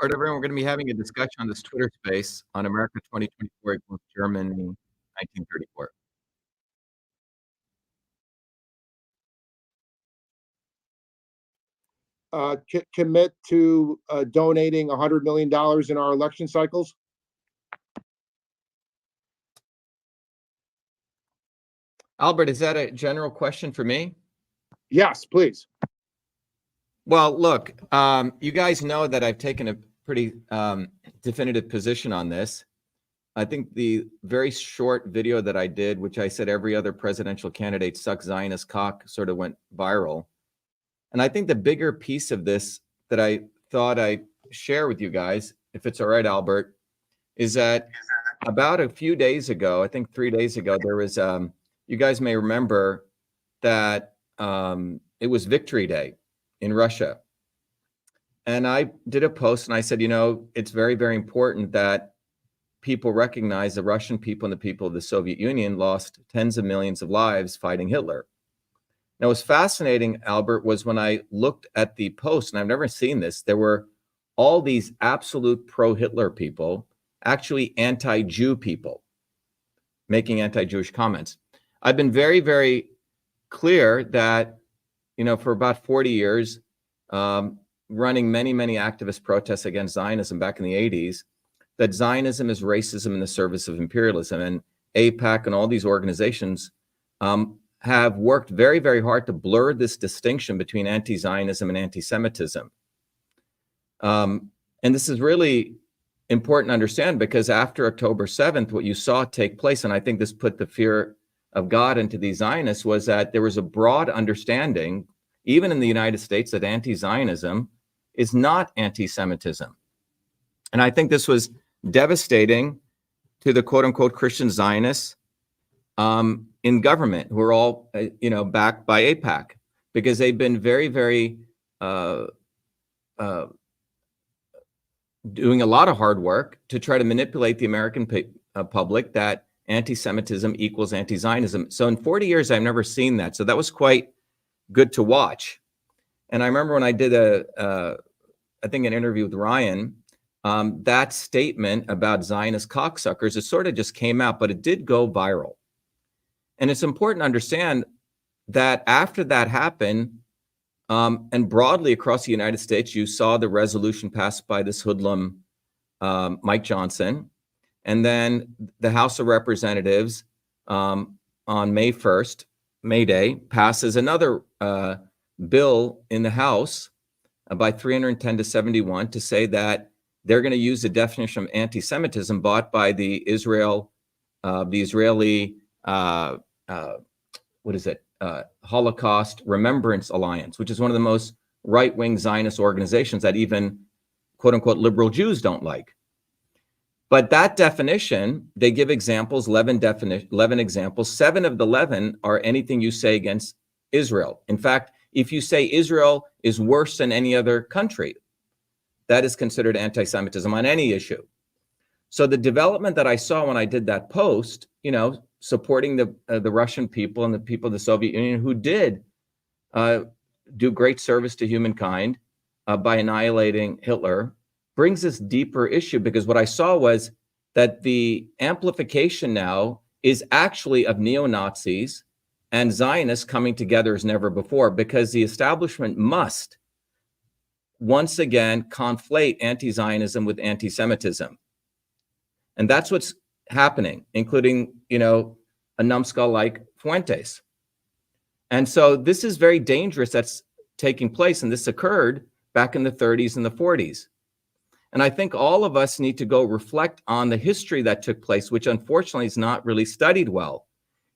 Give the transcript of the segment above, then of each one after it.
All right, everyone, we're going to be having a discussion on this Twitter space on America 2024 equals Germany 1934. Commit to donating $100 million in our election cycles? Albert, is that a general question for me? Yes, please. Well, look, you guys know that I've taken a pretty definitive position on this. I think the very short video that I did, which I said every other presidential candidate sucks Zionist cock, sort of went viral. And I think the bigger piece of this that I thought I'd share with you guys, if it's all right, Albert, is that about a few days ago, I think 3 days ago, there was, you guys may remember that it was Victory Day in Russia. And I did a post and I said, you know, it's very, very important that people recognize the Russian people and the people of the Soviet Union lost tens of millions of lives fighting Hitler. Now, what's fascinating, Albert, was when I looked at the post, and I've never seen this, there were all these absolute pro-Hitler people, actually anti-Jew people, making anti-Jewish comments. I've been very, very clear that, you know, for about 40 years, running many, many activist protests against Zionism back in the 80s, that Zionism is racism in the service of imperialism. And AIPAC and all these organizations have worked very, very hard to blur this distinction between anti-Zionism and anti-Semitism. And this is really important to understand because after October 7th, what you saw take place, and I think this put the fear of God into these Zionists, was that there was a broad understanding, even in the United States, that anti-Zionism is not anti-Semitism. And I think this was devastating to the quote unquote Christian Zionists in government who are all, you know, backed by AIPAC, because they've been very, very doing a lot of hard work to try to manipulate the American public that anti-Semitism equals anti-Zionism. So in 40 years, I've never seen that. So that was quite good to watch. And I remember when I did I think an interview with Ryan, that statement about Zionist cocksuckers, it sort of just came out, but it did go viral. And it's important to understand that after that happened, and broadly across the United States, you saw the resolution passed by this hoodlum, Mike Johnson. And then the House of Representatives on May 1st, May Day, passes another bill in the House by 310 to 71 to say that they're going to use the definition of anti-Semitism bought by the Israeli Holocaust Remembrance Alliance, which is one of the most right-wing Zionist organizations that even quote unquote liberal Jews don't like. But that definition, they give examples, 11 examples. 7 of the 11 are anything you say against Israel. In fact, if you say Israel is worse than any other country, that is considered anti-Semitism on any issue. So the development that I saw when I did that post, you know, supporting the Russian people and the people of the Soviet Union who did do great service to humankind by annihilating Hitler, brings this deeper issue, because what I saw was that the amplification now is actually of neo-Nazis and Zionists coming together as never before, because the establishment must once again conflate anti-Zionism with anti-Semitism. And that's what's happening, including, you know, a numbskull like Fuentes. And so this is very dangerous that's taking place. And this occurred back in the 30s and the 40s. And I think all of us need to go reflect on the history that took place, which unfortunately is not really studied well.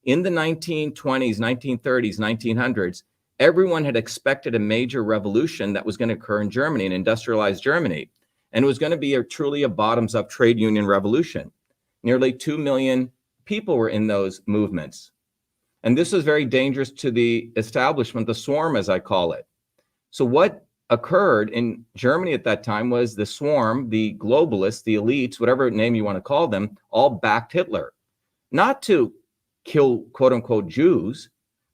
In the 1920s, 1930s, 1900s, everyone had expected a major revolution that was going to occur in Germany, an industrialized Germany. And it was going to be truly a bottoms-up trade union revolution. Nearly 2 million people were in those movements. And this was very dangerous to the establishment, the swarm, as I call it. So what occurred in Germany at that time was the swarm, the globalists, the elites, whatever name you want to call them, all backed Hitler. Not to kill, quote unquote, Jews,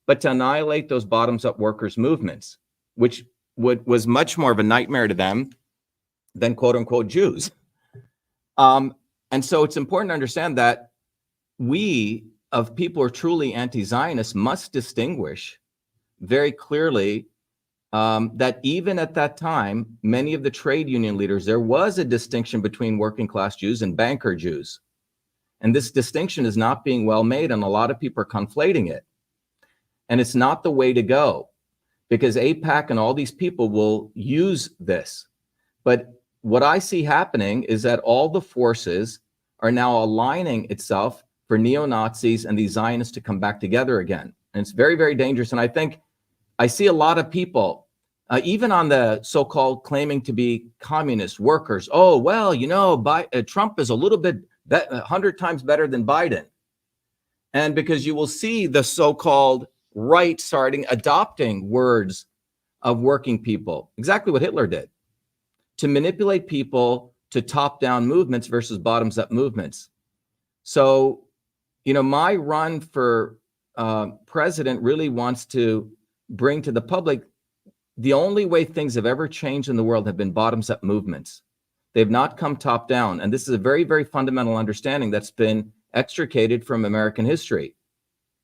but to annihilate those bottoms-up workers' movements, which was much more of a nightmare to them than quote unquote Jews. And so it's important to understand that we, of people who are truly anti-Zionist, must distinguish very clearly that even at that time, many of the trade union leaders, there was a distinction between working class Jews and banker Jews. And this distinction is not being well made, and a lot of people are conflating it. And it's not the way to go, because AIPAC and all these people will use this. But what I see happening is that all the forces are now aligning itself for neo-Nazis and these Zionists to come back together again. And it's very, very dangerous. And I think I see a lot of people, even on the so-called claiming to be communist workers. Oh, well, you know, Trump is a little bit 100 times better than Biden. And because you will see the so-called right starting adopting words of working people, exactly what Hitler did, to manipulate people to top-down movements versus bottoms-up movements. So, you know, my run for president really wants to bring to the public the only way things have ever changed in the world have been bottoms-up movements. They've not come top-down. And this is a very, very fundamental understanding that's been extricated from American history.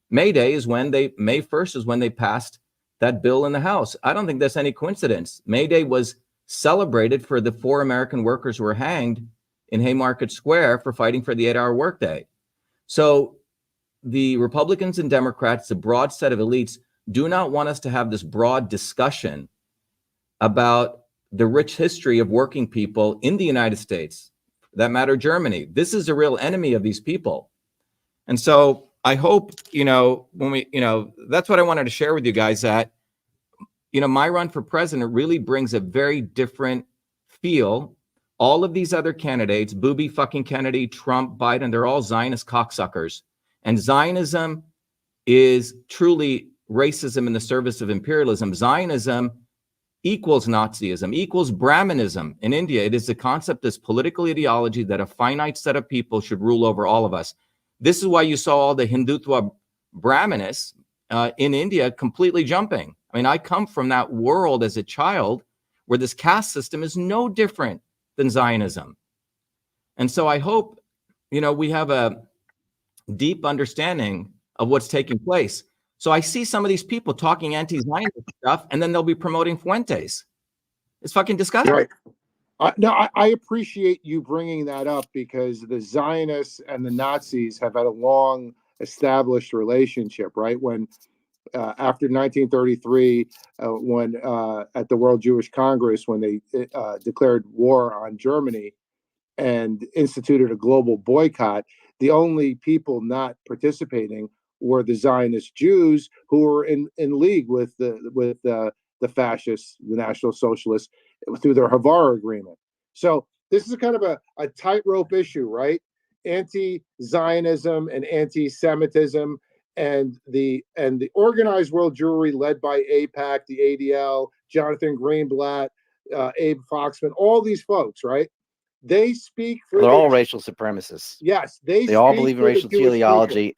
May 1st is when they passed that bill in the House. I don't think that's any coincidence. May Day was celebrated for the 4 American workers who were hanged in Haymarket Square for fighting for the 8-hour workday. So the Republicans and Democrats, a broad set of elites, do not want us to have this broad discussion about the rich history of working people in the United States, for that matter, Germany. This is a real enemy of these people. And so I hope, you know, when we, you know, that's what I wanted to share with you guys, that, you know, my run for president really brings a very different feel. All of these other candidates, Booby fucking Kennedy, Trump, Biden, they're all Zionist cocksuckers. And Zionism is truly racism in the service of imperialism. Zionism equals Nazism, equals Brahmanism in India. It is the concept, this political ideology that a finite set of people should rule over all of us. This is why you saw all the Hindutva Brahmanists in India completely jumping. I mean, I come from that world as a child where this caste system is no different than Zionism. And so I hope, you know, we have a deep understanding of what's taking place. So I see some of these people talking anti-Zionist stuff, and then they'll be promoting Fuentes. It's fucking disgusting. Right. No, I appreciate you bringing that up, because the Zionists and the Nazis have had a long established relationship, right? When after 1933, when at the World Jewish Congress, when they declared war on Germany and instituted a global boycott, the only people not participating were the Zionist Jews, who were in league with the fascists, the National Socialists, through their Havara agreement. So this is kind of a tightrope issue, right? Anti-Zionism and anti-Semitism, and the organized world Jewry led by AIPAC, the ADL, Jonathan Greenblatt, Abe Foxman, all these folks, right? They speak for they're all racial supremacists. Yes, they all believe in racial teleology.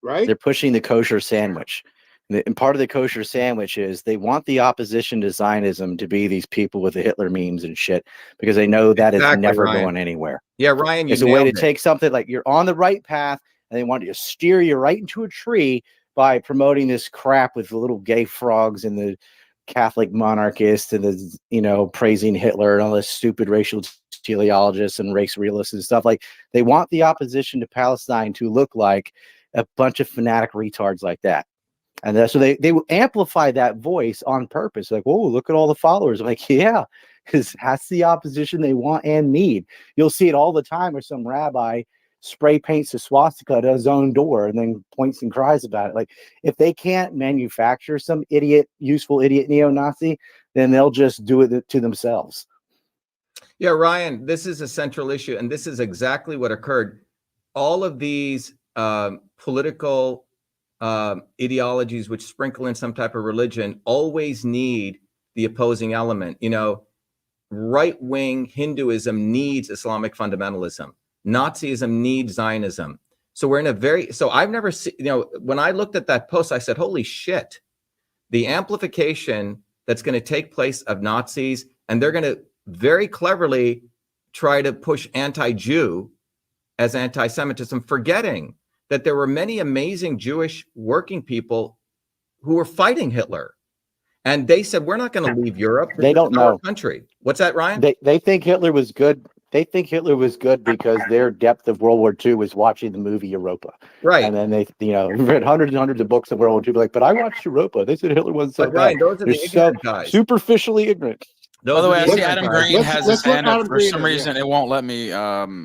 Right? They're pushing the kosher sandwich. And part of the kosher sandwich is they want the opposition to Zionism to be these people with the Hitler memes and shit, because they know that is never going anywhere. Yeah, Ryan, it's a way to take something like you're on the right path, and they want to steer you right into a tree by promoting this crap with the little gay frogs and the Catholic monarchists and the, you know, praising Hitler and all this stupid racial teleologists and race realists and stuff. Like, they want the opposition to Palestine to look like a bunch of fanatic retards like that. And so they will amplify that voice on purpose. Like, whoa, look at all the followers. I'm like, yeah, because that's the opposition they want and need. You'll see it all the time where some rabbi spray paints a swastika at his own door and then points and cries about it. Like, if they can't manufacture some useful idiot neo-Nazi, then they'll just do it to themselves. Yeah, Ryan, this is a central issue. And this is exactly what occurred. All of these political ideologies which sprinkle in some type of religion always need the opposing element. You know, right-wing Hinduism needs Islamic fundamentalism. Nazism needs Zionism. So we're in a so I've never seen, you know, when I looked at that post, I said, holy shit, the amplification that's going to take place of Nazis, and they're going to very cleverly try to push anti-Jew as anti-Semitism, forgetting that there were many amazing Jewish working people who were fighting Hitler. And they said, we're not going to leave Europe. They don't Our know. country. What's that, Ryan? They think Hitler was good. They think Hitler was good because their depth of World War II was watching the movie Europa. Right. And then they, read hundreds and hundreds of books of World War II, like, but I watched Europa. They said Hitler wasn't so But Ryan, bad. those are They're the so ignorant guys. superficially ignorant. By the way, I see ignorant Adam guys. Green has his let's let hand up. Adam For Green some in, reason, it won't let me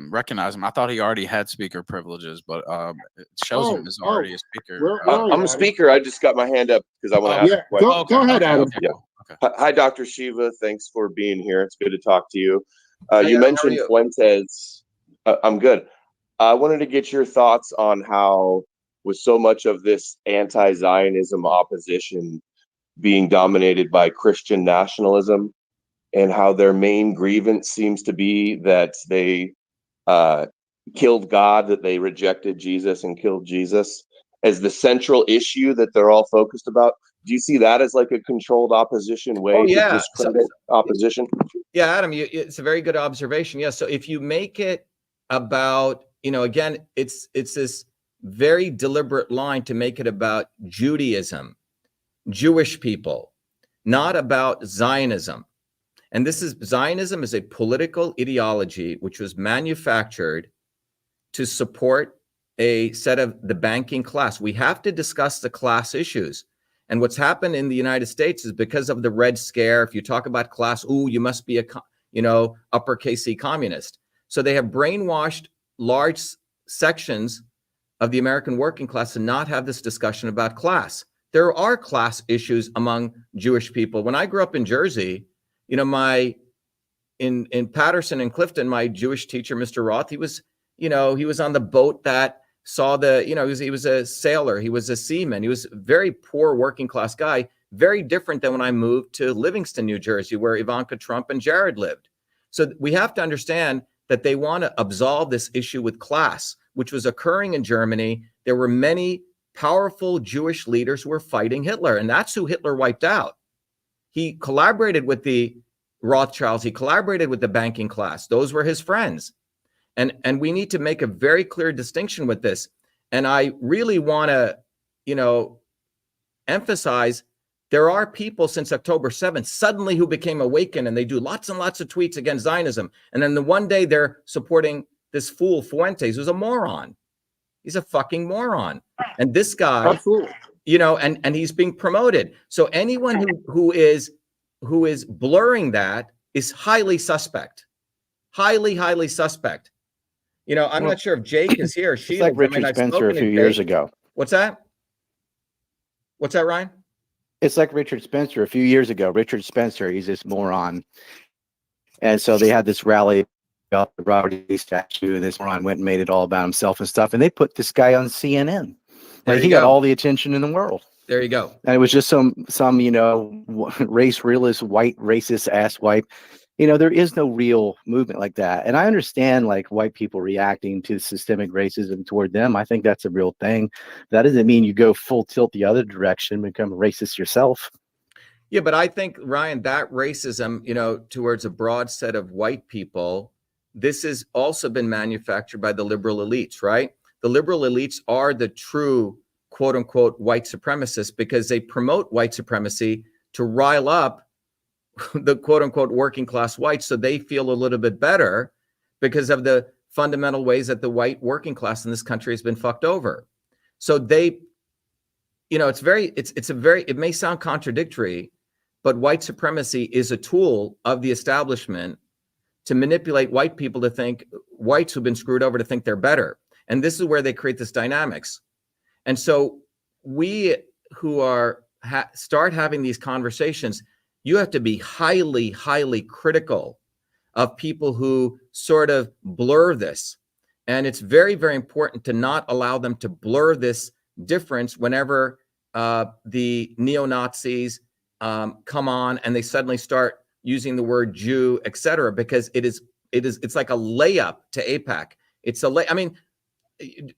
recognize him. I thought he already had speaker privileges, but it shows him as already a speaker. Where are you, I'm a Adam? speaker. I just got my hand up because I want to ask Yeah, a question. go ahead, Adam. Okay, Yeah. cool. Okay. Hi, Dr. Shiva. Thanks for being here. It's good to talk to you. Hey, You Adam, mentioned how are Fuentes. I'm good. I wanted to get your thoughts on how, with so much of this anti-Zionism opposition being dominated by Christian nationalism, and how their main grievance seems to be that they killed God, that they rejected Jesus and killed Jesus as the central issue that they're all focused about. Do you see that as like a controlled opposition way to discredit opposition? Yeah, Adam, it's a very good observation. Yeah, so if you make it about, again, it's this very deliberate line to make it about Judaism, Jewish people, not about Zionism. And Zionism is a political ideology which was manufactured to support a set of the banking class. We have to discuss the class issues. And what's happened in the United States is because of the Red Scare. If you talk about class, you must be uppercase C communist. So they have brainwashed large sections of the American working class to not have this discussion about class. There are class issues among Jewish people. When I grew up in Jersey, in Patterson and Clifton, my Jewish teacher, Mr. Roth, he was on the boat that saw he was a sailor, he was a seaman, he was a very poor working class guy, very different than when I moved to Livingston, New Jersey, where Ivanka Trump and Jared lived. So we have to understand that they want to absolve this issue with class, which was occurring in Germany. There were many powerful Jewish leaders who were fighting Hitler, and that's who Hitler wiped out. He collaborated with the Rothschilds. He collaborated with the banking class. Those were his friends. And we need to make a very clear distinction with this. And I really want to, emphasize there are people since October 7th suddenly who became awakened, and they do lots and lots of tweets against Zionism. And then the one day they're supporting this fool Fuentes, who's a moron. He's a fucking moron. And this guy, Absolutely. And he's being promoted. So anyone who is blurring that is highly suspect. Highly suspect. I'm not sure if Jake is here. It's like Richard Spencer a few years ago. What's that? What's that, Ryan? It's like Richard Spencer a few years ago. Richard Spencer, he's this moron. And so they had this rally about the Robert E. statue, and this moron went and made it all about himself and stuff. And they put this guy on CNN. Like, he got all the attention in the world. There you go. And it was just some race realist, white racist ass wipe. There is no real movement like that. And I understand like white people reacting to systemic racism toward them. I think that's a real thing. That doesn't mean you go full tilt the other direction, become racist yourself. Yeah, but I think, Ryan, that racism, towards a broad set of white people, this has also been manufactured by the liberal elites, right? The liberal elites are the true, quote unquote, white supremacists because they promote white supremacy to rile up the quote unquote working class whites so they feel a little bit better because of the fundamental ways that the white working class in this country has been fucked over. So they, it may sound contradictory, but white supremacy is a tool of the establishment to manipulate white people to think, whites who've been screwed over to think they're better. And this is where they create this dynamics. And so we who are start having these conversations, you have to be highly critical of people who sort of blur this. And it's very, very important to not allow them to blur this difference whenever the neo-Nazis come on and they suddenly start using the word Jew, et cetera, because it's like a layup to AIPAC.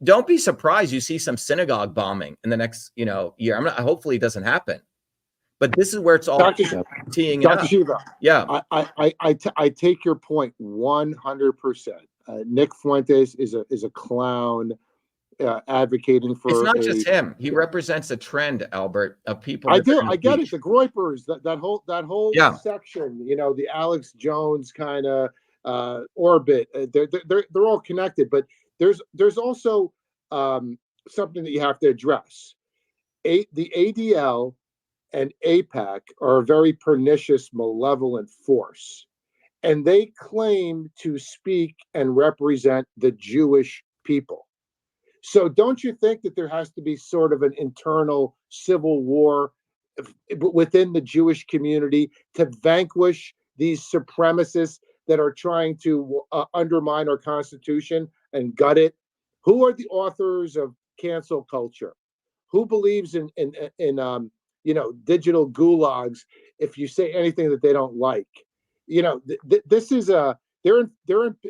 Don't be surprised you see some synagogue bombing in the next, year. Hopefully it doesn't happen. But this is where it's all Dr. teeing it Dr. up. Shiva, Yeah. I take your point 100%. Nick Fuentes is a clown advocating for. It's not just him. He represents a trend, Albert, of people. I get it. The Groypers, that whole Yeah. section, the Alex Jones kind of orbit. They're all connected, but there's also something that you have to address. The ADL and AIPAC are a very pernicious, malevolent force, and they claim to speak and represent the Jewish people. So don't you think that there has to be sort of an internal civil war within the Jewish community to vanquish these supremacists that are trying to undermine our Constitution and gut it? Who are the authors of cancel culture? Who believes in digital gulags if you say anything that they don't like? This is they're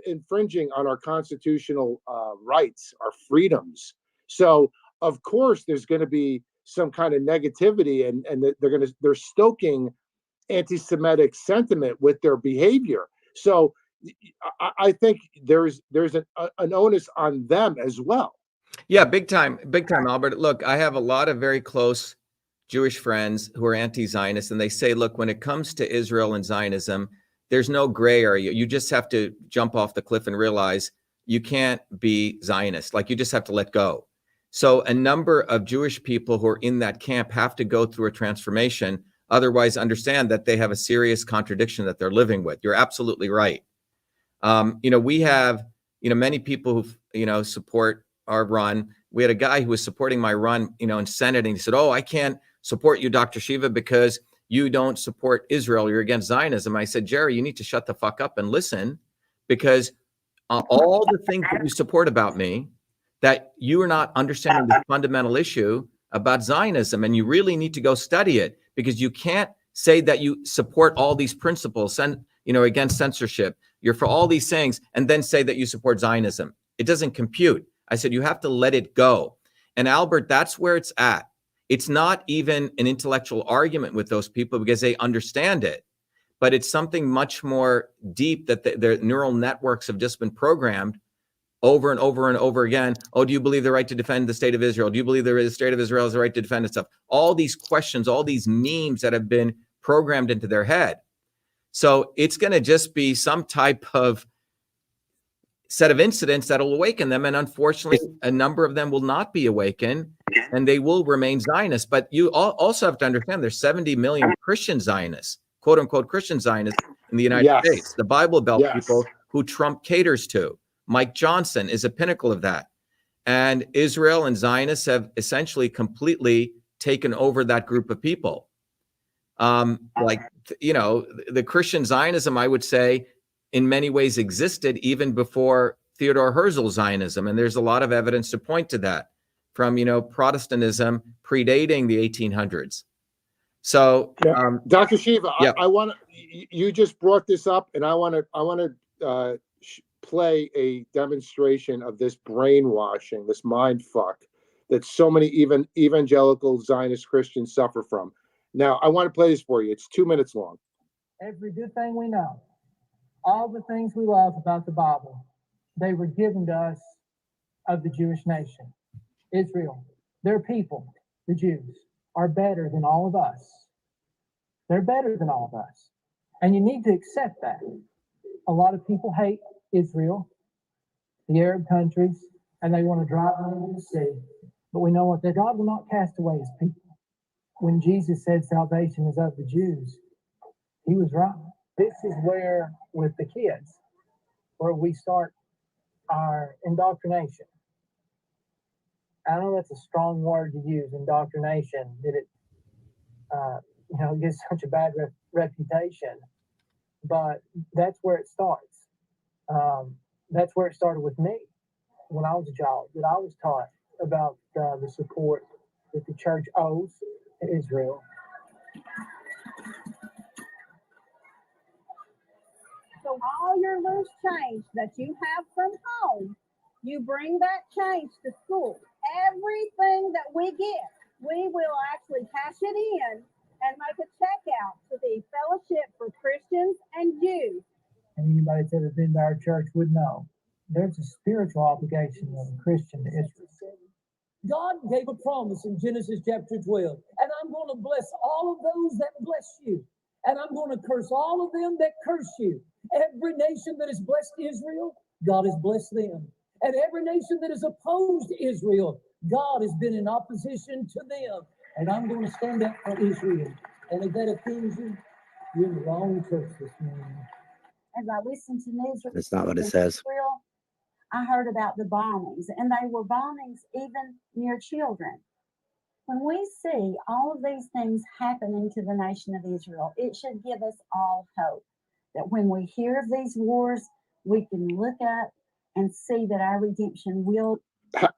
infringing on our constitutional rights, our freedoms. So of course there's going to be some kind of negativity, and they're stoking anti-Semitic sentiment with their behavior. So I think there's an onus on them as well. Yeah, big time, Albert. Look, I have a lot of very close Jewish friends who are anti-Zionist, and they say, look, when it comes to Israel and Zionism, there's no gray area. You just have to jump off the cliff and realize you can't be Zionist. Like, you just have to let go. So a number of Jewish people who are in that camp have to go through a transformation. Otherwise, understand that they have a serious contradiction that they're living with. You're absolutely right. We have, many people who, support our run. We had a guy who was supporting my run, in Senate, and he said, "Oh, I can't support you, Dr. Shiva, because you don't support Israel. You're against Zionism." I said, "Jerry, you need to shut the fuck up and listen, because all the things that you support about me, that you are not understanding the fundamental issue about Zionism, and you really need to go study it, because you can't say that you support all these principles and, against censorship. You're for all these things, and then say that you support Zionism. It doesn't compute." I said, you have to let it go. And Albert, that's where it's at. It's not even an intellectual argument with those people because they understand it, but it's something much more deep that their neural networks have just been programmed over and over and over again. Oh, do you believe the right to defend the state of Israel? Do you believe the state of Israel has the right to defend itself? All these questions, all these memes that have been programmed into their head. So it's going to just be some type of set of incidents that'll awaken them. And unfortunately, a number of them will not be awakened, and they will remain Zionists. But you also have to understand there's 70 million Christian Zionists, quote unquote Christian Zionists in the United States, the Bible Belt people who Trump caters to. Mike Johnson is a pinnacle of that. And Israel and Zionists have essentially completely taken over that group of people. The Christian Zionism, I would say, in many ways existed even before Theodore Herzl's Zionism. And there's a lot of evidence to point to that from, Protestantism predating the 1800s. So, Dr. Shiva, I want to, you just brought this up, and I want to play a demonstration of this brainwashing, this mind fuck that so many even evangelical Zionist Christians suffer from. Now, I want to play this for you. It's 2 minutes long. Every good thing we know, all the things we love about the Bible, they were given to us of the Jewish nation. Israel, their people, the Jews, are better than all of us. They're better than all of us. And you need to accept that. A lot of people hate Israel, the Arab countries, and they want to drive them into the sea. But we know what? That God will not cast away his people. When Jesus said salvation is of the Jews, he was right. This is where, with the kids, where we start our indoctrination. I know that's a strong word to use, indoctrination, that it gets such a bad reputation, but that's where it starts. That's where it started with me when I was a child, that I was taught about the support that the church owes to Israel. So all your loose change that you have from home, you bring that change to school. Everything that we get, we will actually cash it in and make a Israelites that have been to our church would know. There's a spiritual obligation of a Christian to Israel. God gave a promise in Genesis chapter 12, and I'm going to bless all of those that bless you, and I'm going to curse all of them that curse you. Every nation that has blessed Israel, God has blessed them. And every nation that has opposed Israel, God has been in opposition to them. And I'm going to stand up for Israel. And if that offends you, you're in the wrong church this morning. As I listened to news, That's not what it says. Israel, I heard about the bombings, and they were bombings even near children. When we see all of these things happening to the nation of Israel, it should give us all hope that when we hear of these wars, we can look up and see that our redemption will.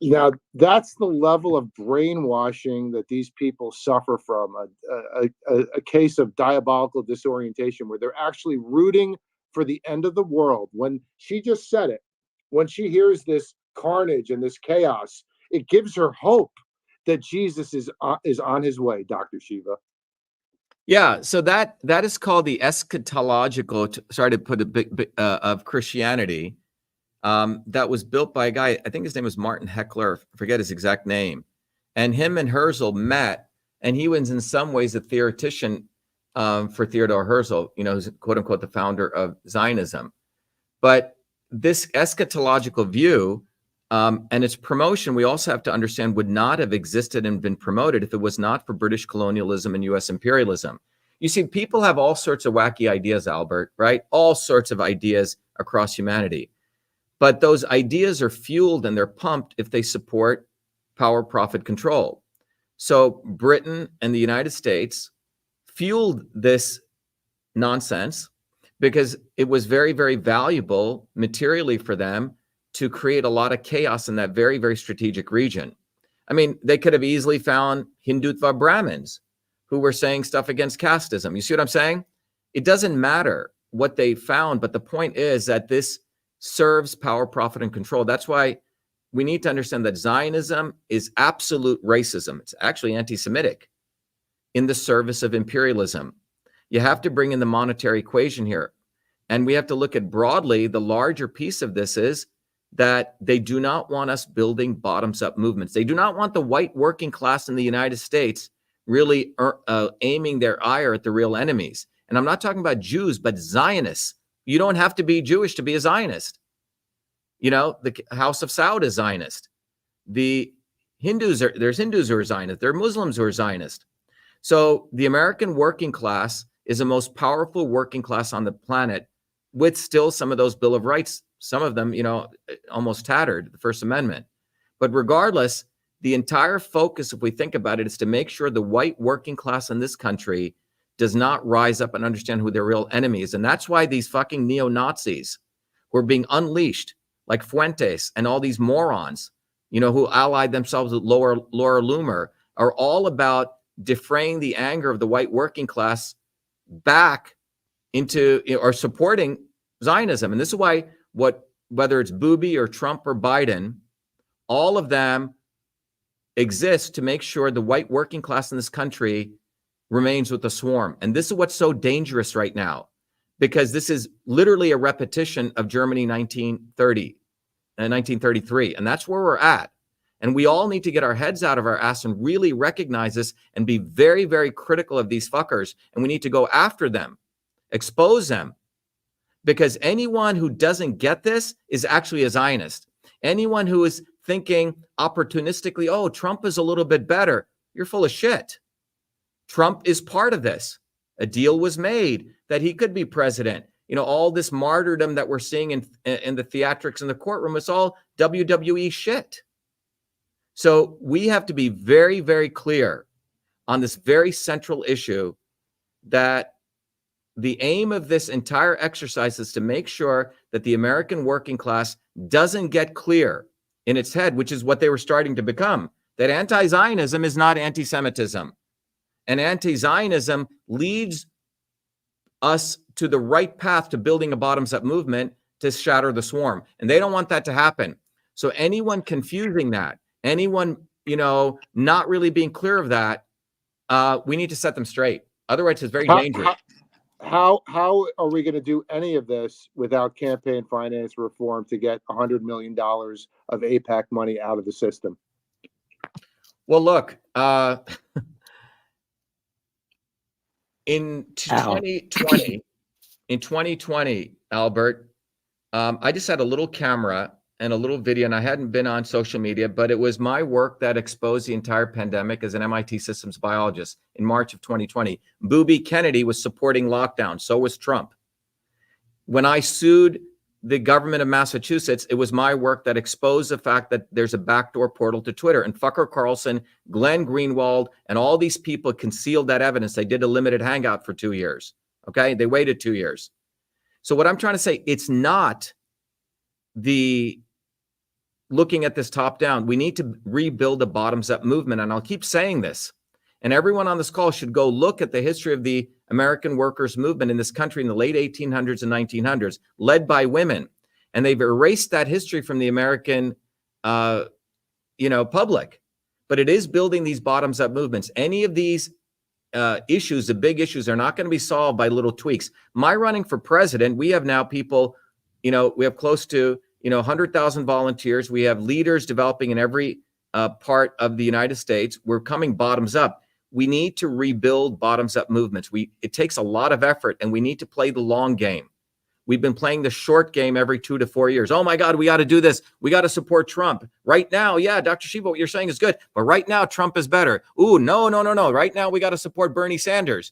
Now, that's the level of brainwashing that these people suffer from, a case of diabolical disorientation where they're actually rooting for the end of the world. When she just said it, when she hears this carnage and this chaos, it gives her hope that Jesus is on his way, Dr. Shiva. Yeah, so that is called the eschatological, sorry to put a bit of Christianity, that was built by a guy, I think his name was Martin Heckler, I forget his exact name. And him and Herzl met, and he was in some ways a theoretician for Theodor Herzl, who's quote unquote the founder of Zionism. But this eschatological view and its promotion, we also have to understand, would not have existed and been promoted if it was not for British colonialism and US imperialism. You see, people have all sorts of wacky ideas, Albert, right? All sorts of ideas across humanity. But those ideas are fueled and they're pumped if they support power, profit, control. So Britain and the United States fueled this nonsense because it was very, very valuable materially for them to create a lot of chaos in that very, very strategic region. I mean, they could have easily found Hindutva Brahmins who were saying stuff against casteism. You see what I'm saying? It doesn't matter what they found, but the point is that this serves power, profit, and control. That's why we need to understand that Zionism is absolute racism. It's actually anti-Semitic in the service of imperialism. You have to bring in the monetary equation here. And we have to look at broadly, the larger piece of this is that they do not want us building bottoms-up movements. They do not want the white working class in the United States really aiming their ire at the real enemies. And I'm not talking about Jews, but Zionists. You don't have to be Jewish to be a Zionist. The House of Saud is Zionist. The Hindus there's Hindus who are Zionist. There are Muslims who are Zionist. So the American working class is the most powerful working class on the planet, with still some of those Bill of Rights, some of them, almost tattered, the First Amendment. But regardless, the entire focus, if we think about it, is to make sure the white working class in this country does not rise up and understand who their real enemy is. And that's why these fucking neo-Nazis who are being unleashed, like Fuentes and all these morons, who allied themselves with Laura Loomer, are all about defraying the anger of the white working class back into, or supporting Zionism. And this is why whether it's Booby or Trump or Biden, all of them exist to make sure the white working class in this country remains with the swarm. And this is what's so dangerous right now, because this is literally a repetition of Germany 1930 and 1933. And that's where we're at. And we all need to get our heads out of our ass and really recognize this and be very, very critical of these fuckers. And we need to go after them, expose them, because anyone who doesn't get this is actually a Zionist. Anyone who is thinking opportunistically, oh, Trump is a little bit better, you're full of shit. Trump is part of this. A deal was made that he could be president. All this martyrdom that we're seeing in the theatrics in the courtroom, it's all WWE shit. So we have to be very, very clear on this very central issue that the aim of this entire exercise is to make sure that the American working class doesn't get clear in its head, which is what they were starting to become, that anti-Zionism is not anti-Semitism. And anti-Zionism leads us to the right path to building a bottoms-up movement to shatter the swarm. And they don't want that to happen. So anyone confusing that, anyone, not really being clear of that, we need to set them straight. Otherwise, it's very dangerous. how are we going to do any of this without campaign finance reform to get $100 million of AIPAC money out of the system? Well, look, in 2020, Albert, I just had a little camera and a little video, and I hadn't been on social media, but it was my work that exposed the entire pandemic as an MIT systems biologist in March of 2020. Booby Kennedy was supporting lockdown. So was Trump. When I sued the government of Massachusetts, it was my work that exposed the fact that there's a backdoor portal to Twitter. And Fucker Carlson, Glenn Greenwald, and all these people concealed that evidence. They did a limited hangout for 2 years. Okay, they waited 2 years. So what I'm trying to say, it's not the looking at this top down. We need to rebuild a bottoms up movement. And I'll keep saying this. And everyone on this call should go look at the history of the American workers' movement in this country in the late 1800s and 1900s, led by women. And they've erased that history from the American, public. But it is building these bottoms up movements. Any of these issues, the big issues, are not going to be solved by little tweaks. My running for president, we have now people, we have close to 100,000 volunteers. We have leaders developing in every part of the United States. We're coming bottoms up. We need to rebuild bottoms up movements. It takes a lot of effort, and we need to play the long game. We've been playing the short game every 2 to 4 years. Oh my God, we got to do this. We got to support Trump right now. Yeah, Dr. Shiva, what you're saying is good, but right now Trump is better. Ooh, no. Right now we got to support Bernie Sanders.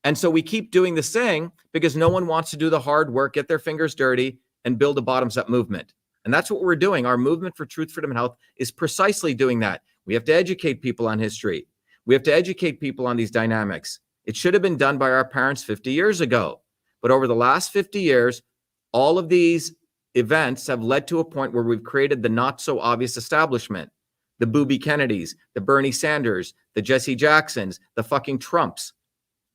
And so we keep doing this thing because no one wants to do the hard work, get their fingers dirty, and build a bottoms up movement. And that's what we're doing. Our movement for truth, freedom, and health is precisely doing that. We have to educate people on history. We have to educate people on these dynamics. It should have been done by our parents 50 years ago. But over the last 50 years, all of these events have led to a point where we've created the not so obvious establishment. The Booby Kennedys, the Bernie Sanders, the Jesse Jacksons, the fucking Trumps,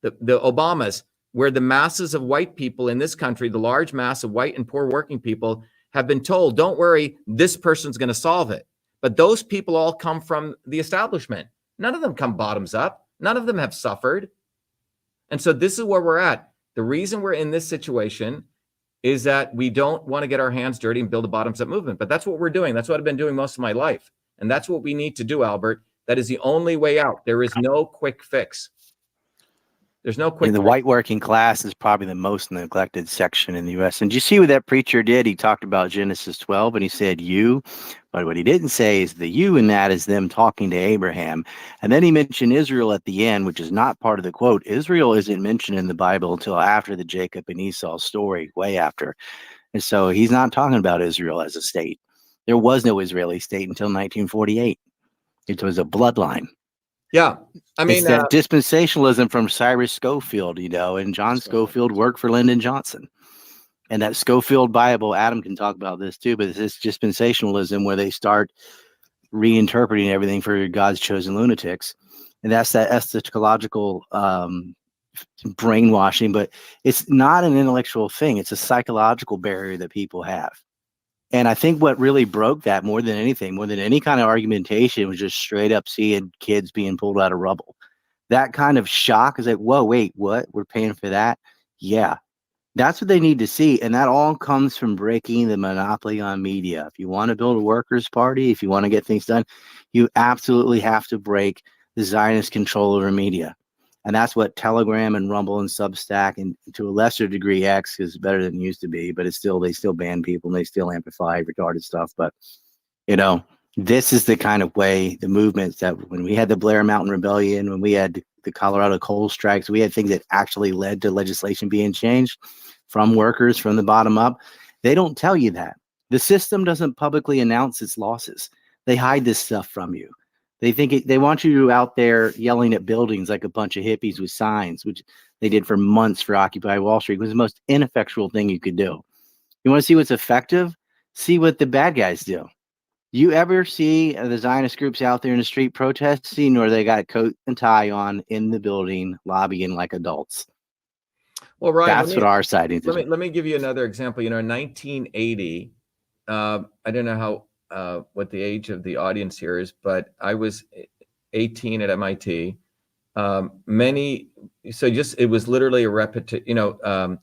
the Obamas, where the masses of white people in this country, the large mass of white and poor working people, have been told, don't worry, this person's going to solve it. But those people all come from the establishment. None of them come bottoms up. None of them have suffered. And so this is where we're at. The reason we're in this situation is that we don't want to get our hands dirty and build a bottoms up movement. But that's what we're doing. That's what I've been doing most of my life. And that's what we need to do, Albert. That is the only way out. There is no quick fix. There's no quick. The white working class is probably the most neglected section in the U.S. And did you see what that preacher did? He talked about Genesis 12 and he said you, but what he didn't say is the you in that is them talking to Abraham. And then he mentioned Israel at the end, which is not part of the quote. Israel isn't mentioned in the Bible until after the Jacob and Esau story, way after. And so he's not talking about Israel as a state. There was no Israeli state until 1948. It was a bloodline. Yeah. I mean, it's that dispensationalism from Cyrus Schofield, and John Schofield worked for Lyndon Johnson. And that Schofield Bible, Adam can talk about this too, but it's this dispensationalism where they start reinterpreting everything for God's chosen lunatics. And that's that eschatological brainwashing, but it's not an intellectual thing. It's a psychological barrier that people have. And I think what really broke that more than anything, more than any kind of argumentation, was just straight up seeing kids being pulled out of rubble. That kind of shock is like, whoa, wait, what? We're paying for that? Yeah. That's what they need to see. And that all comes from breaking the monopoly on media. If you want to build a workers' party, if you want to get things done, you absolutely have to break the Zionist control over media. And that's what Telegram and Rumble and Substack, and to a lesser degree X, is better than it used to be, but it's still, they still ban people and they still amplify retarded stuff. But this is the kind of way the movements that when we had the Blair Mountain Rebellion, when we had the Colorado coal strikes, we had things that actually led to legislation being changed from workers from the bottom up. They don't tell you that. The system doesn't publicly announce its losses. They hide this stuff from you. They think they want you out there yelling at buildings like a bunch of hippies with signs, which they did for months for Occupy Wall Street. It was the most ineffectual thing you could do. You want to see what's effective? See what the bad guys do. You ever see the Zionist groups out there in the street protesting, or they got a coat and tie on in the building lobbying like adults? Well, right. That's what our side is. Let me give you another example. In 1980, I don't know how what the age of the audience here is, but I was 18 at MIT. it was literally a repetition.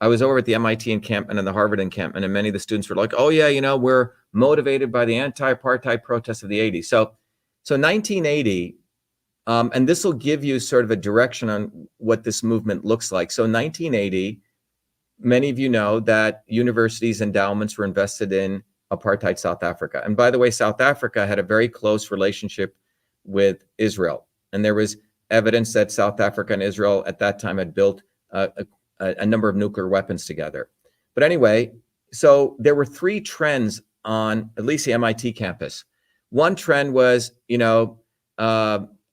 I was over at the MIT encampment and the Harvard encampment, and many of the students were like, oh yeah, we're motivated by the anti-apartheid protests of the 80s. So 1980, and this will give you sort of a direction on what this movement looks like. So 1980, many of you know that universities' endowments were invested in apartheid South Africa. And by the way, South Africa had a very close relationship with Israel. And there was evidence that South Africa and Israel at that time had built a number of nuclear weapons together. But anyway, so there were three trends on at least the MIT campus. One trend was,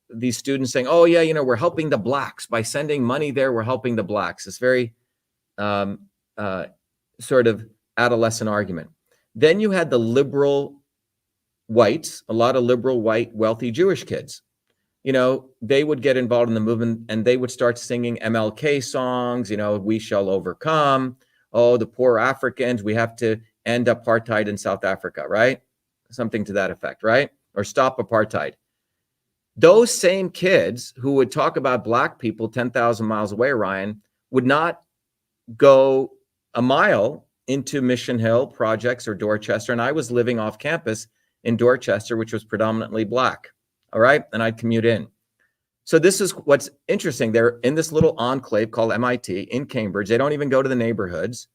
these students saying, oh yeah, we're helping the blacks by sending money there. We're helping the blacks. It's very sort of adolescent argument. Then you had the liberal whites, a lot of liberal white wealthy Jewish kids. They would get involved in the movement and they would start singing MLK songs, we shall overcome. Oh, the poor Africans, we have to end apartheid in South Africa, right? Something to that effect, right? Or stop apartheid. Those same kids who would talk about black people 10,000 miles away, Ryan, would not go a mile into Mission Hill projects or Dorchester. And I was living off campus in Dorchester, which was predominantly black. All right. And I'd commute in. So this is what's interesting. They're in this little enclave called MIT in Cambridge. They don't even go to the neighborhoods.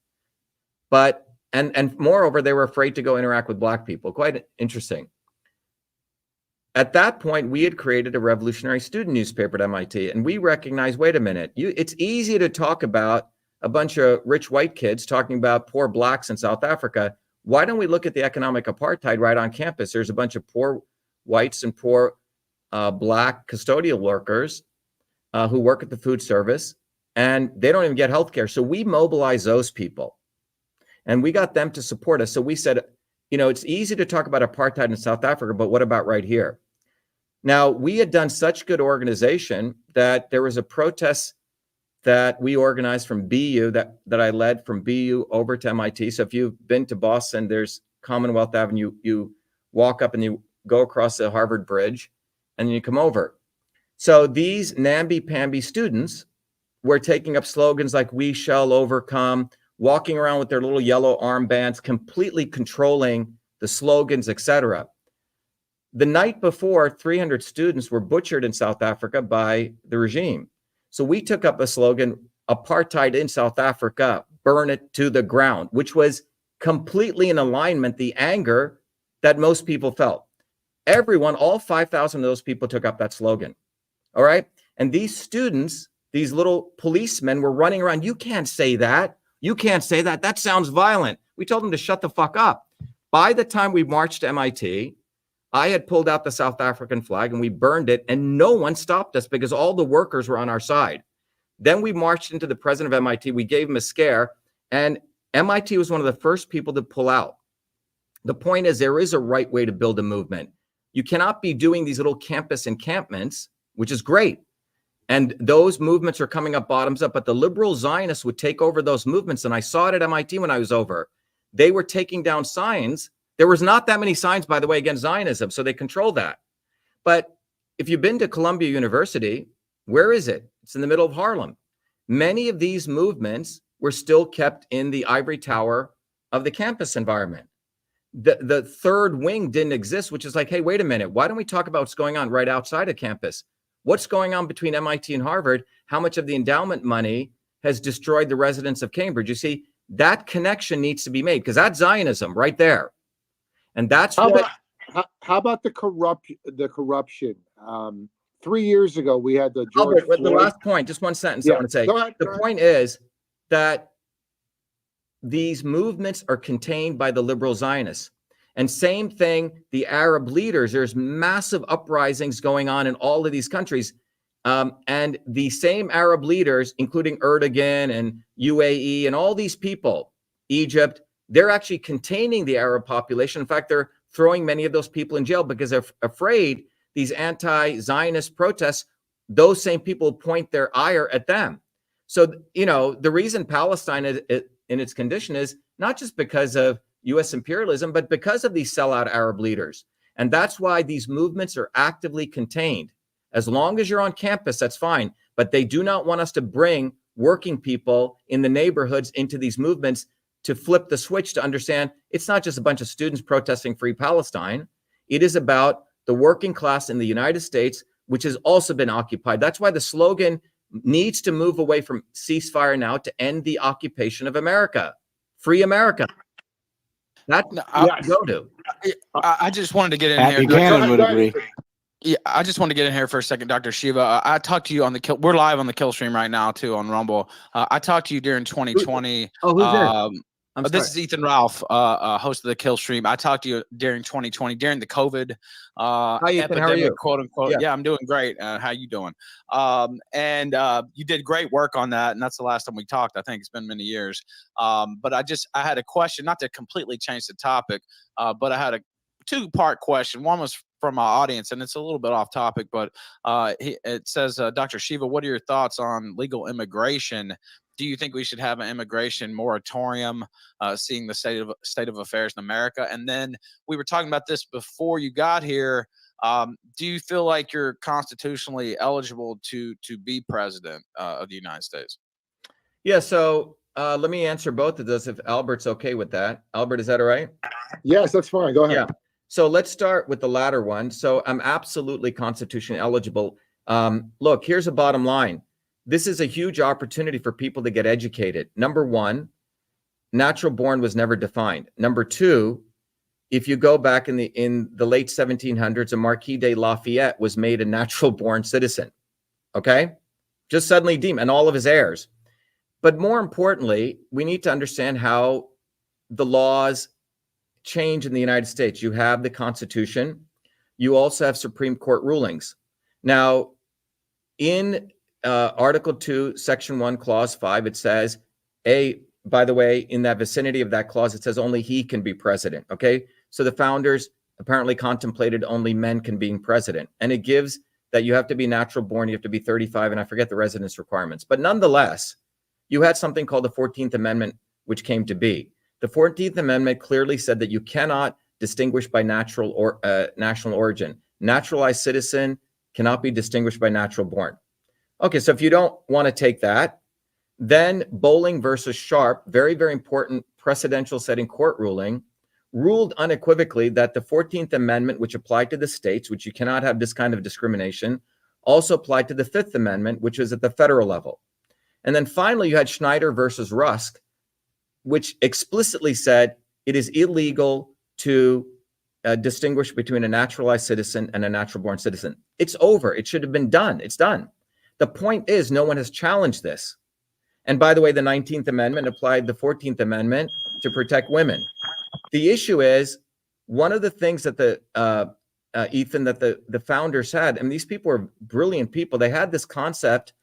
But, and moreover, they were afraid to go interact with black people. Quite interesting. At that point, we had created a revolutionary student newspaper at MIT. And we recognized, wait a minute, it's easy to talk about a bunch of rich white kids talking about poor blacks in South Africa. Why don't we look at the economic apartheid right on campus? There's a bunch of poor whites and poor black custodial workers who work at the food service, and they don't even get health care. So we mobilize those people, and we got them to support us. So we said, it's easy to talk about apartheid in South Africa, but what about right here? Now, we had done such good organization that there was a protest that we organized from BU that I led from BU over to MIT. So if you've been to Boston, there's Commonwealth Avenue. You walk up and you go across the Harvard Bridge, and then you come over. So these namby-pamby students were taking up slogans like "We shall overcome," walking around with their little yellow armbands, completely controlling the slogans, etc. The night before, 300 students were butchered in South Africa by the regime. So we took up a slogan, "Apartheid in South Africa, burn it to the ground," which was completely in alignment, the anger that most people felt. Everyone, all 5,000 of those people took up that slogan. All right. And these students, these little policemen were running around. You can't say that. You can't say that. That sounds violent. We told them to shut the fuck up. By the time we marched to MIT, I had pulled out the South African flag and we burned it, and no one stopped us because all the workers were on our side. Then we marched into the president of MIT. We gave him a scare, and MIT was one of the first people to pull out. The point is, there is a right way to build a movement. You cannot be doing these little campus encampments, which is great. And those movements are coming up bottoms up, but the liberal Zionists would take over those movements. And I saw it at MIT when I was over. They were taking down signs. There was not that many signs, by the way, against Zionism, so they control that. But if you've been to Columbia University, where is it? It's in the middle of Harlem. Many of these movements were still kept in the ivory tower of the campus environment. The third wing didn't exist, which is like, hey, wait a minute. Why don't we talk about what's going on right outside of campus? What's going on between MIT and Harvard? How much of the endowment money has destroyed the residents of Cambridge? You see, that connection needs to be made because that's Zionism right there. And that's how about the corruption? 3 years ago, we had the George Floyd. The last point, just one sentence I want to say. The point is that these movements are contained by the liberal Zionists. And same thing, the Arab leaders, there's massive uprisings going on in all of these countries. And the same Arab leaders, including Erdogan and UAE and all these people, Egypt, they're actually containing the Arab population. In fact, they're throwing many of those people in jail because they're afraid these anti-Zionist protests, those same people point their ire at them. So, the reason Palestine is in its condition is not just because of U.S. imperialism, but because of these sellout Arab leaders. And that's why these movements are actively contained. As long as you're on campus, that's fine. But they do not want us to bring working people in the neighborhoods into these movements to flip the switch to understand it's not just a bunch of students protesting free Palestine. It is about the working class in the United States, which has also been occupied. That's why the slogan needs to move away from ceasefire now to end the occupation of America. Free America. That's Yes. go to. I just wanted to get in Pat here. Buchanan would Go ahead. agree. Yeah, I just want to get in here for a second, Dr. Shiva. I talked to you on the kill. We're live on the kill stream right now too on Rumble. I talked to you during 2020. Oh, who's this? I'm This is Ethan Ralph, host of the kill stream. I talked to you during 2020, during the COVID Ethan, how are epidemic, you? quote unquote. Yeah. Yeah, I'm doing great. How you doing? And you did great work on that. And that's the last time we talked. I think it's been many years. But I had a question, not to completely change the topic, but I had a two-part question. One was from my audience, and it's a little bit off topic, but it says, Dr. Shiva, what are your thoughts on legal immigration? Do you think we should have an immigration moratorium, seeing the state of affairs in America? And then we were talking about this before you got here. Do you feel like you're constitutionally eligible to be president of the United States? Yeah, so let me answer both of those if Albert's okay with that. Albert, is that all right? Yes, that's fine. Go ahead. Yeah. So let's start with the latter one. So I'm absolutely constitutionally eligible. Look, here's a bottom line. This is a huge opportunity for people to get educated. Number one, natural born was never defined. Number two, if you go back in the late 1700s, a Marquis de Lafayette was made a natural born citizen. Okay? Just suddenly deemed, and all of his heirs. But more importantly, we need to understand how the laws change in the United States. You have the Constitution. You also have Supreme Court rulings. Now, in Article 2, Section 1, Clause 5, it says, by the way, in that vicinity of that clause, it says only he can be president, okay? So the founders apparently contemplated only men can be president. And it gives that you have to be natural born, you have to be 35, and I forget the residence requirements. But nonetheless, you had something called the 14th Amendment, which came to be. The 14th Amendment clearly said that you cannot distinguish by national origin. Naturalized citizen cannot be distinguished by natural born. Okay, so if you don't want to take that, then Bowling versus Sharp, very, very important precedential setting court ruling, ruled unequivocally that the 14th Amendment, which applied to the states, which you cannot have this kind of discrimination, also applied to the 5th Amendment, which was at the federal level. And then finally, you had Schneider versus Rusk, which explicitly said it is illegal to distinguish between a naturalized citizen and a natural born citizen. It's over. It should have been done. It's done. The point is, no one has challenged this. And by the way, the 19th Amendment applied the 14th Amendment to protect women. The issue is, one of the things that Ethan, that the founders had, and these people are brilliant people, they had this concept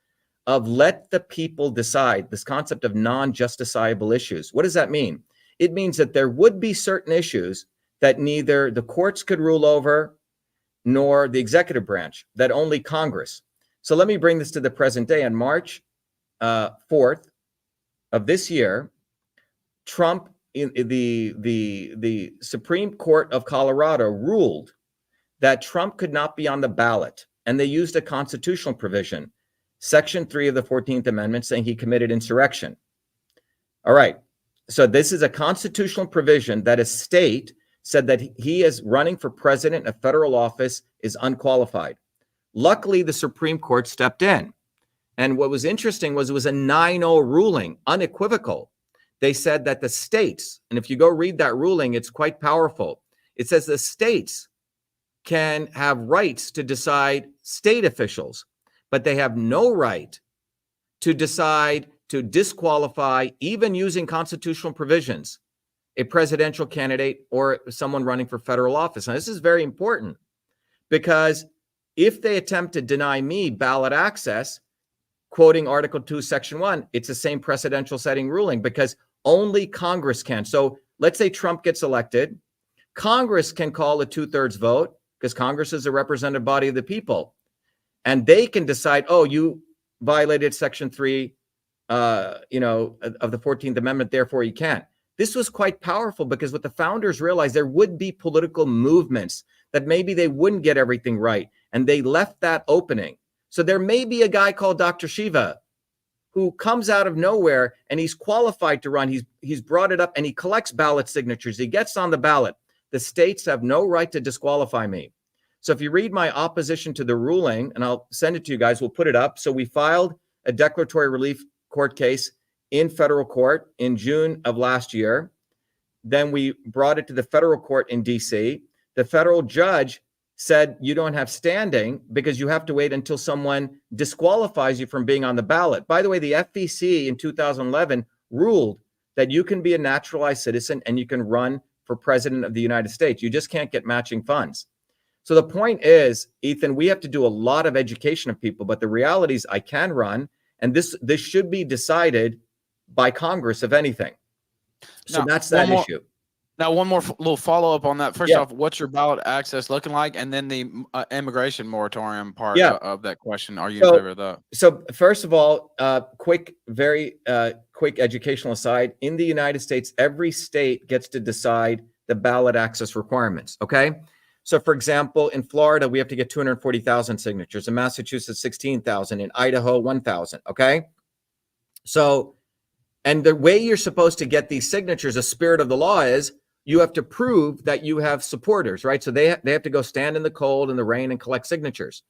of let the people decide, this concept of non-justiciable issues. What does that mean? It means that there would be certain issues that neither the courts could rule over nor the executive branch, that only Congress. So let me bring this to the present day. On March 4th of this year, Trump, in the Supreme Court of Colorado, ruled that Trump could not be on the ballot, and they used a constitutional provision, Section 3 of the 14th Amendment, saying he committed insurrection. All right. So this is a constitutional provision that a state said that he is running for president of federal office is unqualified. Luckily, the Supreme Court stepped in. And what was interesting was it was a 9-0 ruling, unequivocal. They said that the states, and if you go read that ruling, it's quite powerful. It says the states can have rights to decide state officials, but they have no right to decide to disqualify, even using constitutional provisions, a presidential candidate or someone running for federal office. Now, this is very important because if they attempt to deny me ballot access, quoting Article 2, Section 1, it's the same precedential setting ruling because only Congress can. So let's say Trump gets elected. Congress can call a 2/3 vote because Congress is a representative body of the people. And they can decide, oh, you violated Section 3, of the 14th Amendment, therefore you can't. This was quite powerful because what the founders realized, there would be political movements that maybe they wouldn't get everything right. And they left that opening. So there may be a guy called Dr.SHIVA who comes out of nowhere and he's qualified to run. He's brought it up and he collects ballot signatures. He gets on the ballot. The states have no right to disqualify me. So if you read my opposition to the ruling, and I'll send it to you guys, we'll put it up. So we filed a declaratory relief court case in federal court in June of last year. Then we brought it to the federal court in DC. The federal judge said you don't have standing because you have to wait until someone disqualifies you from being on the ballot. By the way, the FEC in 2011 ruled that you can be a naturalized citizen and you can run for president of the United States. You just can't get matching funds. So the point is, Ethan, we have to do a lot of education of people, but the reality is I can run, and this should be decided by Congress, if anything. So that's that issue. Now, one more little follow-up on that. First off, what's your ballot access looking like? And then the immigration moratorium part of that question. Are you in favor of that? So first of all, very quick educational aside. In the United States, every state gets to decide the ballot access requirements, okay? So for example, in Florida, we have to get 240,000 signatures. In Massachusetts, 16,000. In Idaho, 1,000, okay? So, and the way you're supposed to get these signatures, the spirit of the law is, you have to prove that you have supporters, right? So they have to go stand in the cold and the rain and collect signatures.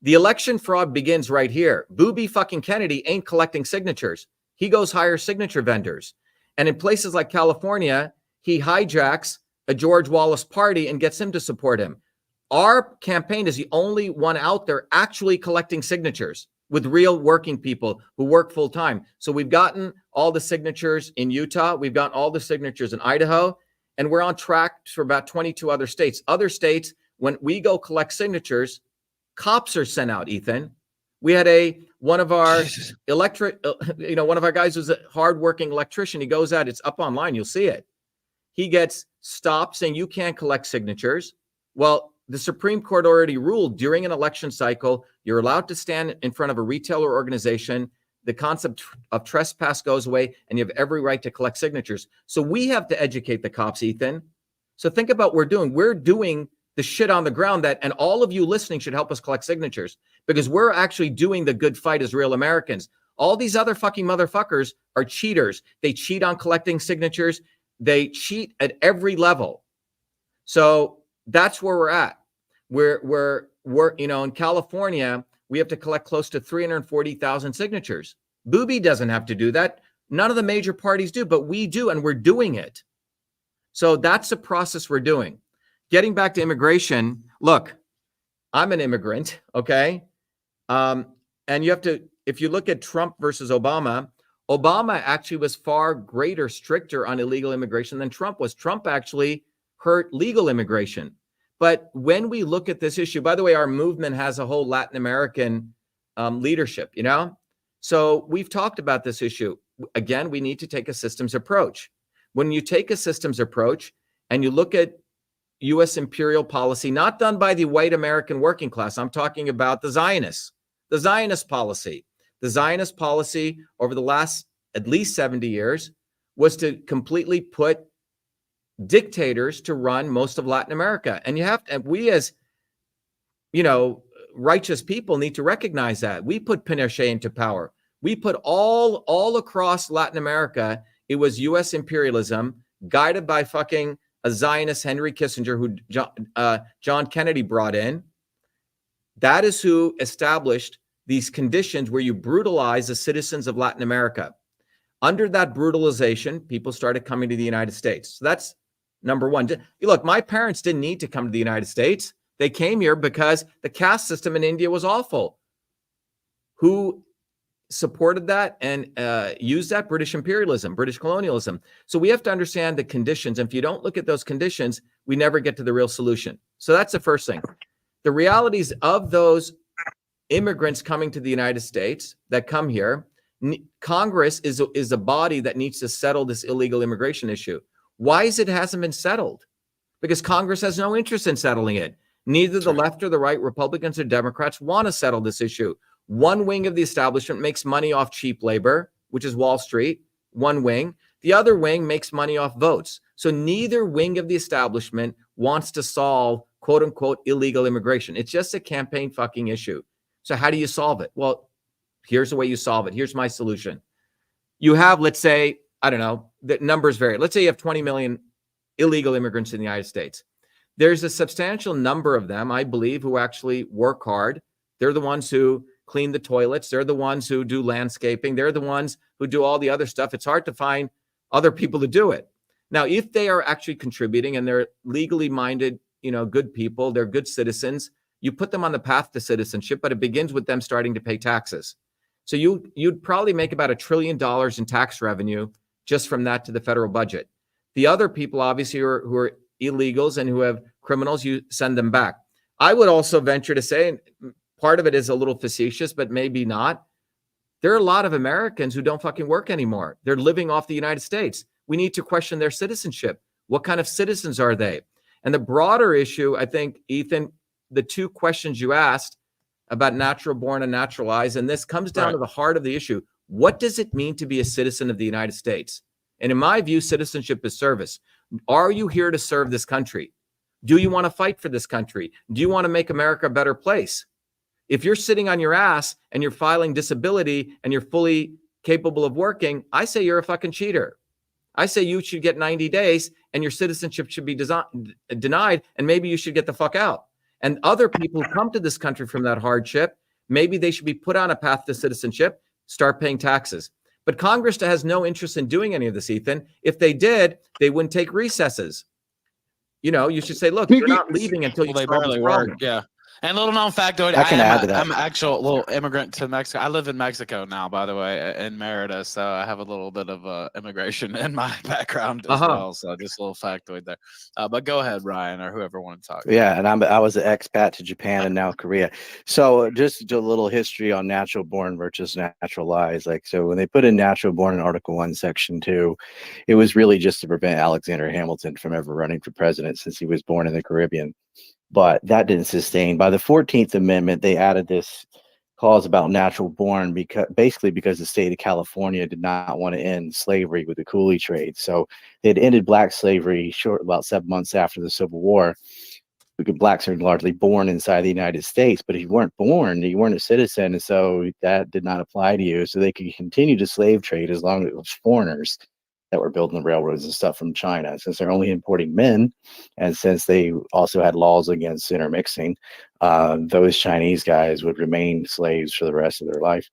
The election fraud begins right here. Booby fucking Kennedy ain't collecting signatures. He goes hire signature vendors. And in places like California, he hijacks a George Wallace party and gets him to support him. Our campaign is the only one out there actually collecting signatures with real working people who work full time. So we've gotten all the signatures in Utah. We've gotten all the signatures in Idaho. And we're on track for about 22 other states. Other states, when we go collect signatures, cops are sent out, Ethan. We had one of our one of our guys who's a hardworking electrician. He goes out, it's up online, you'll see it. He gets stopped saying you can't collect signatures. Well, the Supreme Court already ruled during an election cycle, you're allowed to stand in front of a retailer organization. The concept of trespass goes away and you have every right to collect signatures. So we have to educate the cops, Ethan. So think about what we're doing. We're doing the shit on the ground and all of you listening should help us collect signatures because we're actually doing the good fight as real Americans. All these other fucking motherfuckers are cheaters. They cheat on collecting signatures. They cheat at every level. So that's where we're at. We're in California, we have to collect close to 340,000 signatures. Booby doesn't have to do that. None of the major parties do, but we do, and we're doing it. So that's the process we're doing. Getting back to immigration, look, I'm an immigrant, okay? And you have to, if you look at Trump versus Obama, Obama actually was far greater, stricter on illegal immigration than Trump was. Trump actually hurt legal immigration. But when we look at this issue, by the way, our movement has a whole Latin American leadership, So we've talked about this issue. Again, we need to take a systems approach. When you take a systems approach and you look at U.S. imperial policy, not done by the white American working class, I'm talking about the Zionist policy. The Zionist policy over the last at least 70 years was to completely put dictators to run most of Latin America. And we as, righteous people need to recognize that. We put Pinochet into power. We put all across Latin America, it was U.S. imperialism guided by fucking a Zionist Henry Kissinger who John Kennedy brought in. That is who established these conditions where you brutalize the citizens of Latin America. Under that brutalization, people started coming to the United States. So that's number one. Look, my parents didn't need to come to the United States. They came here because the caste system in India was awful. Who supported that and used that? British imperialism, British colonialism. So we have to understand the conditions. And if you don't look at those conditions, we never get to the real solution. So that's the first thing. The realities of those immigrants coming to the United States that come here, Congress is a body that needs to settle this illegal immigration issue. Why is it hasn't been settled? Because Congress has no interest in settling it. Neither the left or the right, Republicans or Democrats, want to settle this issue. One wing of the establishment makes money off cheap labor, which is Wall Street, one wing. The other wing makes money off votes. So neither wing of the establishment wants to solve quote unquote illegal immigration. It's just a campaign fucking issue. So how do you solve it? Well, here's the way you solve it. Here's my solution. You have, let's say, I don't know, the numbers vary. Let's say you have 20 million illegal immigrants in the United States. There's a substantial number of them, I believe, who actually work hard. They're the ones who clean the toilets. They're the ones who do landscaping. They're the ones who do all the other stuff. It's hard to find other people to do it. Now, if they are actually contributing and they're legally minded, good people, they're good citizens, you put them on the path to citizenship, but it begins with them starting to pay taxes. So you'd probably make about $1 trillion in tax revenue just from that to the federal budget. The other people, obviously, who are illegals and who have criminals, you send them back. I would also venture to say, and part of it is a little facetious, but maybe not, there are a lot of Americans who don't fucking work anymore. They're living off the United States. We need to question their citizenship. What kind of citizens are they? And the broader issue, I think, Ethan, the two questions you asked about natural born and naturalized, and this comes down to the heart of the issue. What does it mean to be a citizen of the United States? And in my view, citizenship is service. Are you here to serve this country? Do you want to fight for this country? Do you want to make America a better place? If you're sitting on your ass and you're filing disability and you're fully capable of working, I say you're a fucking cheater. I say you should get 90 days and your citizenship should be denied, and maybe you should get the fuck out. And other people who come to this country from that hardship, maybe they should be put on a path to citizenship, start paying taxes. But Congress has no interest in doing any of this, Ethan. If they did, they wouldn't take recesses. You should say, look, you're not leaving until you solve this problem. Yeah. And little known factoid, I can add to that. I'm an actual little immigrant to Mexico. I live in Mexico now, by the way, in Merida. So I have a little bit of immigration in my background as well. So just a little factoid there. But go ahead, Ryan, or whoever wanted to talk. Yeah, and I was an expat to Japan and now Korea. So just a little history on natural born versus naturalized. So when they put in natural born in Article 1, Section 2, it was really just to prevent Alexander Hamilton from ever running for president since he was born in the Caribbean. But that didn't sustain. By the 14th Amendment, they added this clause about natural born because the state of California did not want to end slavery with the coolie trade. So they had ended black slavery about 7 months after the Civil War, because blacks are largely born inside the United States. But if you weren't born, you weren't a citizen, and so that did not apply to you. So they could continue to slave trade as long as it was foreigners that were building the railroads and stuff from China. Since they're only importing men, and since they also had laws against intermixing, those Chinese guys would remain slaves for the rest of their life.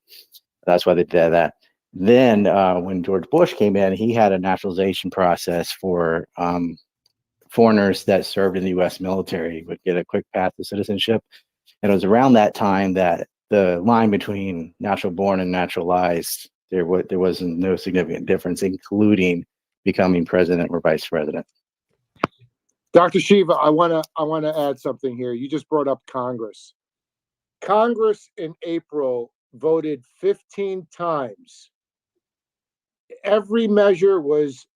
That's why they did that. Then when George Bush came in, he had a naturalization process for foreigners that served in the U.S. military would get a quick path to citizenship. And it was around that time that the line between natural born and naturalized, there was no significant difference, including becoming president or vice president. Dr. Shiva, I want to add something here. You just brought up Congress. Congress in April voted 15 times. Every measure was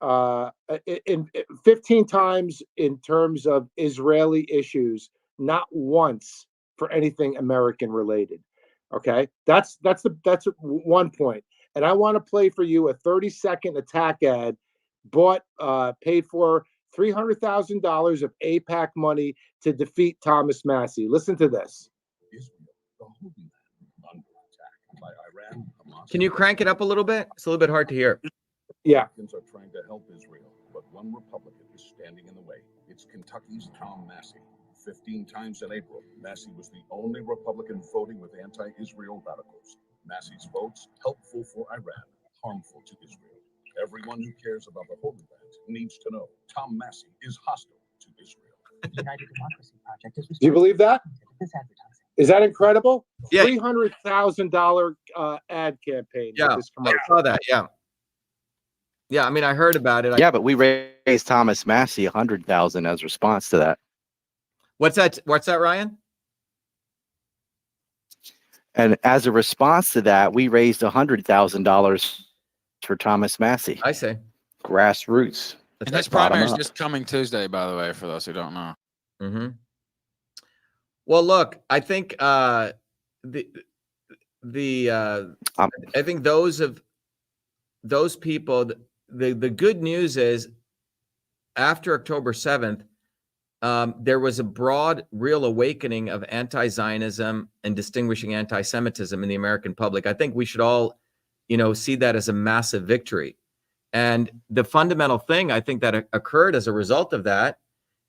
in 15 times in terms of Israeli issues, not once for anything American related. Okay, that's one point. And I want to play for you a 30-second attack ad paid for $300,000 of AIPAC money to defeat Thomas Massey. Listen to this. Can you crank it up a little bit? It's a little bit hard to hear. Yeah. Republicans are trying to help Israel, but one Republican is standing in the way. It's Kentucky's Tom Massey. 15 times in April, Massey was the only Republican voting with anti-Israel radicals. Massey's votes helpful for Iran, harmful to Israel. Everyone who cares about the Holy Land needs to know Tom Massey is hostile to Israel. The United Democracy Project is. Do you believe that? This advertising. Is that incredible? Yeah. $300,000 ad campaign. Yeah, This I saw that. Yeah. Yeah, I mean, I heard about it. Yeah, but we raised Thomas Massey $100,000 as a response to that. What's that, Ryan? And as a response to that, we raised $100,000 for Thomas Massey. I see. Grassroots. And his primary is just coming Tuesday, by the way, for those who don't know. Mm-hmm. Well, look, I think I think those people. The good news is, after October 7th, there was a broad, real awakening of anti-Zionism and distinguishing anti-Semitism in the American public. I think we should all, see that as a massive victory. And the fundamental thing I think that occurred as a result of that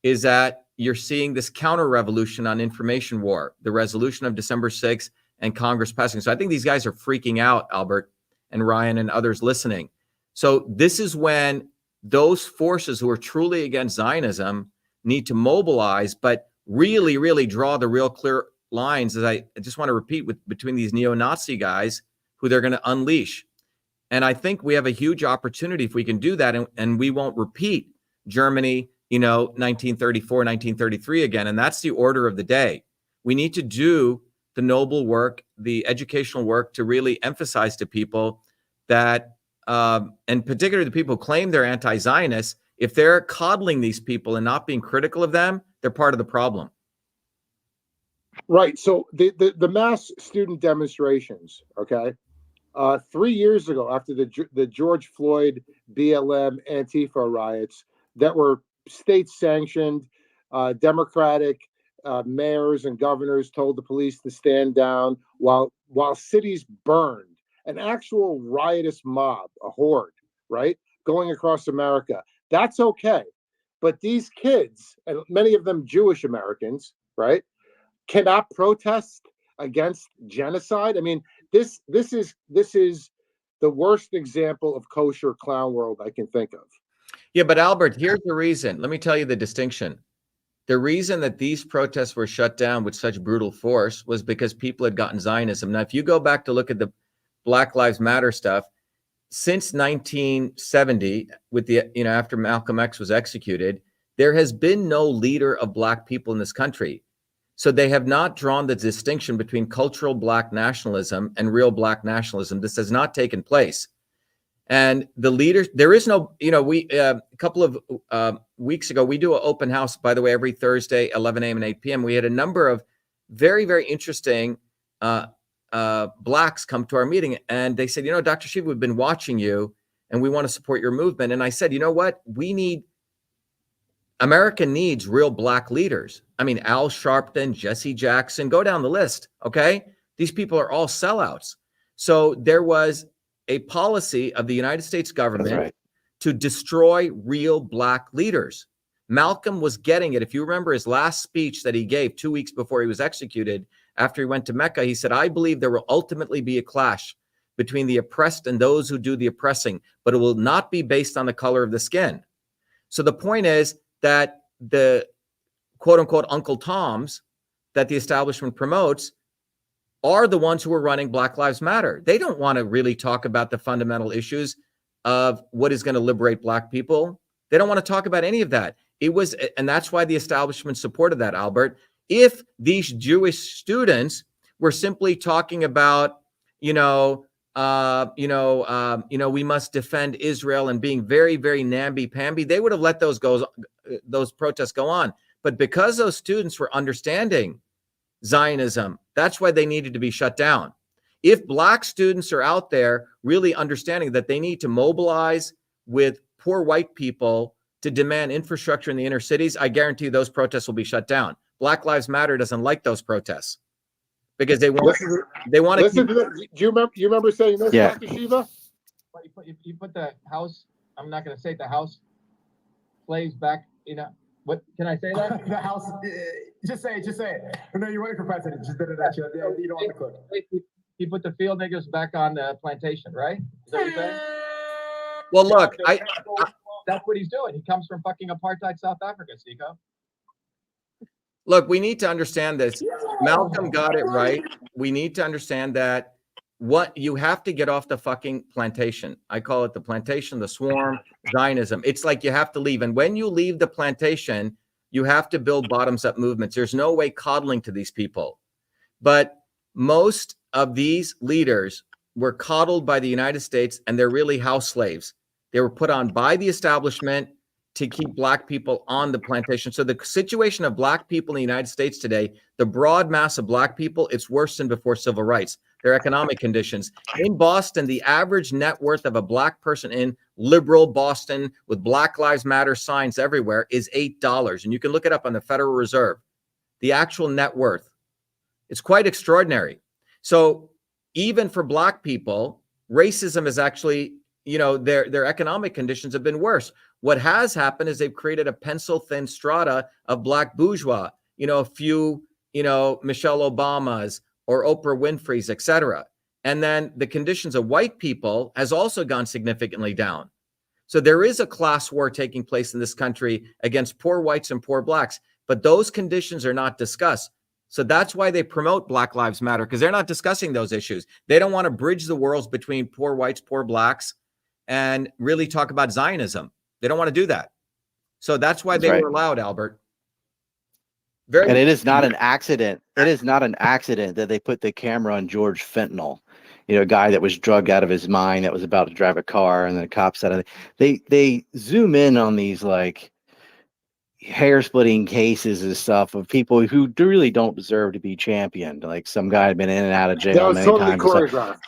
is that you're seeing this counter-revolution on information war, the resolution of December 6th and Congress passing. So I think these guys are freaking out, Albert and Ryan and others listening. So this is when those forces who are truly against Zionism need to mobilize, but really, really draw the real clear lines, as I just want to repeat, between these neo-Nazi guys who they're going to unleash. And I think we have a huge opportunity if we can do that, and we won't repeat Germany, 1934, 1933 again. And that's the order of the day. We need to do the noble work, the educational work, to really emphasize to people that, and particularly the people who claim they're anti-Zionists, if they're coddling these people and not being critical of them, they're part of the problem. Right. So the mass student demonstrations, okay, 3 years ago, after the George Floyd BLM Antifa riots that were state-sanctioned, Democratic mayors and governors told the police to stand down while cities burned, an actual riotous mob, a horde, right, going across America. That's okay. But these kids, and many of them Jewish Americans, right, cannot protest against genocide. I mean, this is the worst example of kosher clown world I can think of. Yeah, but Albert, here's the reason. Let me tell you the distinction. The reason that these protests were shut down with such brutal force was because people had gotten Zionism. Now, if you go back to look at the Black Lives Matter stuff, since 1970, with the, after Malcolm X was executed, there has been no leader of Black people in this country. So they have not drawn the distinction between cultural Black nationalism and real Black nationalism. This has not taken place. And the leaders, there is no, we, a couple of weeks ago, we do an open house, by the way, every Thursday, 11 a.m. and 8 p.m. We had a number of very, very interesting Blacks come to our meeting, and they said, Dr. Shiva, we've been watching you and we want to support your movement. And I said, you know what? America needs real Black leaders. I mean, Al Sharpton, Jesse Jackson, go down the list, okay? These people are all sellouts. So there was a policy of the United States government to destroy real Black leaders. Malcolm was getting it. If you remember his last speech that he gave 2 weeks before he was executed, after he went to Mecca, he said, I believe there will ultimately be a clash between the oppressed and those who do the oppressing, but it will not be based on the color of the skin. So the point is that the quote unquote Uncle Toms that the establishment promotes are the ones who are running Black Lives Matter. They don't want to really talk about the fundamental issues of what is going to liberate Black people. They don't want to talk about any of that. And that's why the establishment supported that, Albert. If these Jewish students were simply talking about, we must defend Israel and being very, very namby-pamby, they would have let those protests go on. But because those students were understanding Zionism, that's why they needed to be shut down. If Black students are out there really understanding that they need to mobilize with poor white people to demand infrastructure in the inner cities, I guarantee those protests will be shut down. Black Lives Matter doesn't like those protests because they want to. Do you remember saying this, Yeah. Dr. Shiva? You put the house. I'm not going to say the house plays back. What can I say that? The house. Just say it. Just say it. No, you're running for president. Just did it at you. You don't want to cook. You put the field niggas back on the plantation, right? Is that what you're saying? Well, look, that's what he's doing. He comes from fucking apartheid South Africa, Seiko. Look, we need to understand this. Malcolm got it right. We need to understand that you have to get off the fucking plantation. I call it the plantation, the swarm, Zionism. It's like you have to leave. And when you leave the plantation, you have to build bottoms up movements. There's no way coddling to these people. But most of these leaders were coddled by the United States, and they're really house slaves. They were put on by the establishment to keep black people on the plantation. So the situation of black people in the United States today, the broad mass of black people, it's worse than before civil rights. Their economic conditions. In Boston, the average net worth of a black person in liberal Boston with Black Lives Matter signs everywhere is $8. And you can look it up on the Federal Reserve. The actual net worth. It's quite extraordinary. So even for black people, racism is actually, you know, their economic conditions have been worse. What has happened is they've created a pencil-thin strata of black bourgeois, you know, a few, you know, Michelle Obamas or Oprah Winfrey's, et cetera. And then the conditions of white people has also gone significantly down. So there is a class war taking place in this country against poor whites and poor blacks, but those conditions are not discussed. So that's why they promote Black Lives Matter, because they're not discussing those issues. They don't want to bridge the worlds between poor whites, poor blacks, and really talk about Zionism. They don't want to do that. So that's why they were allowed, Albert. And it is not an accident. It is not an accident that they put the camera on George Fentanyl, you know, a guy that was drugged out of his mind that was about to drive a car, and the cops said they zoom in on these like hair splitting cases and stuff of people who really don't deserve to be championed. Like some guy had been in and out of jail That was many totally times. choreographed.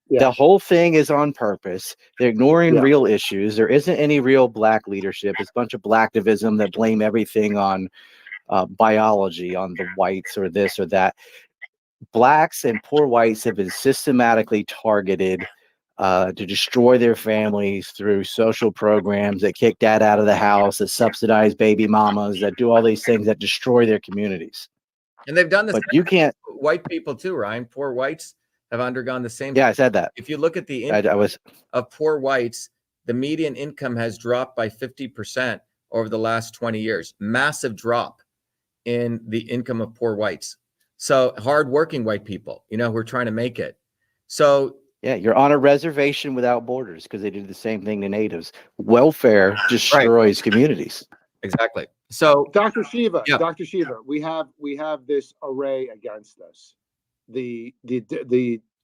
Yeah. The whole thing is on purpose. They're ignoring real issues. There isn't any real black leadership. It's a bunch of blacktivism that blame everything on biology, on the whites or this or that. Blacks and poor whites have been systematically targeted to destroy their families through social programs that kick dad out of the house, that subsidize baby mamas, that do all these things that destroy their communities. And they've done this. But you can't. White people too, Ryan. Poor whites have undergone the same. Yeah, I said that. If you look at the income of poor whites, the median income has dropped by 50% over the last 20 years. Massive drop in the income of poor whites. So hardworking white people, you know, who are trying to make it. So yeah, you're on a reservation without borders because they do the same thing to natives. Welfare destroys communities. Exactly. So Dr. Shiva, Dr. Shiva, we have this array against us. The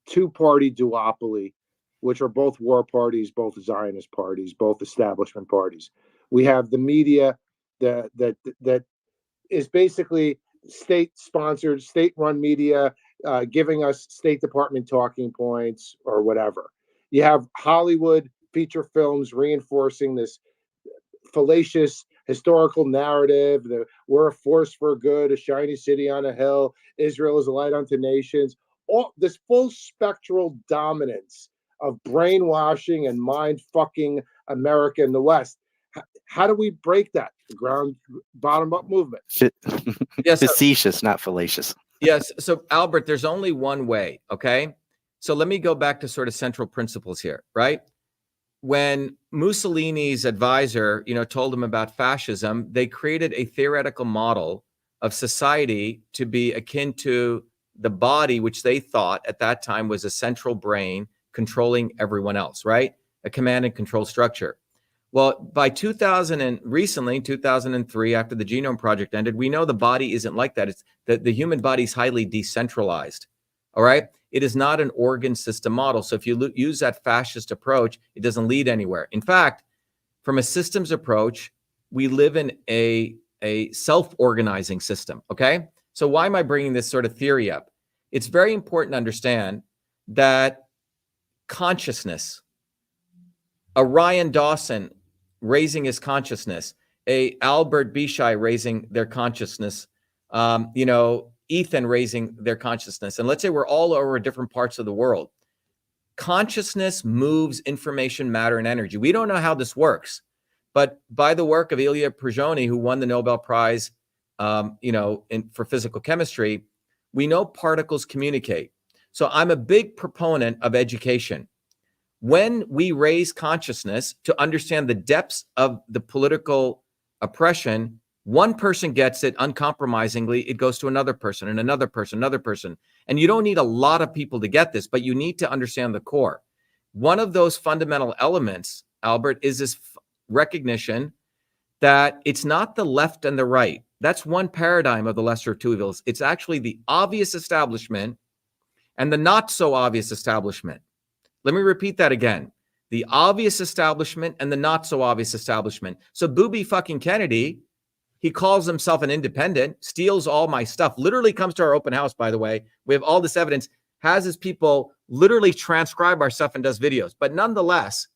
two-party duopoly, which are both war parties, both Zionist parties, both establishment parties. We have the media that is basically state-sponsored, state-run media, giving us State Department talking points or whatever. You have Hollywood feature films reinforcing this fallacious historical narrative that we're a force for good, a shiny city on a hill, Israel is a light unto nations. All this full spectral dominance of brainwashing and mind-fucking America in the West. How do we break that? The ground bottom-up movement. Yes, facetious, not fallacious. Yes. So Albert, there's only one way. Okay. So let me go back to sort of central principles here, right? When Mussolini's advisor, you know, told him about fascism, they created a theoretical model of society to be akin to the body, which they thought at that time was a central brain controlling everyone else, right? A command and control structure. Well, by 2003, after the Genome Project ended, we know the body isn't like that. It's the human body is highly decentralized. All right. It is not an organ system model. So if you use that fascist approach, it doesn't lead anywhere. In fact, from a systems approach, we live in a self-organizing system. Okay. So why am I bringing this sort of theory up? It's very important to understand that consciousness, a Ryan Dawson raising his consciousness, a Albert Bishai raising their consciousness, you know, Ethan raising their consciousness. And let's say we're all over different parts of the world. Consciousness moves information, matter, and energy. We don't know how this works, but by the work of Ilya Prigogine, who won the Nobel Prize, you know, for physical chemistry, we know particles communicate. So I'm a big proponent of education. When we raise consciousness to understand the depths of the political oppression, one person gets it uncompromisingly, it goes to another person and another person, another person. And you don't need a lot of people to get this, but you need to understand the core. One of those fundamental elements, Albert, is this recognition that it's not the left and the right. That's one paradigm of the lesser of two evils. It's actually the obvious establishment and the not so obvious establishment. Let me repeat that again. the obvious establishment and the not so obvious establishment. So Booby fucking Kennedy, he calls himself an independent, steals all my stuff, literally comes to our open house, by the way. We have all this evidence, has his people literally transcribe our stuff and does videos. But nonetheless,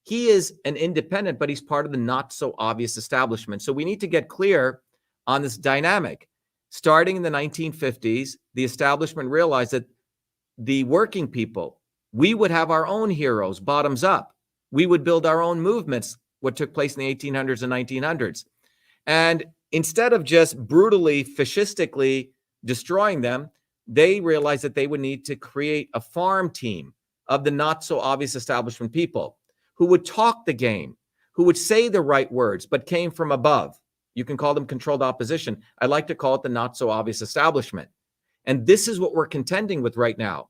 he is an independent, but he's part of the not so obvious establishment. So we need to get clear on this dynamic. Starting in the 1950s, the establishment realized that the working people, we would have our own heroes, bottoms up. We would build our own movements, what took place in the 1800s and 1900s. And instead of just brutally, fascistically destroying them, they realized that they would need to create a farm team of the not so obvious establishment people who would talk the game, who would say the right words, but came from above. You can call them controlled opposition. I like to call it the not so obvious establishment. And this is what we're contending with right now.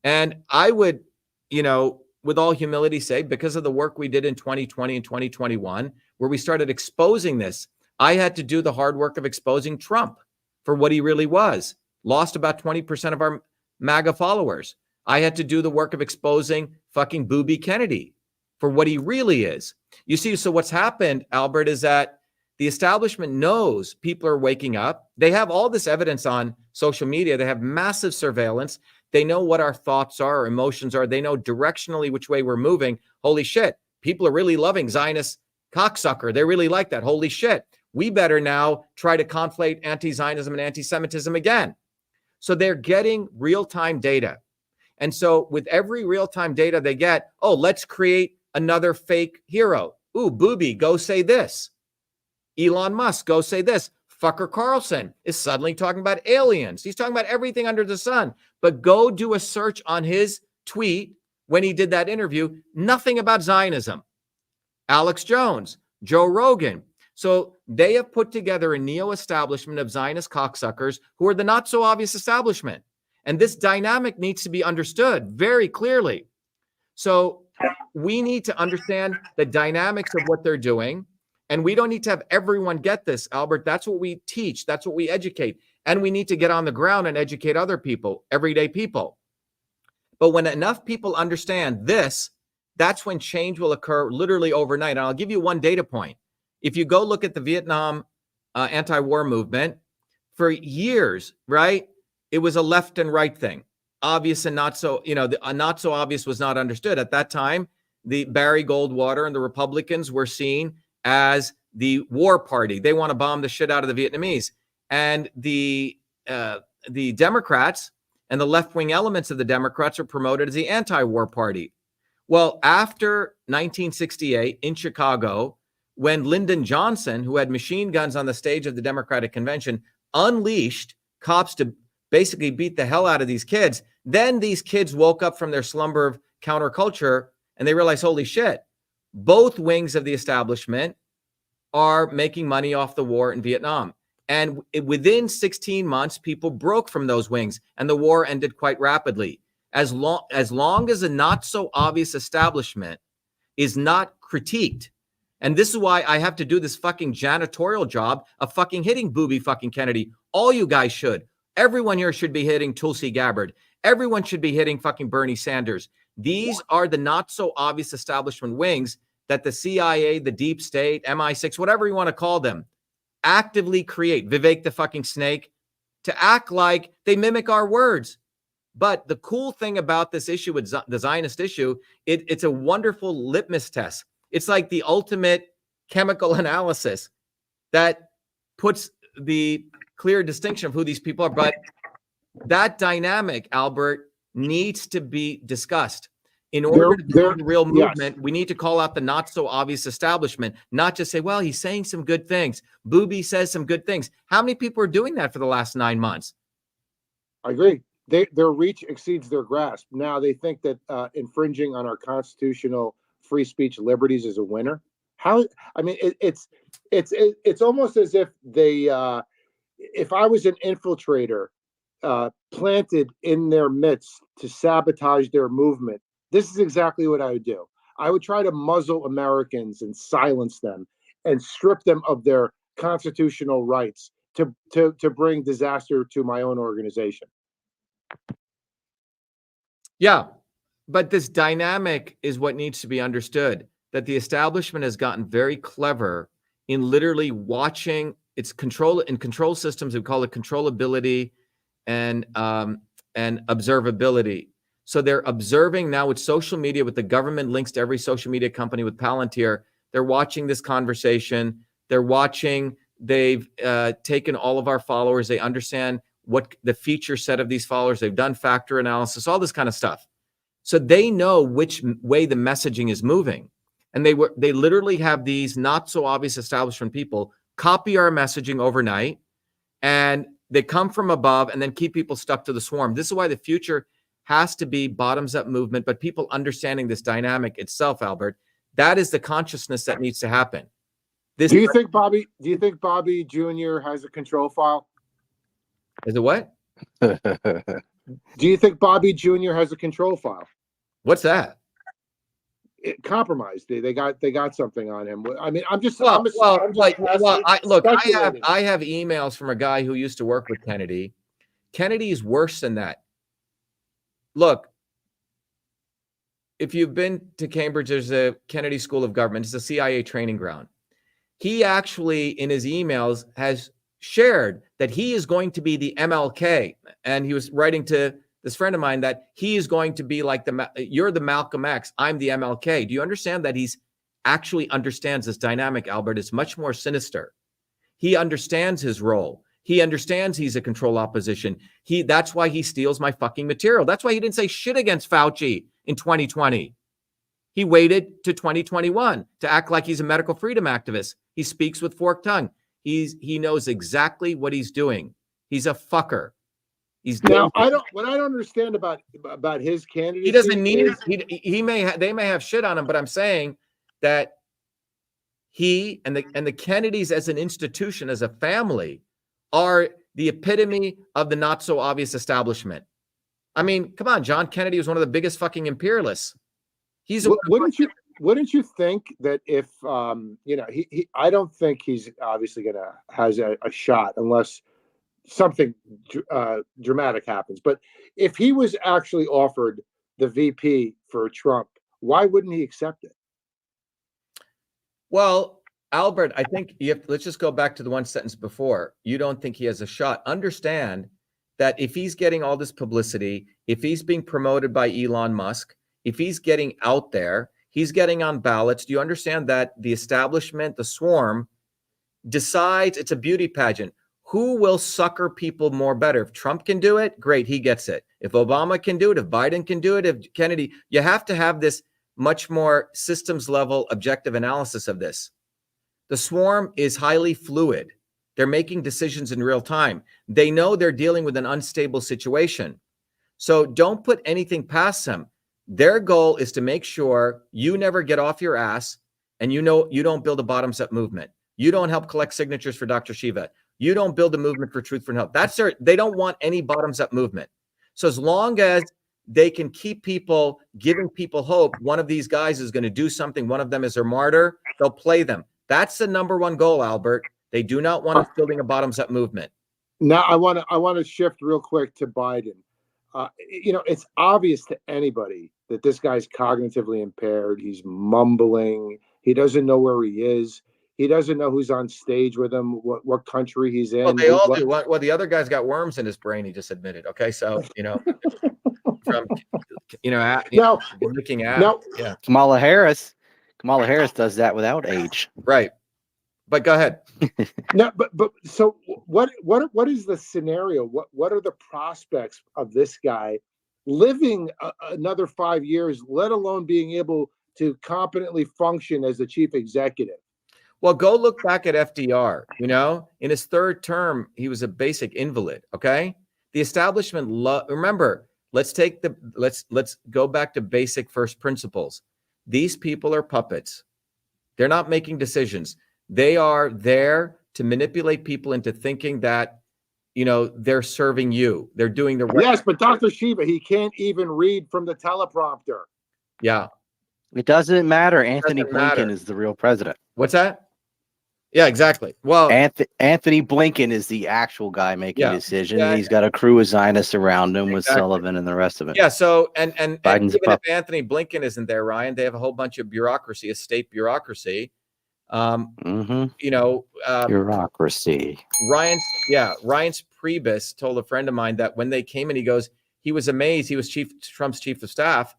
And I would, with all humility say, because of the work we did in 2020 and 2021, where we started exposing this, I had to do the hard work of exposing Trump for what he really was. Lost about 20% of our MAGA followers. I had to do the work of exposing fucking Booby Kennedy for what he really is. You see, so what's happened, Albert, is that the establishment knows people are waking up. They have all this evidence on social media. They have massive surveillance. They know what our thoughts are, our emotions are. They know directionally which way we're moving. Holy shit, people are really loving Zionist cocksucker. They really like that. Holy shit. We better now try to conflate anti-Zionism and anti-Semitism again. So they're getting real-time data. And so with every real-time data they get, oh, let's create another fake hero. Ooh, Booby, go say this. Elon Musk, go say this. Fucker Carlson is suddenly talking about aliens. He's talking about everything under the sun. But go do a search on his tweet when he did that interview. Nothing about Zionism. Alex Jones, Joe Rogan. So they have put together a neo-establishment of Zionist cocksuckers who are the not so obvious establishment. And this dynamic needs to be understood very clearly. So we need to understand the dynamics of what they're doing. And we don't need to have everyone get this, Albert. That's what we teach. That's what we educate. And we need to get on the ground and educate other people, everyday people. But when enough people understand this, that's when change will occur literally overnight. And I'll give you one data point. If you go look at the Vietnam anti-war movement, for years, right, it was a left and right thing. Obvious and not so, not so obvious was not understood. At that time, the Barry Goldwater and the Republicans were seen as the war party. They want to bomb the shit out of the Vietnamese. And the Democrats and the left-wing elements of the Democrats are promoted as the anti-war party. Well, after 1968 in Chicago, when Lyndon Johnson, who had machine guns on the stage of the Democratic Convention, unleashed cops to basically beat the hell out of these kids, then these kids woke up from their slumber of counterculture and they realized, holy shit, both wings of the establishment are making money off the war in Vietnam. And within 16 months, people broke from those wings and the war ended quite rapidly. As long as a not so obvious establishment is not critiqued. And this is why I have to do this fucking janitorial job of fucking hitting Booby fucking Kennedy. All you guys should. Everyone here should be hitting Tulsi Gabbard. Everyone should be hitting fucking Bernie Sanders. These are the not so obvious establishment wings that the CIA, the deep state, MI6, whatever you want to call them, actively create. Vivek the fucking snake, to act like they mimic our words. But the cool thing about this issue with the Zionist issue, it's a wonderful litmus test. It's like the ultimate chemical analysis that puts the clear distinction of who these people are. But that dynamic, Albert, needs to be discussed. In order to build a real movement, we need to call out the not so obvious establishment, not just say, well, he's saying some good things. Booby says some good things. How many people are doing that for the last 9 months? I agree. Their reach exceeds their grasp. Now they think that infringing on our constitutional free speech liberties is a winner. How? I mean, it's almost as if they, if I was an infiltrator planted in their midst to sabotage their movement, this is exactly what I would do. I would try to muzzle Americans and silence them and strip them of their constitutional rights to bring disaster to my own organization. Yeah. But this dynamic is what needs to be understood, that the establishment has gotten very clever in literally watching its control. In control systems, we call it controllability and observability. So they're observing now with social media, with the government links to every social media company with Palantir. They're watching this conversation. They're watching, they've taken all of our followers. They understand what the feature set of these followers. They've done factor analysis, all this kind of stuff. So they know which way the messaging is moving. And they literally have these not so obvious establishment people copy our messaging overnight, and they come from above and then keep people stuck to the swarm. This is why the future has to be bottoms up movement, but people understanding this dynamic itself, Albert, that is the consciousness that needs to happen. Do you think Bobby Jr. has a control file? Is it what? Do you think Bobby Jr. has a control file? What's that? Compromised. They got something on him. I mean, I have emails from a guy who used to work with Kennedy. Kennedy is worse than that. Look, if you've been to Cambridge, there's a Kennedy School of Government. It's a CIA training ground. He actually, in his emails, has shared that he is going to be the MLK. And he was writing to this friend of mine that he is going to be like you're the Malcolm X, I'm the MLK. Do you understand that he's actually understands this dynamic, Albert? It's much more sinister. He understands his role. He understands he's a control opposition. That's why he steals my fucking material. That's why he didn't say shit against Fauci in 2020. He waited to 2021 to act like he's a medical freedom activist. He speaks with forked tongue. He knows exactly what he's doing. He's a fucker. What I don't understand about his candidacy. He doesn't need they may have shit on him, but I'm saying that he and the Kennedys as an institution, as a family, are the epitome of the not so obvious establishment. I mean, come on, John Kennedy was one of the biggest fucking imperialists. Wouldn't you think that if I don't think he's obviously has a shot unless something dramatic happens. But if he was actually offered the VP for Trump, why wouldn't he accept it? Well, Albert, I think let's just go back to the one sentence before. You don't think he has a shot. Understand that if he's getting all this publicity, if he's being promoted by Elon Musk, if he's getting out there, he's getting on ballots. Do you understand that the establishment, the swarm, decides it's a beauty pageant? Who will sucker people more better? If Trump can do it, great, he gets it. If Obama can do it, if Biden can do it, if Kennedy, you have to have this much more systems level objective analysis of this. The swarm is highly fluid. They're making decisions in real time. They know they're dealing with an unstable situation. So don't put anything past them. Their goal is to make sure you never get off your ass, and you don't build a bottoms up movement. You don't help collect signatures for Dr.SHIVA. You don't build a movement for truth, for health. They don't want any bottoms up movement. So as long as they can keep people, giving people hope, one of these guys is going to do something, one of them is their martyr, they'll play them. That's the number one goal, Albert. They do not want us building a bottoms up movement. Now I want to shift real quick to Biden. It's obvious to anybody that this guy's cognitively impaired. He's mumbling. He doesn't know where he is. He doesn't know who's on stage with him, what country he's in. Well, they all do. Well, the other guy's got worms in his brain. He just admitted. Okay, so looking at yeah. Kamala Harris does that without age. Right. But go ahead. No, but so what is the scenario? What are the prospects of this guy living another 5 years, let alone being able to competently function as the chief executive? Well, go look back at FDR. In his third term, he was a basic invalid. Okay, the establishment. Remember, let's go back to basic first principles. These people are puppets. They're not making decisions. They are there to manipulate people into thinking that, they're serving you. They're doing the right. Yes, but Dr. Shiva, he can't even read from the teleprompter. Yeah. It doesn't matter. Anthony Blinken is the real president. What's that? Yeah, exactly. Well, Anthony Blinken is the actual guy making Yeah. the decision. Yeah. He's got a crew of Zionists around him with Exactly. Sullivan and the rest of it. yeah. So, and Biden's a even if pup. Anthony Blinken isn't there, Ryan, they have a whole bunch of bureaucracy, a state bureaucracy. Bureaucracy. Ryan's Priebus told a friend of mine that when they came in, he goes, he was amazed. He was Trump's chief of staff,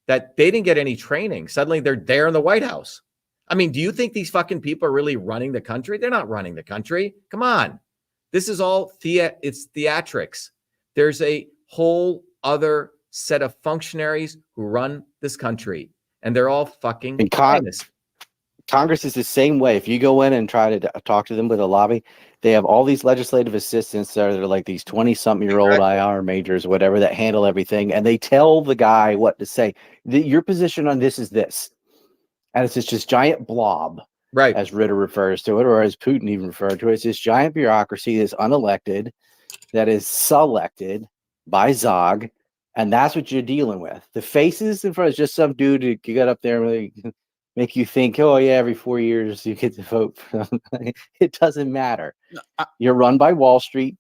that they didn't get any training. Suddenly they're there in the White House. I mean, do you think these fucking people are really running the country? They're not running the country. Come on. This is all it's theatrics. There's a whole other set of functionaries who run this country, and they're all fucking famous. Congress is the same way. If you go in and try to talk to them with a lobby, they have all these legislative assistants that are like these 20-something-year-old IR majors, whatever, that handle everything, and they tell the guy what to say. Your position on this is this. And it's just giant blob, right? As Ritter refers to it, or as Putin even referred to it. It's this giant bureaucracy that's unelected, that is selected by Zog, and that's what you're dealing with. The faces in front is just some dude who got up there and really make you think, oh yeah, every 4 years you get to vote for them. It doesn't matter. You're run by Wall Street.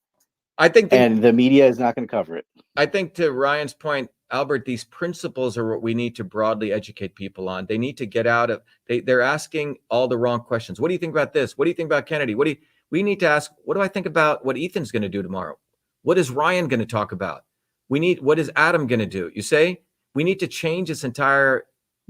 I think, and the media is not going to cover it. I think, to Ryan's point, Albert, these principles are what we need to broadly educate people on. They need to get out of, they're asking all the wrong questions. What do you think about this? What do you think about Kennedy? We need to ask, what do I think about what Ethan's going to do tomorrow? What is Ryan going to talk about? What is Adam going to do? You say, we need to change this entire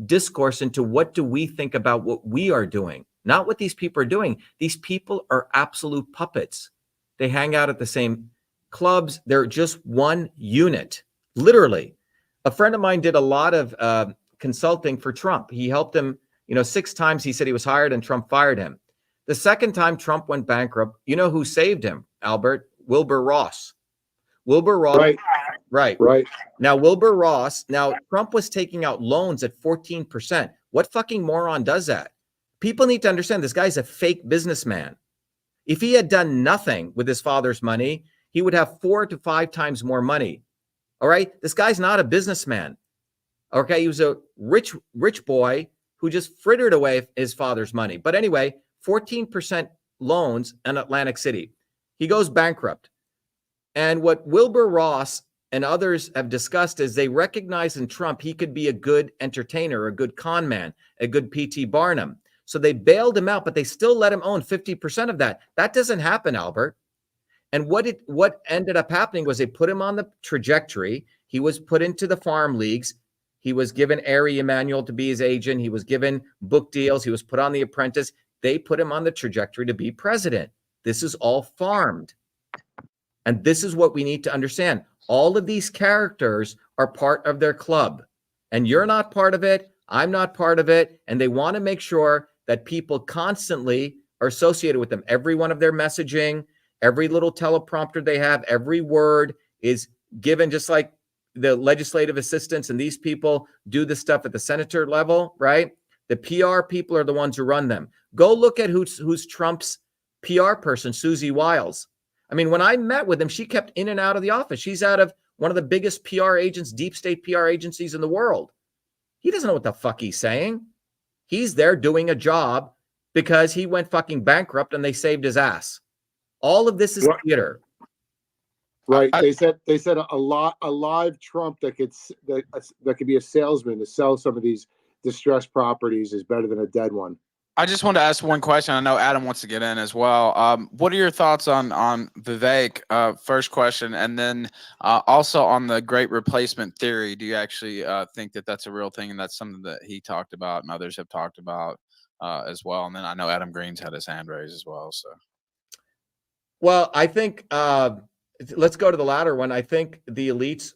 discourse into what do we think about what we are doing, not what these people are doing. These people are absolute puppets. They hang out at the same clubs. They're just one unit, literally. A friend of mine did a lot of consulting for Trump. He helped him, 6 times he said he was hired and Trump fired him. The second time Trump went bankrupt, you know who saved him, Albert? Wilbur Ross. Wilbur Ross. Right. Now, Wilbur Ross, Trump was taking out loans at 14%. What fucking moron does that? People need to understand this guy's a fake businessman. If he had done nothing with his father's money, he would have 4 to 5 times more money. All right. This guy's not a businessman. Okay. He was a rich boy who just frittered away his father's money. But anyway, 14% loans in Atlantic City. He goes bankrupt. And what Wilbur Ross and others have discussed is they recognize in Trump, he could be a good entertainer, a good con man, a good P.T. Barnum. So they bailed him out, but they still let him own 50% of that. That doesn't happen, Albert. And what ended up happening was they put him on the trajectory. He was put into the farm leagues. He was given Ari Emanuel to be his agent. He was given book deals. He was put on The Apprentice. They put him on the trajectory to be president. This is all farmed. And this is what we need to understand. All of these characters are part of their club. And you're not part of it. I'm not part of it. And they want to make sure that people constantly are associated with them. Every one of their messaging, every little teleprompter they have, every word is given, just like the legislative assistants and these people do the stuff at the senator level, right? The PR people are the ones who run them. Go look at who's Trump's PR person, Susie Wiles. I mean, when I met with him, she kept in and out of the office. She's out of one of the biggest PR agents, deep state PR agencies in the world. He doesn't know what the fuck he's saying. He's there doing a job because he went fucking bankrupt and they saved his ass. All of this is theater. Right. They said a live Trump that could be a salesman to sell some of these distressed properties is better than a dead one. I just wanted to ask one question. I know Adam wants to get in as well. What are your thoughts on Vivek? First question, and then also on the great replacement theory. Do you actually think that that's a real thing, and that's something that he talked about and others have talked about as well? And then I know Adam Green's had his hand raised as well. So, well, I think let's go to the latter one. I think the elites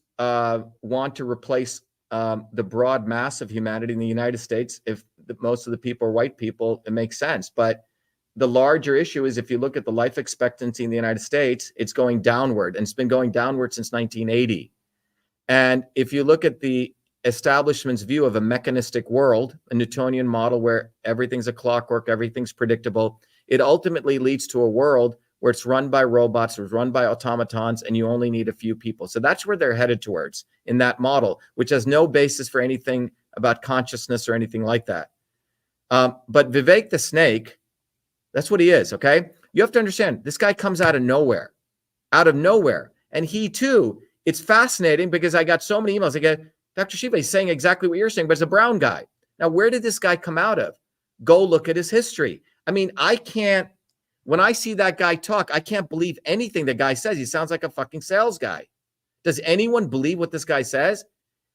want to replace the broad mass of humanity in the United States. If most of the people are white people, it makes sense. But the larger issue is if you look at the life expectancy in the United States, it's going downward, and it's been going downward since 1980. And if you look at the establishment's view of a mechanistic world, a Newtonian model where everything's a clockwork, everything's predictable, it ultimately leads to a world where it's run by robots, it's run by automatons, and you only need a few people. So that's where they're headed towards in that model, which has no basis for anything about consciousness or anything like that. But Vivek the Snake That's what he is, okay? You have to understand, this guy comes out of nowhere. And he too, it's fascinating because I got so many emails. I get, Dr. Shiva, he's saying exactly what you're saying, but it's a brown guy. Now, where did this guy come out of? Go look at his history. I mean, when I see that guy talk, I can't believe anything the guy says. He sounds like a fucking sales guy. Does anyone believe what this guy says?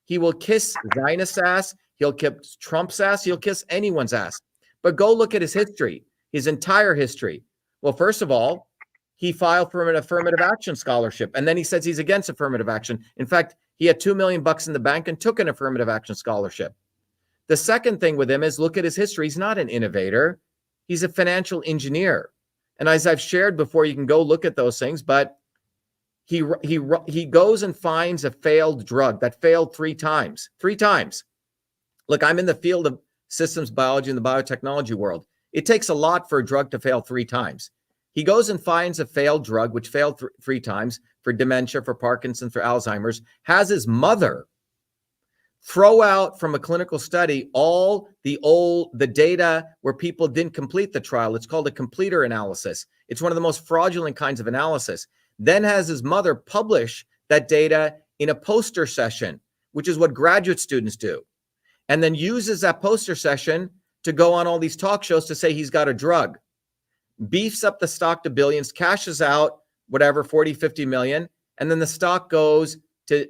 He will kiss Zionist ass. He'll kiss Trump's ass. He'll kiss anyone's ass. But go look at his history, his entire history. Well, first of all, he filed for an affirmative action scholarship. And then he says he's against affirmative action. In fact, he had $2 million in the bank and took an affirmative action scholarship. The second thing with him is look at his history. He's not an innovator. He's a financial engineer. And as I've shared before, you can go look at those things, but he goes and finds a failed drug that failed 3 times. 3 times. Look, I'm in the field of systems biology in the biotechnology world. It takes a lot for a drug to fail 3 times. He goes and finds a failed drug, which failed 3 times for dementia, for Parkinson's, for Alzheimer's, has his mother throw out from a clinical study all the data where people didn't complete the trial. It's called a completer analysis. It's one of the most fraudulent kinds of analysis. Then has his mother publish that data in a poster session, which is what graduate students do. And then uses that poster session to go on all these talk shows to say he's got a drug. Beefs up the stock to billions, cashes out, whatever, 40, 50 million. And then the stock goes to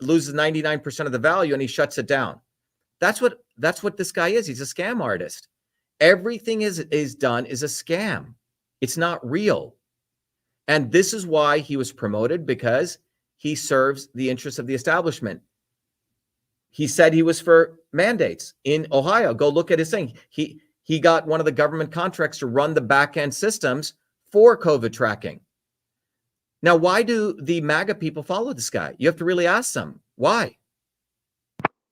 loses 99% of the value and he shuts it down. That's what this guy is. He's a scam artist. Everything is done is a scam. It's not real. And this is why he was promoted, because he serves the interests of the establishment. He said he was for mandates in Ohio. Go look at his thing. He got one of the government contracts to run the back-end systems for COVID tracking. Now, why do the MAGA people follow this guy? You have to really ask them. Why?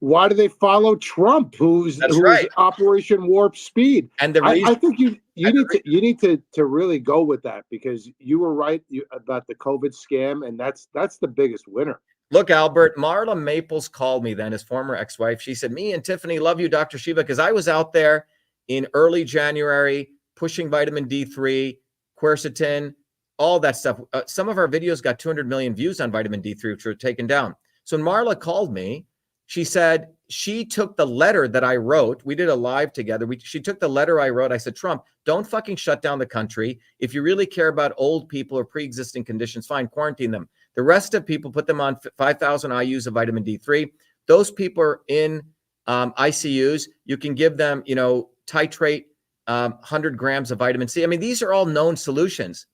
Why do they follow Trump, who's right. Operation Warp Speed? And the reason, I think you need to really go with that, because you were right about the COVID scam, and that's the biggest winner. Look, Albert, Marla Maples called me then, his former ex-wife. She said, me and Tiffany love you, Dr. Shiva, because I was out there in early January pushing vitamin D3, quercetin, all that stuff. Some of our videos got 200 million views on vitamin D3, which were taken down. So when Marla called me, she said she took the letter that I wrote. We did a live together. She took the letter I wrote. I said, Trump, don't fucking shut down the country. If you really care about old people or pre-existing conditions, fine, quarantine them. The rest of people, put them on 5,000 IUs of vitamin D3. Those people are in ICUs. You can give them, titrate 100 grams of vitamin C. I mean, these are all known solutions.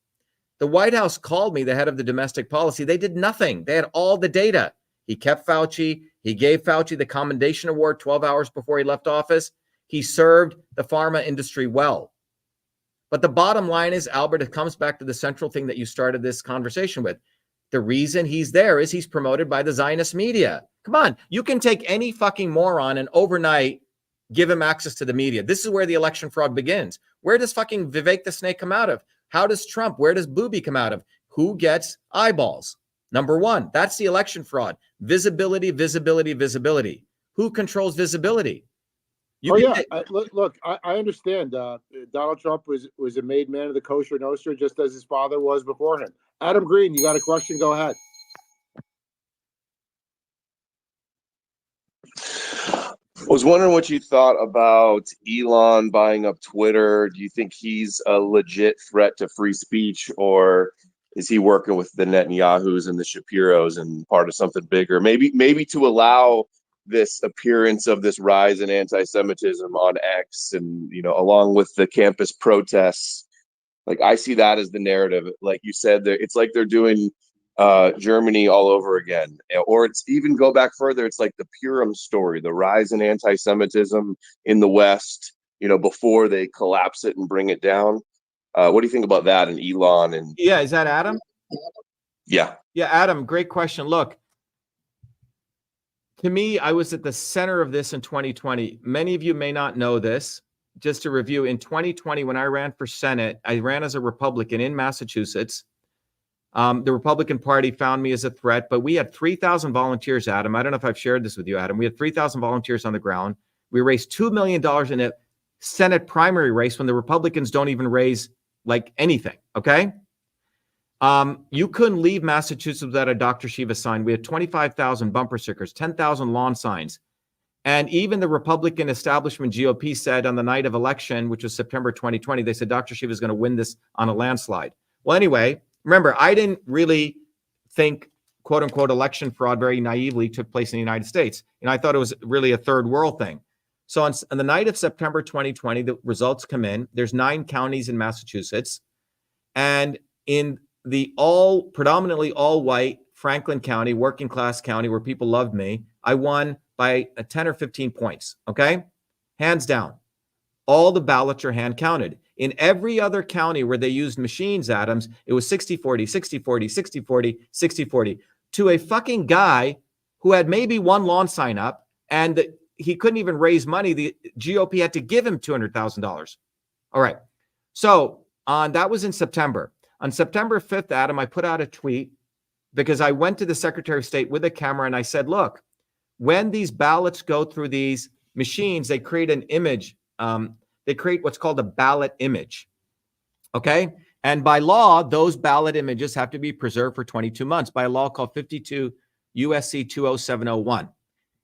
The White House called me, the head of the domestic policy. They did nothing. They had all the data. He kept Fauci. He gave Fauci the commendation award 12 hours before he left office. He served the pharma industry well. But the bottom line is, Albert, it comes back to the central thing that you started this conversation with. The reason he's there is he's promoted by the Zionist media. Come on, you can take any fucking moron and overnight give him access to the media. This is where the election fraud begins. Where does fucking Vivek the Snake come out of? How does Trump, where does Booby come out of? Who gets eyeballs? Number one, that's the election fraud. Visibility, visibility, visibility. Who controls visibility? Look, I understand. Donald Trump was a made man of the kosher Nostra, just as his father was before him. Adam Green, you got a question? Go ahead. I was wondering what you thought about Elon buying up Twitter. Do you think he's a legit threat to free speech, or is he working with the Netanyahus and the Shapiros and part of something bigger? Maybe to allow this appearance of this rise in anti-Semitism on X, and along with the campus protests. Like, I see that as the narrative. Like you said, it's like they're doing Germany all over again. Or it's even go back further, it's like the Purim story, the rise in anti-Semitism in the West, before they collapse it and bring it down. What do you think about that and Elon? And yeah, is that Adam? Yeah, Adam, great question. Look, to me, I was at the center of this in 2020. Many of you may not know this. Just to review, in 2020, when I ran for Senate, I ran as a Republican in Massachusetts. The Republican Party found me as a threat, but we had 3,000 volunteers, Adam. I don't know if I've shared this with you, Adam. We had 3,000 volunteers on the ground. We raised $2 million in a Senate primary race when the Republicans don't even raise like anything. Okay. You couldn't leave Massachusetts without a Dr. Shiva sign. We had 25,000 bumper stickers, 10,000 lawn signs. And even the Republican establishment GOP said on the night of election, which was September 2020, they said Dr. Shiva is going to win this on a landslide. Well, anyway, remember, I didn't really think, quote unquote, election fraud very naively took place in the United States. And I thought it was really a third world thing. So on the night of September 2020, the results come in. There's 9 counties in Massachusetts. And in the predominantly all white Franklin County, working class county where people loved me, I won by 10 or 15 points. Okay. Hands down. All the ballots are hand counted. In every other county where they used machines, Adams, it was 60-40, 60-40, 60-40, 60-40 to a fucking guy who had maybe one lawn sign up and he couldn't even raise money. The GOP had to give him $200,000. All right. So that was in September. On September 5th, Adam, I put out a tweet because I went to the Secretary of State with a camera and I said, look, when these ballots go through these machines, they create an image. They create what's called a ballot image. Okay. And by law, those ballot images have to be preserved for 22 months by a law called 52 USC 20701.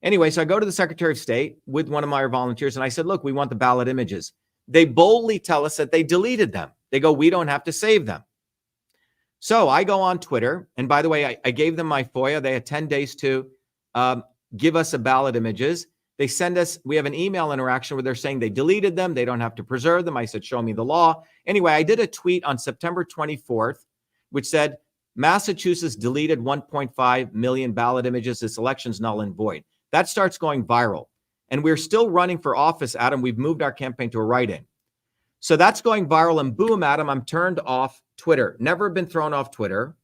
Anyway, so I go to the Secretary of State with one of my volunteers and I said, look, we want the ballot images. They boldly tell us that they deleted them. They go, we don't have to save them. So I go on Twitter. And by the way, I gave them my FOIA. They had 10 days to give us a ballot images. They send us, we have an email interaction where they're saying they deleted them. They don't have to preserve them. I said, show me the law. Anyway, I did a tweet on September 24th, which said, Massachusetts deleted 1.5 million ballot images. This election's null and void. That starts going viral. And we're still running for office, Adam. We've moved our campaign to a write-in. So that's going viral. And boom, Adam, I'm turned off Twitter. Never been thrown off Twitter.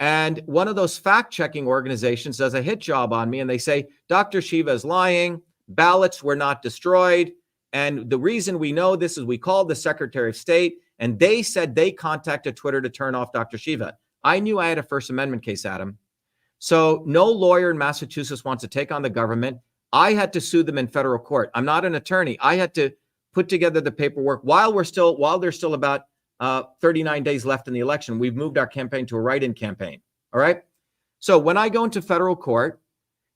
And one of those fact-checking organizations does a hit job on me. And they say, Dr. Shiva is lying. Ballots were not destroyed. And the reason we know this is we called the Secretary of State. And they said they contacted Twitter to turn off Dr. Shiva. I knew I had a First Amendment case, Adam. So no lawyer in Massachusetts wants to take on the government. I had to sue them in federal court. I'm not an attorney. I had to put together the paperwork while there's still about 39 days left in the election. We've moved our campaign to a write-in campaign. All right. So when I go into federal court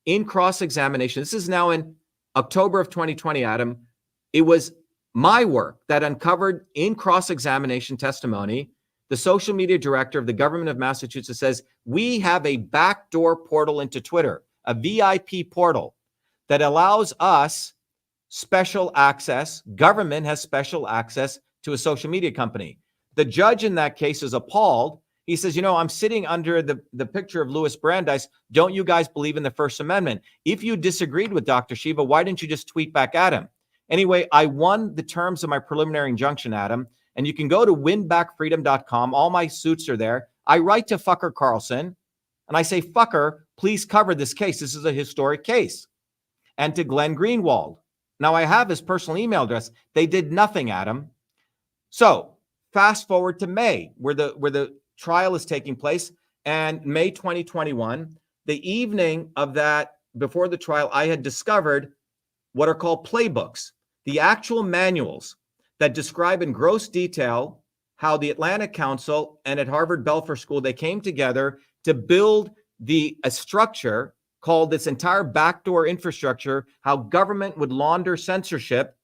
in cross-examination, this is now in October of 2020, Adam, it was my work that uncovered in cross-examination testimony. The social media director of the government of Massachusetts says, we have a backdoor portal into Twitter, a VIP portal that allows us special access. Government has special access to a social media company. The judge in that case is appalled. He says, I'm sitting under the picture of Louis Brandeis. Don't you guys believe in the First Amendment? If you disagreed with Dr. Shiva, why didn't you just tweet back at him? Anyway, I won the terms of my preliminary injunction, Adam. And you can go to winbackfreedom.com. All my suits are there. I write to Fucker Carlson and I say, Fucker, please cover this case. This is a historic case. And to Glenn Greenwald. Now I have his personal email address. They did nothing, Adam. So fast forward to May, where the trial is taking place. And May 2021, the evening of that, before the trial, I had discovered what are called playbooks, the actual manuals that describe in gross detail how the Atlantic Council and at Harvard Belfer School, they came together to build a structure called this entire backdoor infrastructure, how government would launder censorship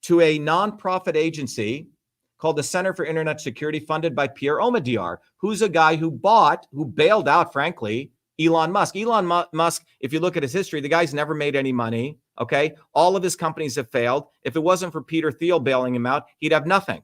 to a nonprofit agency called the Center for Internet Security, funded by Pierre Omidyar, who's a guy who bailed out, frankly, Elon Musk. Elon Musk, if you look at his history, the guy's never made any money. Okay. All of his companies have failed. If it wasn't for Peter Thiel bailing him out, he'd have nothing.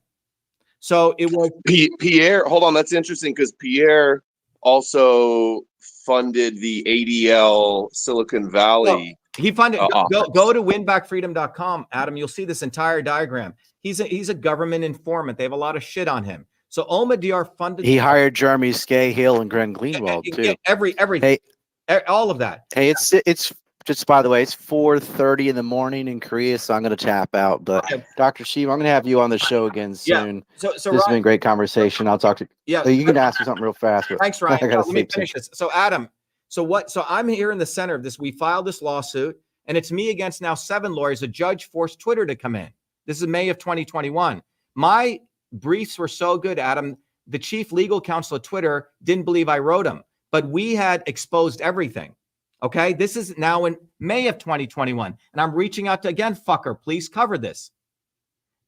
So it was Pierre. Hold on. That's interesting because Pierre also funded the ADL Silicon Valley. He funded, go to winbackfreedom.com, Adam. You'll see this entire diagram. He's a government informant. They have a lot of shit on him. So Omidyar funded. He hired Jeremy Scahill and Glenn Greenwald too. Everything. Hey, all of that. Hey, it's just, by the way, it's 4:30 in the morning in Korea, so I'm going to tap out. But Dr. Shiva, I'm going to have you on the show again soon. So this has been a great conversation. I'll talk to you. You can ask me something real fast. Thanks, Ryan. Let me finish this. So Adam, so I'm here in the center of this. We filed this lawsuit, and it's me against now 7 lawyers. A judge forced Twitter to come in. This is May of 2021. My briefs were so good, Adam. The chief legal counsel at Twitter didn't believe I wrote them, but we had exposed everything. Okay, this is now in May of 2021, and I'm reaching out to, again, fucker, please cover this.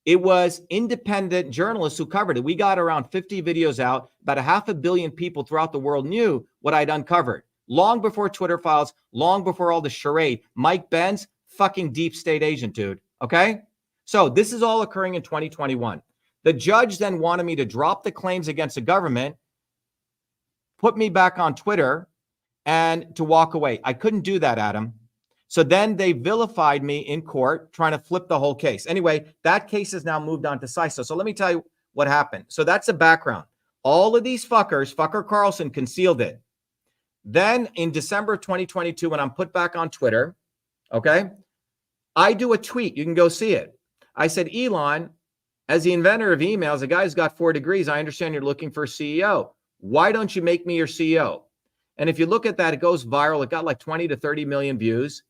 It was independent journalists who covered it. We got around 50 videos out. About 500 million people throughout the world knew what I'd uncovered. Long before Twitter files, long before all the charade. Mike Benz, fucking deep state agent, dude. Okay? So this is all occurring in 2021. The judge then wanted me to drop the claims against the government, put me back on Twitter, and to walk away. I couldn't do that, Adam. So then they vilified me in court, trying to flip the whole case. Anyway, that case has now moved on to CISO. So let me tell you what happened. So that's the background. All of these fuckers, fucker Carlson, concealed it. Then in December 2022, when I'm put back on Twitter, okay, I do a tweet. You can go see it. I said, Elon, as the inventor of emails, the guy who's got 4 degrees, I understand you're looking for a CEO. Why don't you make me your CEO? And if you look at that, it goes viral. It got like 20 to 30 million views.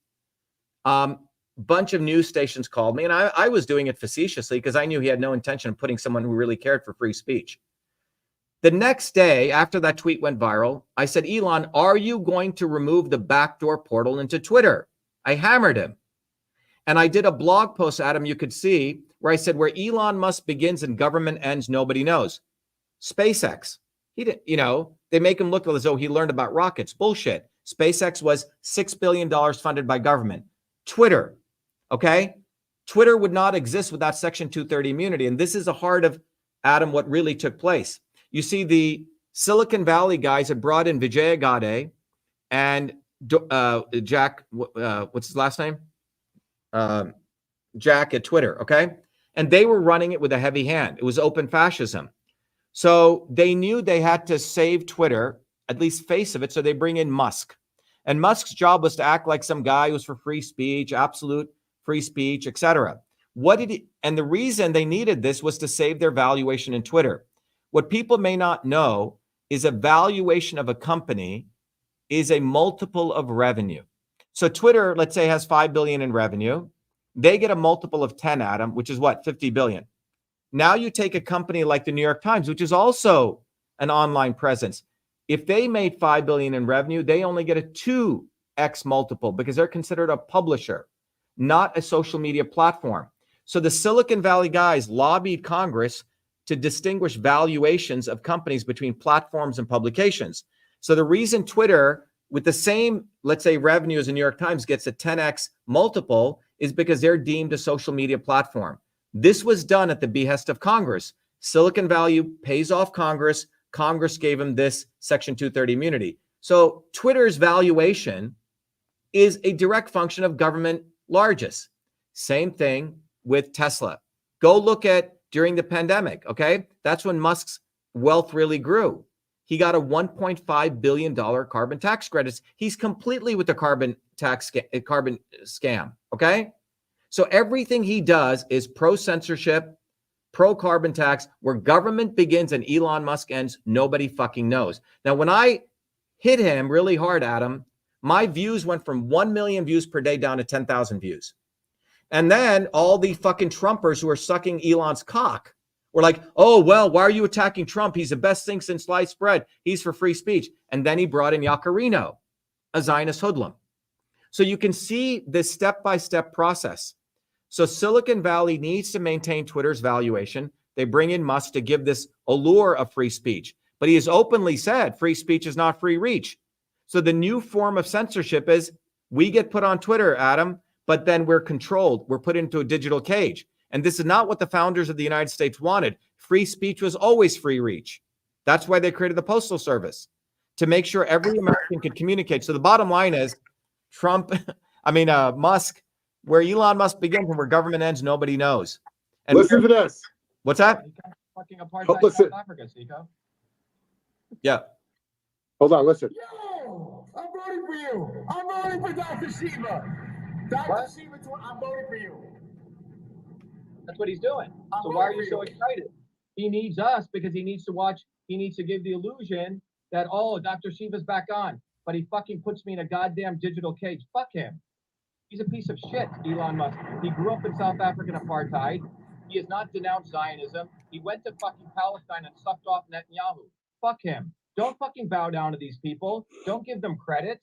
Bunch of news stations called me, and I was doing it facetiously because I knew he had no intention of putting someone who really cared for free speech. The next day, after that tweet went viral, I said, Elon, are you going to remove the backdoor portal into Twitter? I hammered him. And I did a blog post, Adam, you could see, where I said, where Elon Musk begins and government ends, nobody knows. SpaceX. He didn't, they make him look as though he learned about rockets. Bullshit. SpaceX was $6 billion funded by government. Twitter, okay? Twitter would not exist without Section 230 immunity. And this is the heart of, Adam, what really took place. You see, the Silicon Valley guys had brought in Vijay Gadde and Jack, what's his last name? Jack at Twitter, okay? And they were running it with a heavy hand. It was open fascism. So they knew they had to save Twitter, at least face of it, so they bring in Musk. And Musk's job was to act like some guy who was for free speech, absolute free speech, etc. And the reason they needed this was to save their valuation in Twitter. What people may not know is a valuation of a company is a multiple of revenue. So Twitter, let's say, has 5 billion in revenue. They get a multiple of 10, Adam, which is what? 50 billion. Now you take a company like the New York Times, which is also an online presence. If they made 5 billion in revenue, they only get a 2x multiple because they're considered a publisher, not a social media platform. So the Silicon Valley guys lobbied Congress to distinguish valuations of companies between platforms and publications. So the reason Twitter, with the same, let's say, revenue as the New York Times, gets a 10x multiple is because they're deemed a social media platform. This was done at the behest of Congress. Silicon Valley pays off Congress. Congress gave him this Section 230 immunity. So Twitter's valuation is a direct function of government largesse. Same thing with Tesla. Go look at during the pandemic, okay? That's when Musk's wealth really grew. He got a $1.5 billion carbon tax credits. He's completely with the carbon scam, okay? So everything he does is pro-censorship, pro-carbon tax, where government begins and Elon Musk ends, nobody fucking knows. Now, when I hit him really hard, Adam, my views went from 1 million views per day down to 10,000 views. And then all the fucking Trumpers who are sucking Elon's cock were like, oh, well, why are you attacking Trump? He's the best thing since sliced bread. He's for free speech. And then he brought in Yacarino, a Zionist hoodlum. So you can see this step-by-step process. So Silicon Valley needs to maintain Twitter's valuation. They bring in Musk to give this allure of free speech. But he has openly said free speech is not free reach. So the new form of censorship is we get put on Twitter, Adam, but then we're controlled. We're put into a digital cage. And this is not what the founders of the United States wanted. Free speech was always free reach. That's why they created the Postal Service, to make sure every American could communicate. So the bottom line is Musk, where Elon Musk begins and where government ends, nobody knows. And listen to this. What's that? Fucking apartheid Listen. South Africa, Seiko. Yeah. Hold on, listen. Yo, I'm voting for you. I'm voting for Dr.SHIVA. Dr.SHIVA, I'm voting for you. That's what he's doing. So why are you so excited? He needs us because he needs to watch. He needs to give the illusion that, oh, Dr.SHIVA's back on. But he fucking puts me in a goddamn digital cage. Fuck him. He's a piece of shit, Elon Musk. He grew up in South African apartheid. He has not denounced Zionism. He went to fucking Palestine and sucked off Netanyahu. Fuck him. Don't fucking bow down to these people. Don't give them credit.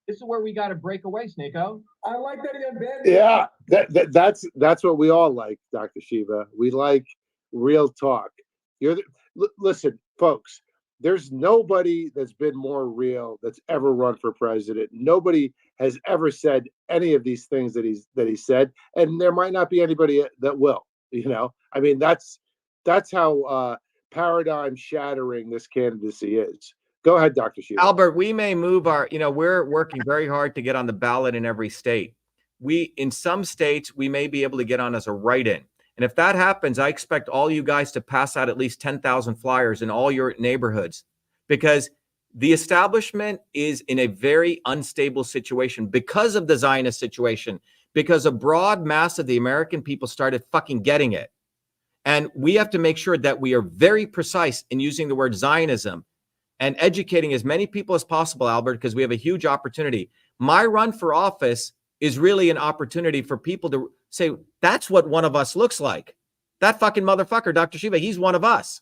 This is where we got to break away, Snako. I like that he abandoned. Yeah, that's what we all like, Dr. Shiva. We like real talk. Listen, folks. There's nobody that's been more real that's ever run for president. Nobody has ever said any of these things that he said, and there might not be anybody that will. I mean, that's how paradigm shattering this candidacy is. Go ahead, Dr. Shiva. Albert, we may move we're working very hard to get on the ballot in every state. In some states, we may be able to get on as a write-in. And if that happens, I expect all you guys to pass out at least 10,000 flyers in all your neighborhoods, because the establishment is in a very unstable situation because of the Zionist situation, because a broad mass of the American people started fucking getting it. And we have to make sure that we are very precise in using the word Zionism and educating as many people as possible, Albert, because we have a huge opportunity. My run for office is really an opportunity for people to say, that's what one of us looks like. That fucking motherfucker, Dr. Shiva, he's one of us.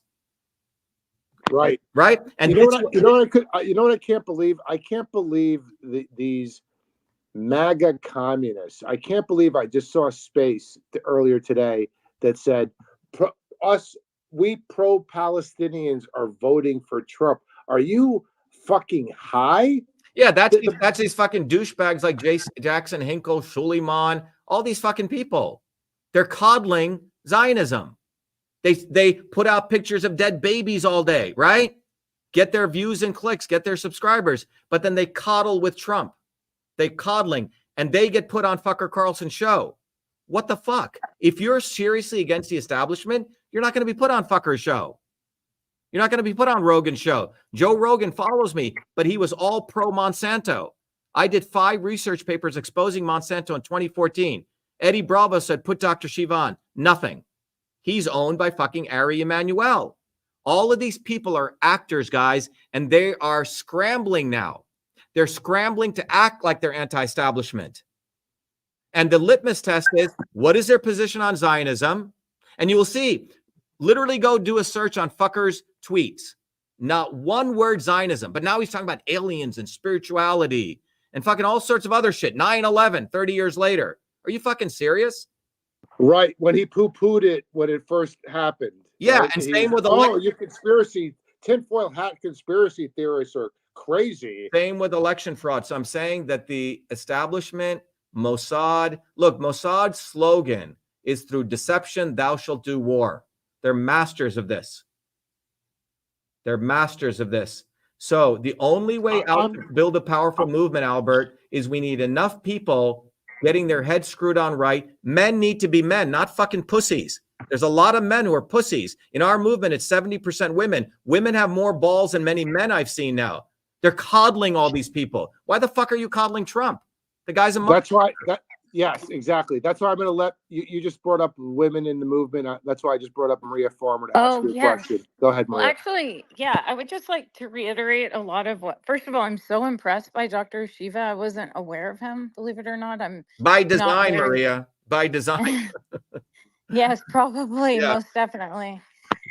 Right. Right. And you know what I can't believe? I can't believe these MAGA communists. I can't believe I just saw a space earlier today that said we pro-Palestinians are voting for Trump. Are you fucking high? Yeah, that's these fucking douchebags like Jackson Hinkle, Shuliman, all these fucking people. They're coddling Zionism. They put out pictures of dead babies all day, right? Get their views and clicks, get their subscribers, but then they coddle with Trump. They coddling, and they get put on Fucker Carlson's show. What the fuck? If you're seriously against the establishment, you're not going to be put on Fucker's show. You're not going to be put on Rogan's show. Joe Rogan follows me, but he was all pro Monsanto. I did 5 research papers exposing Monsanto in 2014. Eddie Bravo said, put Dr. Shiva on. Nothing. He's owned by fucking Ari Emanuel. All of these people are actors, guys, and they are scrambling now. They're scrambling to act like they're anti-establishment. And the litmus test is, what is their position on Zionism? And you will see, literally go do a search on Fucker's tweets. Not one word Zionism, but now he's talking about aliens and spirituality and fucking all sorts of other shit. 9/11, 30 years later. Are you fucking serious? Right. When he poo-pooed it when it first happened. Yeah, right? and same with you tinfoil hat conspiracy theorists are crazy. Same with election fraud. So I'm saying that the establishment, Mossad, look, Mossad's slogan is through deception, thou shalt do war. They're masters of this. They're masters of this. So the only way out to build a powerful movement, Albert, is we need enough people getting their heads screwed on right. Men need to be men, not fucking pussies. There's a lot of men who are pussies. In our movement, it's 70% women. Women have more balls than many men I've seen now. They're coddling all these people. Why the fuck are you coddling Trump? The guy's a That's why. Yes, exactly. That's why I'm going to let you just brought up women in the movement. That's why I just brought up Maria Farmer to ask you a question. Go ahead, Maria. Well, actually, yeah, I would just like to reiterate a lot of what. First of all, I'm so impressed by Dr. Shiva. I wasn't aware of him, believe it or not. I'm by design, Maria. By design. Yes, probably, most definitely.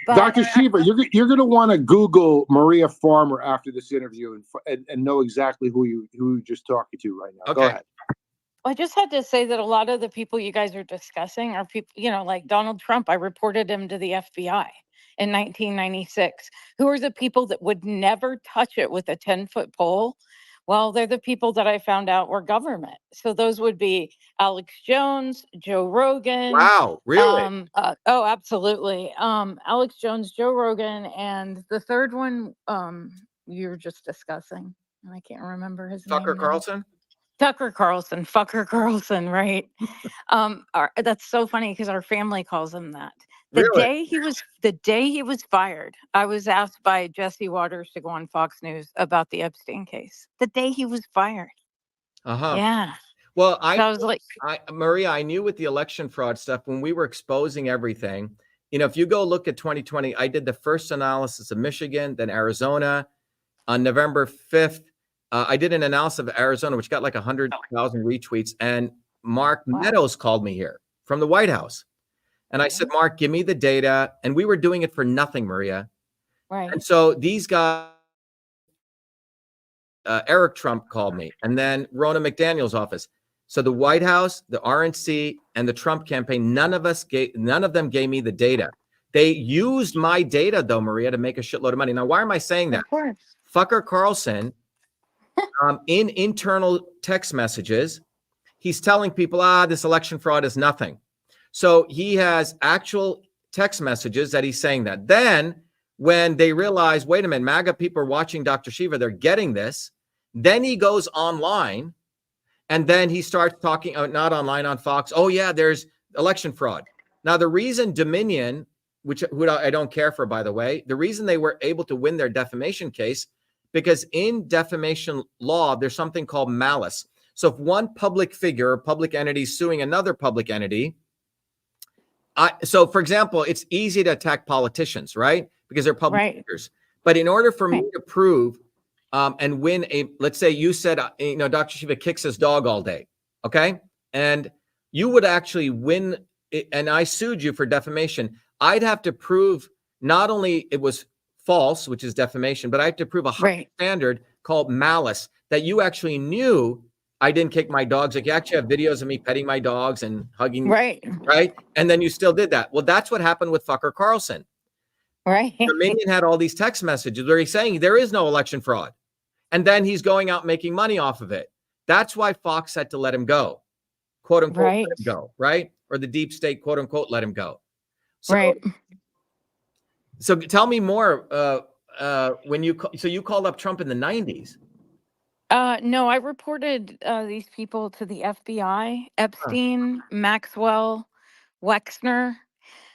But, Dr. Shiva, you're going to want to Google Maria Farmer after this interview and know exactly who you just talking to right now. Okay. Go ahead. I just had to say that a lot of the people you guys are discussing are people, like Donald Trump. I reported him to the FBI in 1996. Who are the people that would never touch it with a 10-foot pole? Well, they're the people that I found out were government. So those would be Alex Jones, Joe Rogan. Wow, really? Oh, absolutely. Alex Jones, Joe Rogan, and the third one you were just discussing, and I can't remember his name. Tucker Carlson? Tucker Carlson, Fucker Carlson, right? That's so funny because our family calls him that. The day he was fired, I was asked by Jesse Waters to go on Fox News about the Epstein case. The day he was fired. Yeah. Well, I was like, Maria, I knew with the election fraud stuff when we were exposing everything. If you go look at 2020, I did the first analysis of Michigan, then Arizona. On November 5th, I did an analysis of Arizona, which got like 100,000 retweets. And Mark Meadows called me here from the White House. And I said, Mark, give me the data. And we were doing it for nothing, Maria. Right. And so these guys, Eric Trump called me, and then Rona McDaniel's office. So the White House, the RNC, and the Trump campaign, none of them gave me the data. They used my data, though, Maria, to make a shitload of money. Now, why am I saying that? Of course. Fucker Carlson, in internal text messages, he's telling people, this election fraud is nothing. So he has actual text messages that he's saying that. Then when they realize, wait a minute, MAGA people are watching Dr. Shiva, they're getting this. Then he goes online and then he starts talking, not online, on Fox. Oh yeah, there's election fraud. Now the reason Dominion, who I don't care for, by the way, the reason they were able to win their defamation case, because in defamation law, there's something called malice. So if one public figure or public entity is suing another public entity, so for example, it's easy to attack politicians, right? Because they're public figures. But in order for me to prove and win let's say you said, Dr. Shiva kicks his dog all day, okay? And you would actually win, and I sued you for defamation. I'd have to prove not only it was false, which is defamation, but I have to prove a high standard called malice, that you actually knew I didn't kick my dogs. Like, you actually have videos of me petting my dogs and hugging. Right. And then you still did that. Well, that's what happened with fucker Carlson. Right. Dominion had all these text messages where he's saying there is no election fraud. And then he's going out making money off of it. That's why Fox had to let him go, quote unquote, let him go, right? Or the deep state, quote unquote, let him go. So, so tell me more. When you called up Trump in the 90s. No, I reported these people to the FBI, Epstein, Maxwell, Wexner.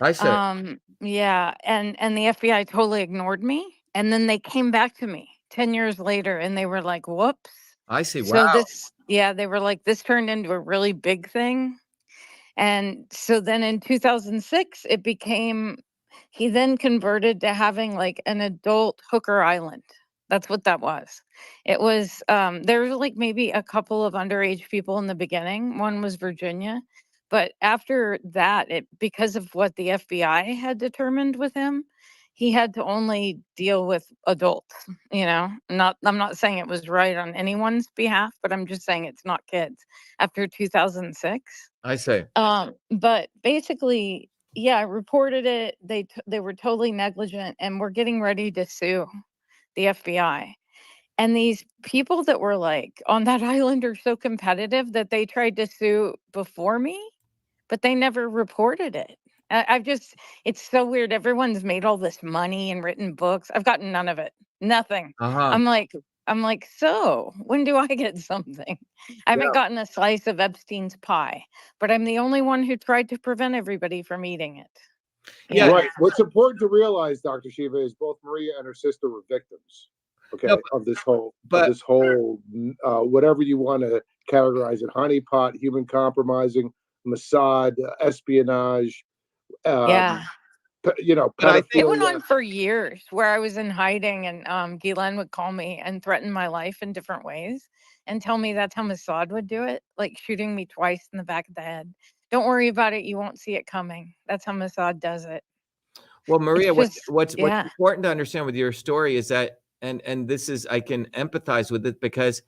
I see. Yeah, and the FBI totally ignored me. And then they came back to me 10 years later and they were like, whoops. I see. So wow. they were like, this turned into a really big thing. And so then in 2006, he then converted to having like an adult hooker island. That's what that was. It was, there was like maybe a couple of underage people in the beginning. One was Virginia. But after that, because of what the FBI had determined with him, he had to only deal with adults, I'm not saying it was right on anyone's behalf, but I'm just saying it's not kids after 2006. I see. But basically, yeah, I reported it. They were totally negligent and we're getting ready to sue the FBI. And these people that were like on that island are so competitive that they tried to sue before me, but they never reported it. It's so weird. Everyone's made all this money and written books. I've gotten none of it. Nothing. I'm like, so when do I get something? I haven't gotten a slice of Epstein's pie, but I'm the only one who tried to prevent everybody from eating it. Yeah. Right. What's important to realize, Dr. Shiva, is both Maria and her sister were victims. Okay. No, of this whole, whatever you want to categorize it, honeypot, human compromising, Mossad, espionage. Pedophilia. It went on for years where I was in hiding and Ghislaine would call me and threaten my life in different ways and tell me that's how Mossad would do it, like shooting me twice in the back of the head. Don't worry about it. You won't see it coming. That's how Mossad does it. Well, Maria, what's important to understand with your story is that, and this is, I can empathize with it, because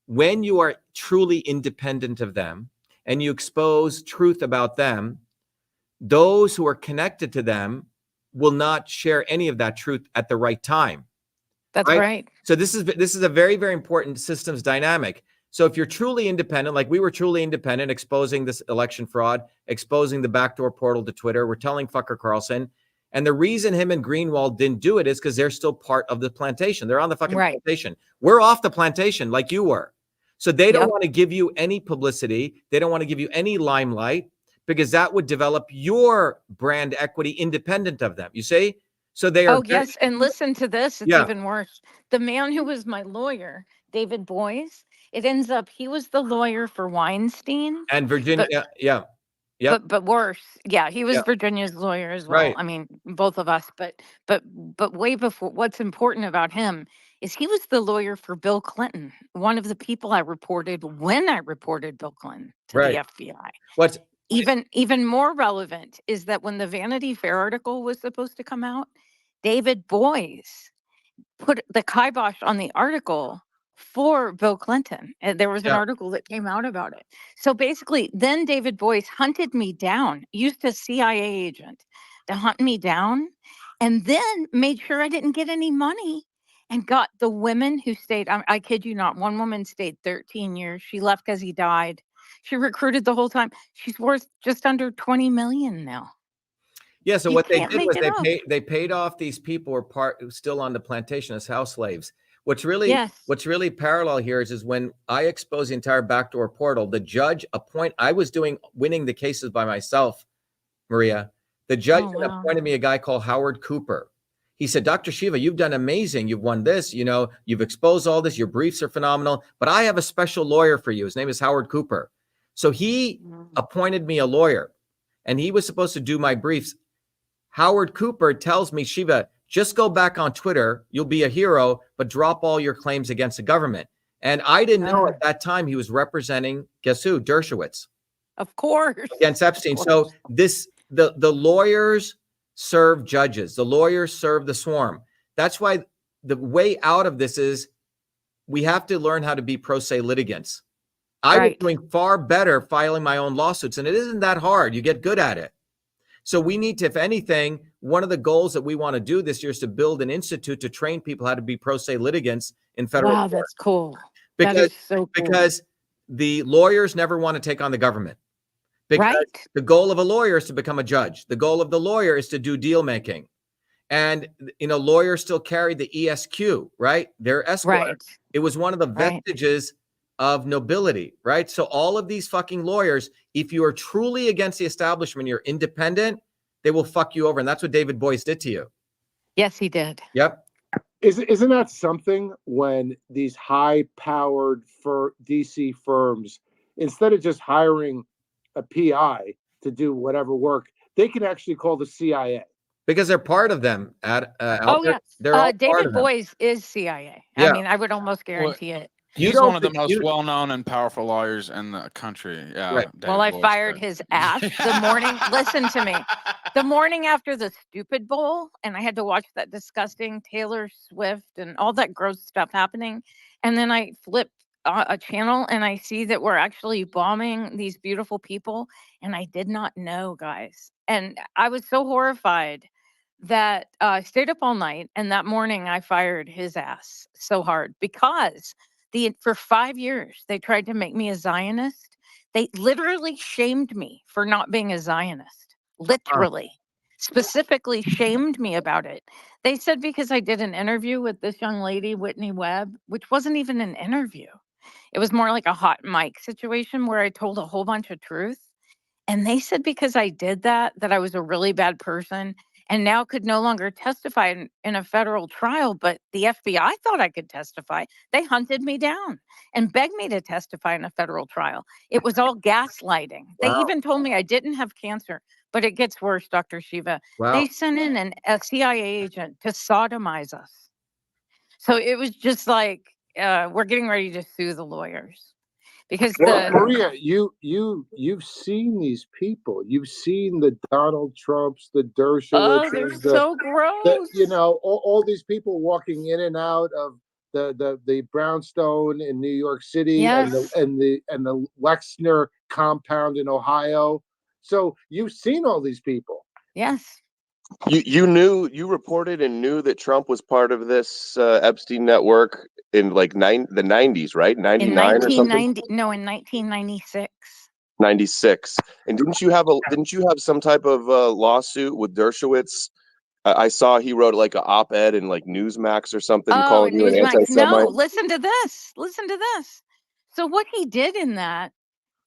when you are truly independent of them and you expose truth about them, those who are connected to them will not share any of that truth at the right time. That's right. So this is a very, very important systems dynamic. So if you're truly independent, like we were truly independent, exposing this election fraud, exposing the backdoor portal to Twitter, we're telling fucker Carlson. And the reason him and Greenwald didn't do it is because they're still part of the plantation. They're on the fucking plantation. We're off the plantation like you were. So they don't want to give you any publicity. They don't want to give you any limelight, because that would develop your brand equity independent of them. You see? So they are. Oh, yes. And listen to this. It's even worse. The man who was my lawyer, David Boies, it ends up he was the lawyer for Weinstein. And Virginia. But worse. Yeah, he was Virginia's lawyer as well. Right. I mean, both of us. But way before, what's important about him is he was the lawyer for Bill Clinton, one of the people I reported when I reported Bill Clinton to the FBI. even more relevant is that when the Vanity Fair article was supposed to come out, David Boies put the kibosh on the article for Bill Clinton. And there was an Yeah. article that came out about it. So basically, then David Boies hunted me down, used a CIA agent to hunt me down, and then made sure I didn't get any money and got the women who stayed. I kid you not, one woman stayed 13 years. She left because he died. She recruited the whole time. She's worth just under 20 million now. Yeah. So You what they can't did make was it up. they paid off these people who were still on the plantation as house slaves. What's really Yes. parallel here is when I exposed the entire backdoor portal, the judge I was winning the cases by myself, Maria. The judge Oh, wow. appointed me a guy called Howard Cooper. He said, Dr. Shiva, you've done amazing. You've won this, you've exposed all this. Your briefs are phenomenal, but I have a special lawyer for you. His name is Howard Cooper. So he appointed me a lawyer, and he was supposed to do my briefs. Howard Cooper tells me, Shiva, just go back on Twitter. You'll be a hero, but drop all your claims against the government. And I didn't know at that time he was representing, guess who? Dershowitz. Of course. Against Epstein. So the lawyers serve judges. The lawyers serve the swarm. That's why the way out of this is we have to learn how to be pro se litigants. I was doing far better filing my own lawsuits, and it isn't that hard. You get good at it. So we need to, if anything, one of the goals that we want to do this year is to build an institute to train people how to be pro se litigants in federal court. That's cool. Because, that is so cool. Because the lawyers never want to take on the government. Because the goal of a lawyer is to become a judge. The goal of the lawyer is to do deal making. And, lawyers still carry the ESQ, right? They're esquire. It was one of the vestiges of nobility, right? So all of these fucking lawyers, if you are truly against the establishment, you're independent, they will fuck you over. And that's what David Boies did to you. Yes, he did. Yep. Isn't that something when these high-powered DC firms, instead of just hiring a PI to do whatever work, they can actually call the CIA? Because they're part of them. They're all David Boies is CIA. Yeah. I mean, I would almost guarantee it. He's one of the most well-known and powerful lawyers in the country. Yeah. Right. Well, I fired his ass the morning. Listen to me. The morning after the stupid bowl, and I had to watch that disgusting Taylor Swift and all that gross stuff happening. And then I flipped a channel and I see that we're actually bombing these beautiful people. And I did not know, guys. And I was so horrified that I stayed up all night. And that morning I fired his ass so hard because for 5 years, they tried to make me a Zionist. They literally shamed me for not being a Zionist. Literally. Specifically shamed me about it. They said because I did an interview with this young lady, Whitney Webb, which wasn't even an interview. It was more like a hot mic situation where I told a whole bunch of truth. And they said because I did that I was a really bad person and now could no longer testify in a federal trial. But the FBI thought I could testify. They hunted me down and begged me to testify in a federal trial. It was all gaslighting. They even told me I didn't have cancer. But it gets worse, Dr. Shiva. Wow. They sent in a CIA agent to sodomize us. So it was just like, we're getting ready to sue the lawyers. Because Maria, you've seen these people. You've seen the Donald Trumps, the Dershowitzes. They're so gross. All these people walking in and out of the brownstone in New York City and the Wexner compound in Ohio. So you've seen all these people. Yes. You reported and knew that Trump was part of this Epstein network in like the 90s, right? 99 or something? No, in 1996. 96. And didn't you have some type of lawsuit with Dershowitz? I saw he wrote like an op-ed in like Newsmax or something calling you an anti-Semite. No, listen to this. So what he did in that,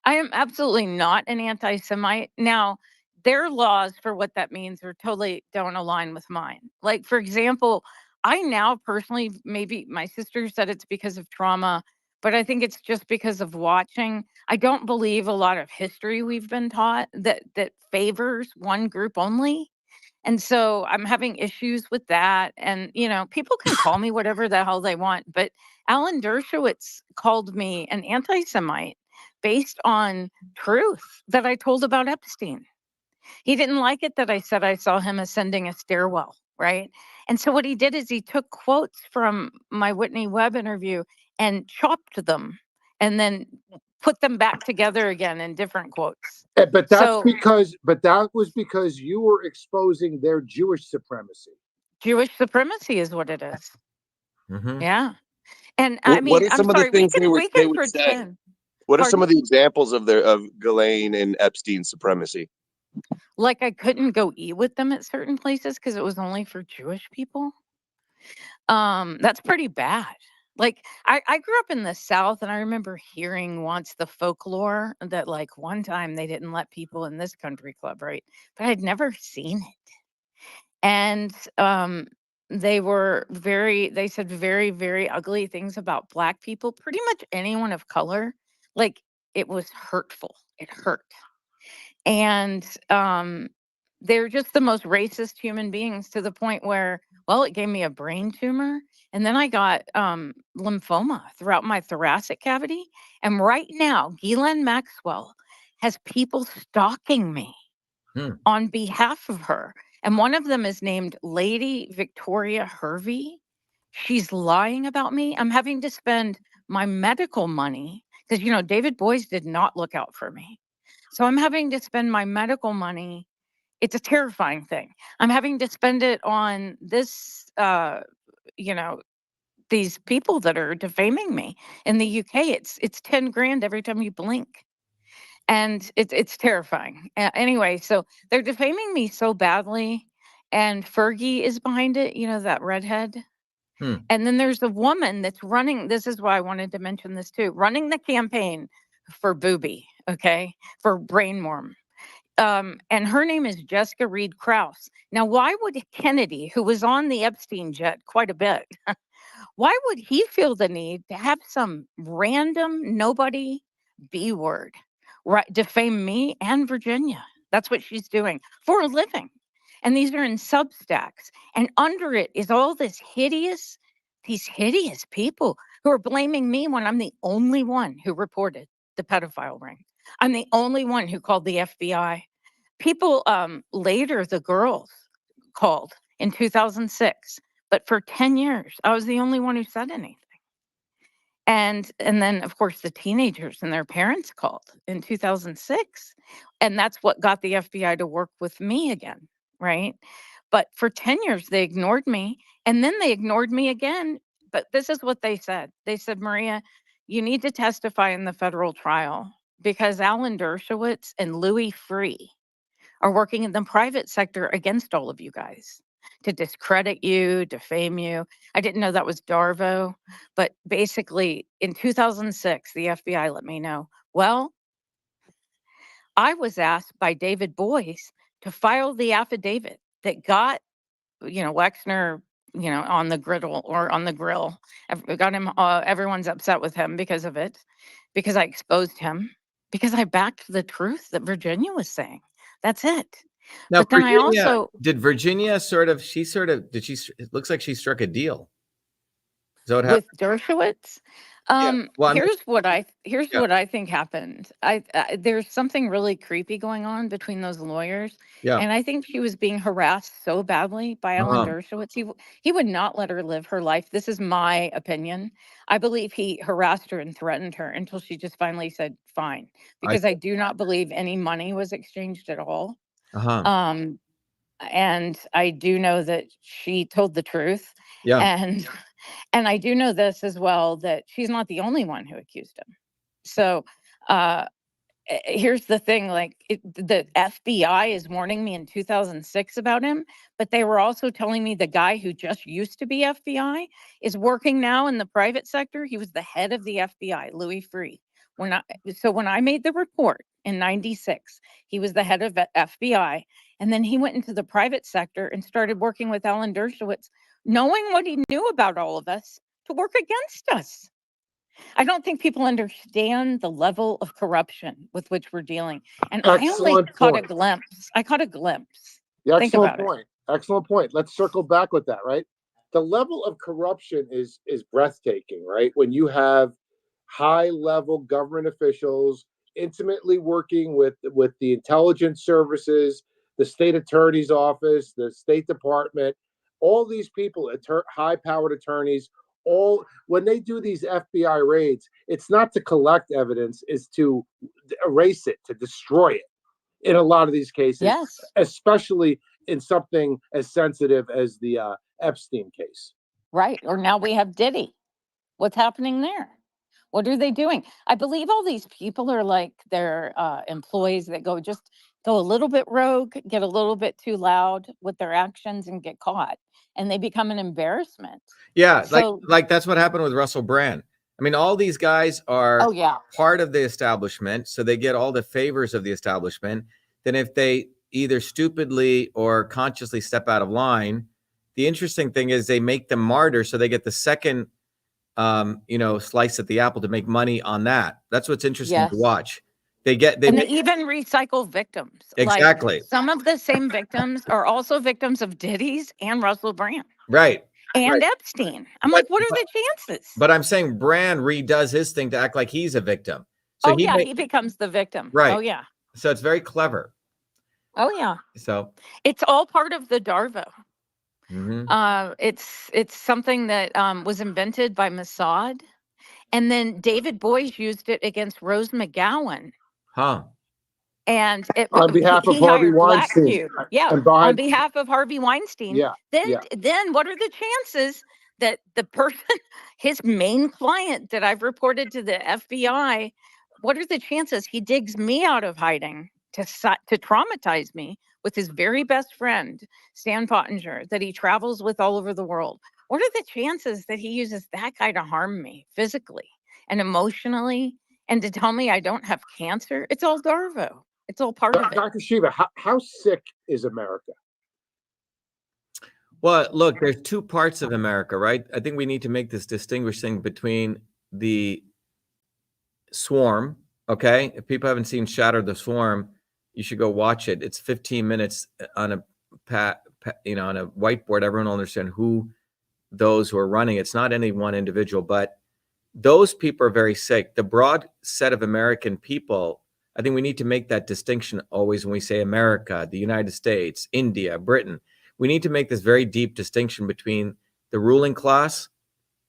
I am absolutely not an anti-Semite. Now, their laws for what that means totally don't align with mine. Like, for example, I now personally, maybe my sister said it's because of trauma, but I think it's just because of watching. I don't believe a lot of history we've been taught that favors one group only. And so I'm having issues with that. And, people can call me whatever the hell they want. But Alan Dershowitz called me an anti-Semite based on truth that I told about Epstein. He didn't like it that I said I saw him ascending a stairwell, right? And so what he did is he took quotes from my Whitney Webb interview and chopped them and then put them back together again in different quotes. But So that was because you were exposing their Jewish supremacy. Jewish supremacy is what it is. Mhm. Yeah. And I What mean, are I'm some of the sorry, we things can they would say? pretend. What are some Pardon? of the examples of Ghislaine and Epstein's supremacy? Like I couldn't go eat with them at certain places because it was only for Jewish people. That's pretty bad. Like I grew up in the South and I remember hearing once the folklore that like one time they didn't let people in this country club, right? But I'd never seen it. And they said very, very ugly things about black people, pretty much anyone of color. Like it was hurtful. It hurt. And they're just the most racist human beings to the point where, well, it gave me a brain tumor. And then I got lymphoma throughout my thoracic cavity. And right now, Ghislaine Maxwell has people stalking me on behalf of her. And one of them is named Lady Victoria Hervey. She's lying about me. I'm having to spend my medical money because, you know, David Boies did not look out for me. So I'm having to spend my medical money. It's a terrifying thing. I'm having to spend it on this, you know, these people that are defaming me in the UK. It's 10 grand every time you blink. And it's terrifying. Anyway, so they're defaming me so badly. And Fergie is behind it, you know, that redhead. And then there's a woman that's running. This is why I wanted to mention this too. Running the campaign for Booby, okay, for Brainworm. And her name is Jessica Reed Krause. Now, why would Kennedy, who was on the Epstein jet quite a bit, why would he feel the need to have some random nobody B word defame me and Virginia? That's what she's doing for a living. And these are in Substacks. And under it is all these hideous people who are blaming me when I'm the only one who reported the pedophile ring. I'm the only one who called the FBI. People later, the girls called in 2006, but for 10 years, I was the only one who said anything. And then, of course, the teenagers and their parents called in 2006. And that's what got the FBI to work with me again, right? But for 10 years, they ignored me. And then they ignored me again. But this is what they said. They said, Maria, you need to testify in the federal trial because Alan Dershowitz and Louis Freeh are working in the private sector against all of you guys to discredit you, defame you. I didn't know that was Darvo, but basically in 2006, the FBI let me know. Well, I was asked by David Boies to file the affidavit that got, you know, Wexner, you know, on the griddle or on the grill. Got him, everyone's upset with him because of it, because I exposed him, because I backed the truth that Virginia was saying. That's it. Now, But then Virginia, I also did Virginia it looks like she struck a deal. Is that what with happened? Dershowitz. Well, Here's what I Yeah. what I think happened. There's something really creepy going on between those lawyers, Yeah. and I think she was being harassed so badly by Alan Uh-huh. Dershowitz. He would not let her live her life. This is my opinion. I believe he harassed her and threatened her until she just finally said fine, because I do not believe any money was exchanged at all. Uh-huh. And I do know that she told the truth. Yeah. And I do know this as well, that she's not the only one who accused him. So here's the thing, like the FBI is warning me in 2006 about him, but they were also telling me the guy who just used to be FBI is working now in the private sector. He was the head of the FBI, Louis Freeh. When I made the report in 96, he was the head of FBI. And then he went into the private sector and started working with Alan Dershowitz, knowing what he knew about all of us, to work against us. I don't think people understand the level of corruption with which we're dealing. And I only Excellent caught a point. glimpse. I caught a glimpse. Yeah, Think excellent about it. point. Excellent point. Let's circle back with that, right? The level of corruption is breathtaking, right? When you have high level government officials intimately working with the intelligence services, the state attorney's office, the State Department, all these people, high-powered attorneys, all when they do these FBI raids, it's not to collect evidence, it's to erase it, to destroy it in a lot of these cases, Yes. especially in something as sensitive as the Epstein case. Right. Or now we have Diddy. What's happening there? What are they doing? I believe all these people are like their employees that go a little bit rogue, get a little bit too loud with their actions and get caught, and they become an embarrassment. Yeah, So, like that's what happened with Russell Brand. I mean, all these guys are oh yeah, part of the establishment, so they get all the favors of the establishment. Then if they either stupidly or consciously step out of line, the interesting thing is they make them martyrs, so they get the second slice at the apple to make money on that. That's what's interesting yes. to watch. They even recycle victims. Exactly. Like some of the same victims are also victims of Diddy's and Russell Brand. Right. And right. Epstein. I'm like, what are the chances? But I'm saying Brand redoes his thing to act like he's a victim. So he becomes the victim. Right. Oh yeah. So it's very clever. Oh yeah. So it's all part of the DARVO. Mm-hmm. It's something that was invented by Mossad, and then David Boies used it against Rose McGowan. Huh. And on behalf of Harvey Weinstein. On behalf of Harvey Weinstein. Yeah. Then what are the chances that the person, his main client that I've reported to the FBI, what are the chances he digs me out of hiding to traumatize me with his very best friend, Stan Pottinger, that he travels with all over the world? What are the chances that he uses that guy to harm me physically and emotionally and to tell me I don't have cancer? It's all DARVO. It's all part of it. Dr. Shiva, how sick is America? Well, look, there's two parts of America, right? I think we need to make this distinguishing between the Swarm. Okay, if people haven't seen Shatter the Swarm, you should go watch it. It's 15 minutes on a on a whiteboard. Everyone will understand who those who are running. It's not any one individual, but those people are very sick. The broad set of American people, I think we need to make that distinction always when we say America, the United States, India, Britain. We need to make this very deep distinction between the ruling class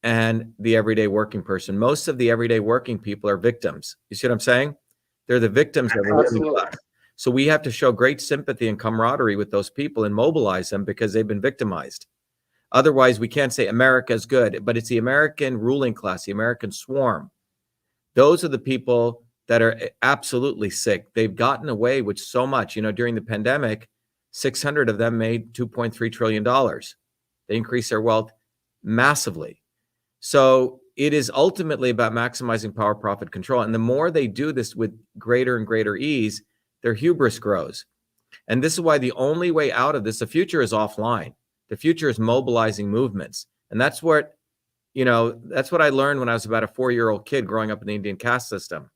and the everyday working person. Most of the everyday working people are victims. You see what I'm saying? They're the victims of the ruling class. So we have to show great sympathy and camaraderie with those people and mobilize them because they've been victimized. Otherwise, we can't say America is good, but it's the American ruling class, the American swarm. Those are the people that are absolutely sick. They've gotten away with so much. During the pandemic, 600 of them made $2.3 trillion. They increased their wealth massively. So it is ultimately about maximizing power, profit, control. And the more they do this with greater and greater ease, their hubris grows. And this is why the only way out of this, the future is offline. The future is mobilizing movements. And that's what I learned when I was about a 4-year-old kid growing up in the Indian caste system,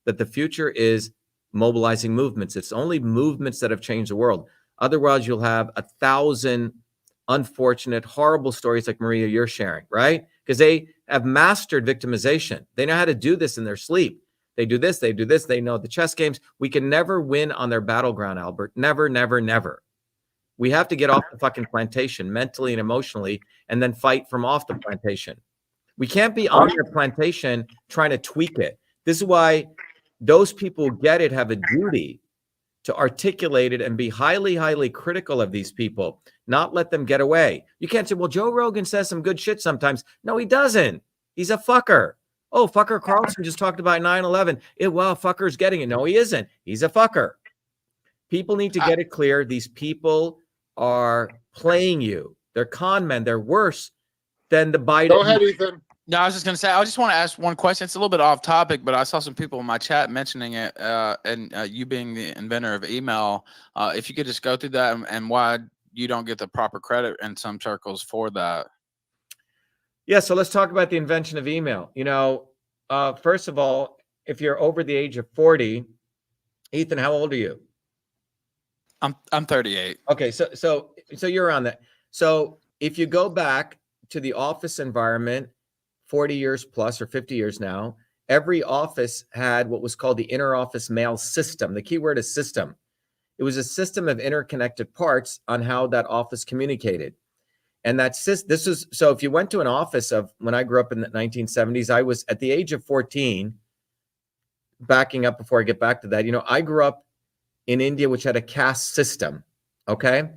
that the future is mobilizing movements. It's only movements that have changed the world. Otherwise, you'll have 1,000 unfortunate, horrible stories like Maria, you're sharing, right? Because they have mastered victimization. They know how to do this in their sleep. They do this, they do this. They know the chess games. We can never win on their battleground, Albert. Never, never, never. We have to get off the fucking plantation mentally and emotionally and then fight from off the plantation. We can't be on their plantation trying to tweak it. This is why those people who get it have a duty to articulate it and be highly, highly critical of these people, not let them get away. You can't say, well, Joe Rogan says some good shit sometimes. No, he doesn't. He's a fucker. Oh, fucker Carlson just talked about 9/11. Well, fucker's getting it. No, he isn't. He's a fucker. People need to get it clear. These people are playing you. They're con men. They're worse than the Biden. Go ahead, Ethan. No, I was just going to say, I just want to ask one question. It's a little bit off topic, but I saw some people in my chat mentioning it, and you being the inventor of email, if you could just go through that and why you don't get the proper credit in some circles for that. Yeah, so let's talk about the invention of email. First of all, if you're over the age of 40, Ethan, how old are you? I'm 38. Okay, so you're around that. So if you go back to the office environment, 40 years plus or 50 years now, every office had what was called the inter-office mail system. The key word is system. It was a system of interconnected parts on how that office communicated. And this is, so if you went to an office of, when I grew up in the 1970s, I was at the age of 14, backing up before I get back to that, I grew up in India, which had a caste system. Okay.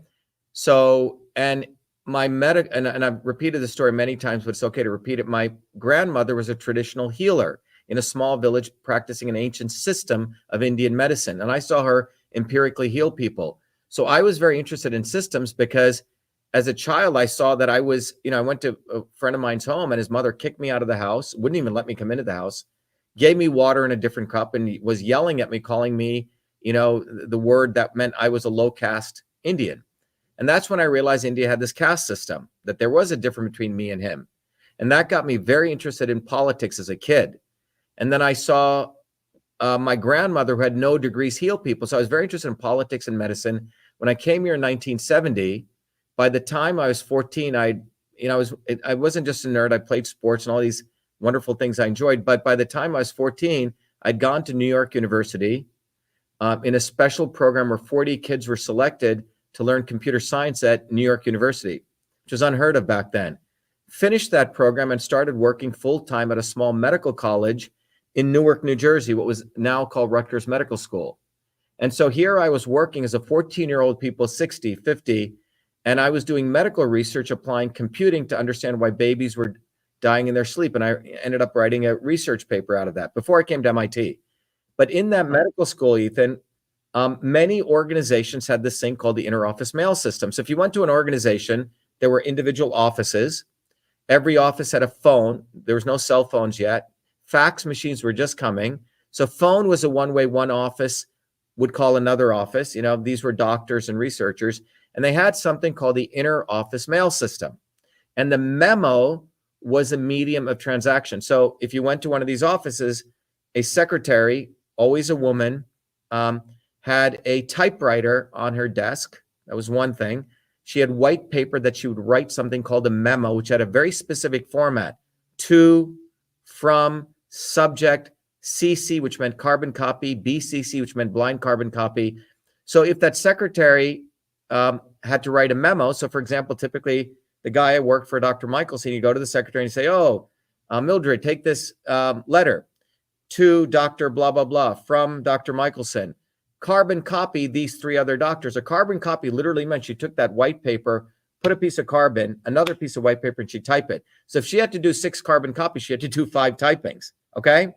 So, and and I've repeated the story many times, but it's okay to repeat it. My grandmother was a traditional healer in a small village practicing an ancient system of Indian medicine. And I saw her empirically heal people. So I was very interested in systems because as a child, I saw that I was, I went to a friend of mine's home and his mother kicked me out of the house, wouldn't even let me come into the house, gave me water in a different cup and was yelling at me, calling me, the word that meant I was a low caste Indian. And that's when I realized India had this caste system, that there was a difference between me and him. And that got me very interested in politics as a kid. And then I saw my grandmother, who had no degrees, heal people. So I was very interested in politics and medicine. When I came here in 1970, by the time I was 14, I wasn't just a nerd. I played sports and all these wonderful things I enjoyed. But by the time I was 14, I'd gone to New York University in a special program where 40 kids were selected to learn computer science at New York University, which was unheard of back then. Finished that program and started working full-time at a small medical college in Newark, New Jersey, what was now called Rutgers Medical School. And so here I was working as a 14-year-old, people 60, 50, and I was doing medical research, applying computing to understand why babies were dying in their sleep. And I ended up writing a research paper out of that before I came to MIT. But in that medical school, Ethan, many organizations had this thing called the inter-office mail system. So if you went to an organization, there were individual offices. Every office had a phone. There was no cell phones yet. Fax machines were just coming. So phone was a one-way, one office would call another office. These were doctors and researchers. And they had something called the inter-office mail system. And the memo was a medium of transaction. So if you went to one of these offices, a secretary, always a woman, had a typewriter on her desk. That was one thing. She had white paper that she would write something called a memo, which had a very specific format: to, from, subject, CC, which meant carbon copy, BCC, which meant blind carbon copy. So if that secretary had to write a memo, so for example, typically the guy I worked for, Dr. Michelson, you go to the secretary and say, Mildred, take this letter to Dr. blah, blah, blah, from Dr. Michelson. Carbon copy these 3 other doctors. A carbon copy literally meant she took that white paper, put a piece of carbon, another piece of white paper, and she'd type it. So if she had to do 6 carbon copies, she had to do 5 typings, okay?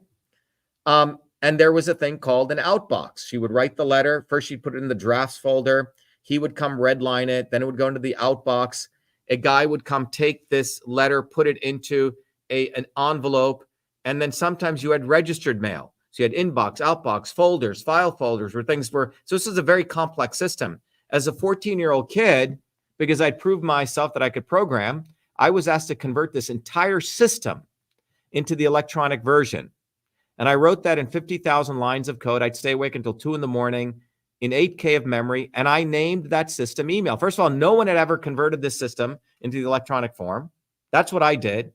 And there was a thing called an outbox. She would write the letter. First, she'd put it in the drafts folder. He would come redline it. Then it would go into the outbox. A guy would come take this letter, put it into an envelope. And then sometimes you had registered mail. So you had inbox, outbox, folders, file folders where things were. So this is a very complex system. As a 14-year-old kid, because I'd proved myself that I could program, I was asked to convert this entire system into the electronic version. And I wrote that in 50,000 lines of code. I'd stay awake until 2 a.m. in 8K of memory. And I named that system email. First of all, no one had ever converted this system into the electronic form. That's what I did.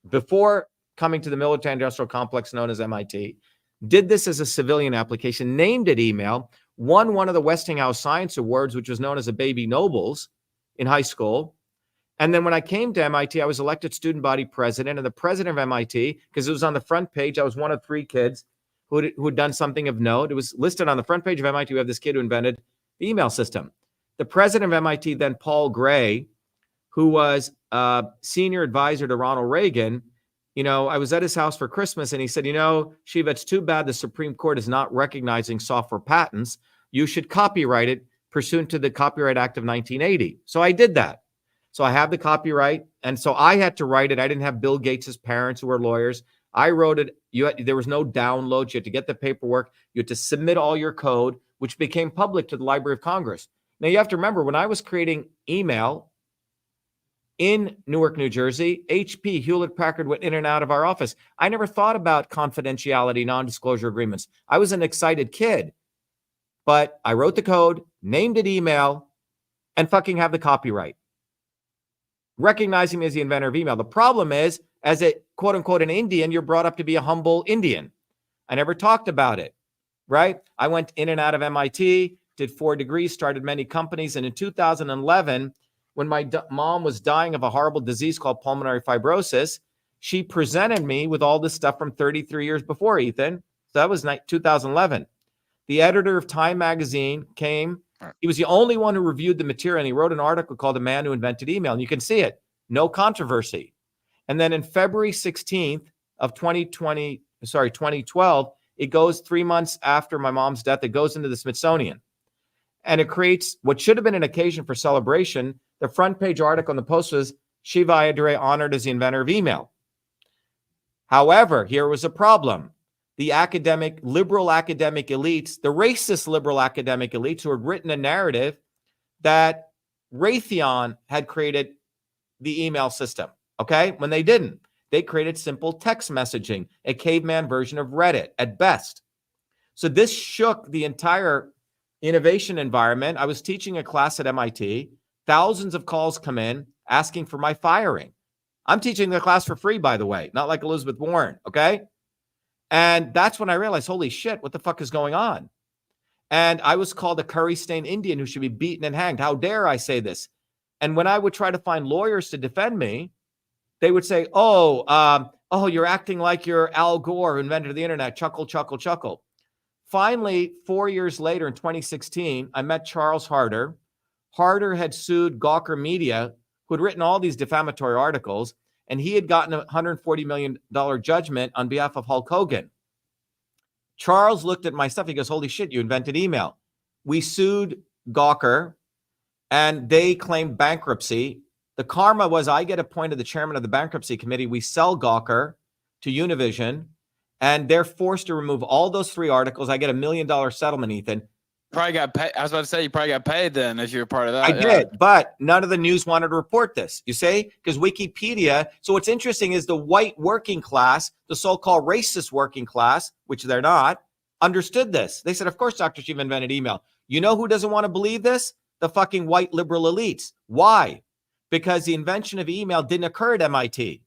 Before coming to the military industrial complex known as MIT, did this as a civilian application, named it email, won one of the Westinghouse Science Awards, which was known as a Baby Nobles in high school. And then when I came to MIT, I was elected student body president, and the president of MIT, because it was on the front page, I was one of 3 kids who had done something of note. It was listed on the front page of MIT. We have this kid who invented the email system. The president of MIT, then Paul Gray, who was a senior advisor to Ronald Reagan, I was at his house for Christmas and he said, Shiva, it's too bad the Supreme Court is not recognizing software patents. You should copyright it pursuant to the Copyright Act of 1980. So I did that. So I have the copyright. And so I had to write it. I didn't have Bill Gates's parents who were lawyers. I wrote it. There was no download. You had to get the paperwork. You had to submit all your code, which became public to the Library of Congress. Now you have to remember, when I was creating email in Newark, New Jersey, HP, Hewlett-Packard went in and out of our office. I never thought about confidentiality, non-disclosure agreements. I was an excited kid, but I wrote the code, named it email, and fucking have the copyright, recognizing me as the inventor of email. The problem is as a quote unquote an Indian, you're brought up to be a humble Indian. I never talked about it, right? I went in and out of MIT, did 4 degrees, started many companies. And in 2011, when my mom was dying of a horrible disease called pulmonary fibrosis, she presented me with all this stuff from 33 years before, Ethan. So that was 2011. The editor of Time magazine came. He was the only one who reviewed the material, and he wrote an article called "The Man Who Invented Email." And you can see it. No controversy. And then in February 16th of 2012, it goes 3 months after my mom's death. It goes into the Smithsonian. And it creates what should have been an occasion for celebration. The front page article on the post was Shiva Ayyadurai honored as the inventor of email. However, here was a problem. The liberal academic elites, the racist liberal academic elites who had written a narrative that Raytheon had created the email system, okay? When they didn't. They created simple text messaging, a caveman version of Reddit at best. So this shook the entire innovation environment. I was teaching a class at MIT. Thousands of calls come in asking for my firing. I'm teaching the class for free, by the way, not like Elizabeth Warren, okay? And that's when I realized, holy shit, what the fuck is going on? And I was called a curry-stained Indian who should be beaten and hanged. How dare I say this? And when I would try to find lawyers to defend me, they would say, oh, you're acting like you're Al Gore, who invented the internet. Chuckle, chuckle, chuckle. Finally, 4 years later in 2016, I met Charles Harder. Harder had sued Gawker Media, who had written all these defamatory articles, and he had gotten a $140 million judgment on behalf of Hulk Hogan. Charles looked at my stuff. He goes, holy shit, you invented email. We sued Gawker, and they claimed bankruptcy. The karma was I get appointed the chairman of the bankruptcy committee. We sell Gawker to Univision, and they're forced to remove all those 3 articles. I get $1 million settlement, Ethan. Probably got paid. I was about to say you probably got paid then if you're part of that. I did, but none of the news wanted to report this, you see, because Wikipedia. So what's interesting is the white working class, the so-called racist working class, which they're not, understood this. They said, of course, Dr. Shiva invented email. You know who doesn't want to believe this? The fucking white liberal elites. Why? Because the invention of email didn't occur at MIT.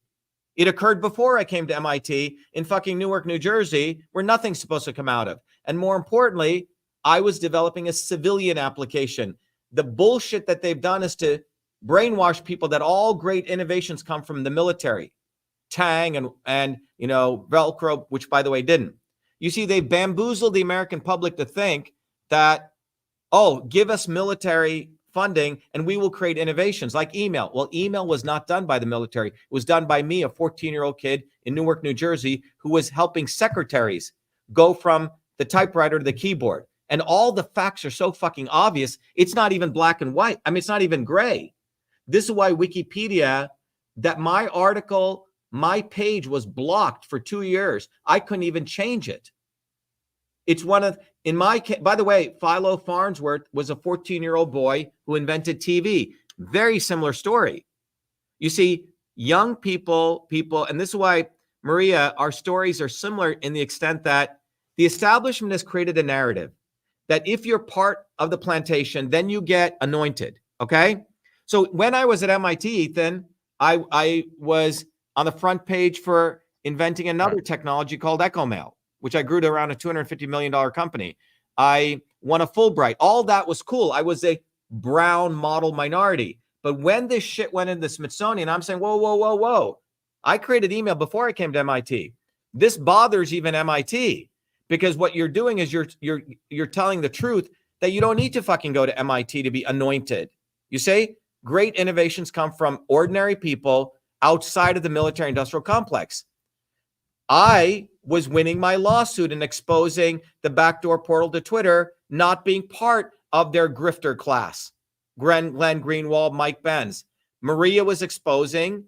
It occurred before I came to MIT in fucking Newark, New Jersey, where nothing's supposed to come out of. And more importantly, I was developing a civilian application. The bullshit that they've done is to brainwash people that all great innovations come from the military. Tang and you know, Velcro, which by the way didn't. You see, they bamboozled the American public to think that, oh, give us military funding and we will create innovations like email. Well, email was not done by the military. It was done by me, a 14-year-old kid in Newark, New Jersey, who was helping secretaries go from the typewriter to the keyboard. And all the facts are so fucking obvious. It's not even black and white. I mean, it's not even gray. This is why Wikipedia, that my article, my page was blocked for 2 years. I couldn't even change it. It's one of, in my case, by the way, Philo Farnsworth was a 14-year-old boy who invented TV. Very similar story. You see, young people, and this is why, Maria, our stories are similar in the extent that the establishment has created a narrative that if you're part of the plantation, then you get anointed, okay? So when I was at MIT, Ethan, I was on the front page for inventing another technology called EchoMail, which I grew to around a $250 million company. I won a Fulbright. All that was cool. I was a brown model minority. But when this shit went into the Smithsonian, I'm saying, whoa, whoa, whoa, whoa. I created email before I came to MIT. This bothers even MIT. Because what you're doing is you're telling the truth that you don't need to fucking go to MIT to be anointed. You say great innovations come from ordinary people outside of the military industrial complex. I was winning my lawsuit and exposing the backdoor portal to Twitter, not being part of their grifter class. Glenn Greenwald, Mike Benz. Maria was exposing,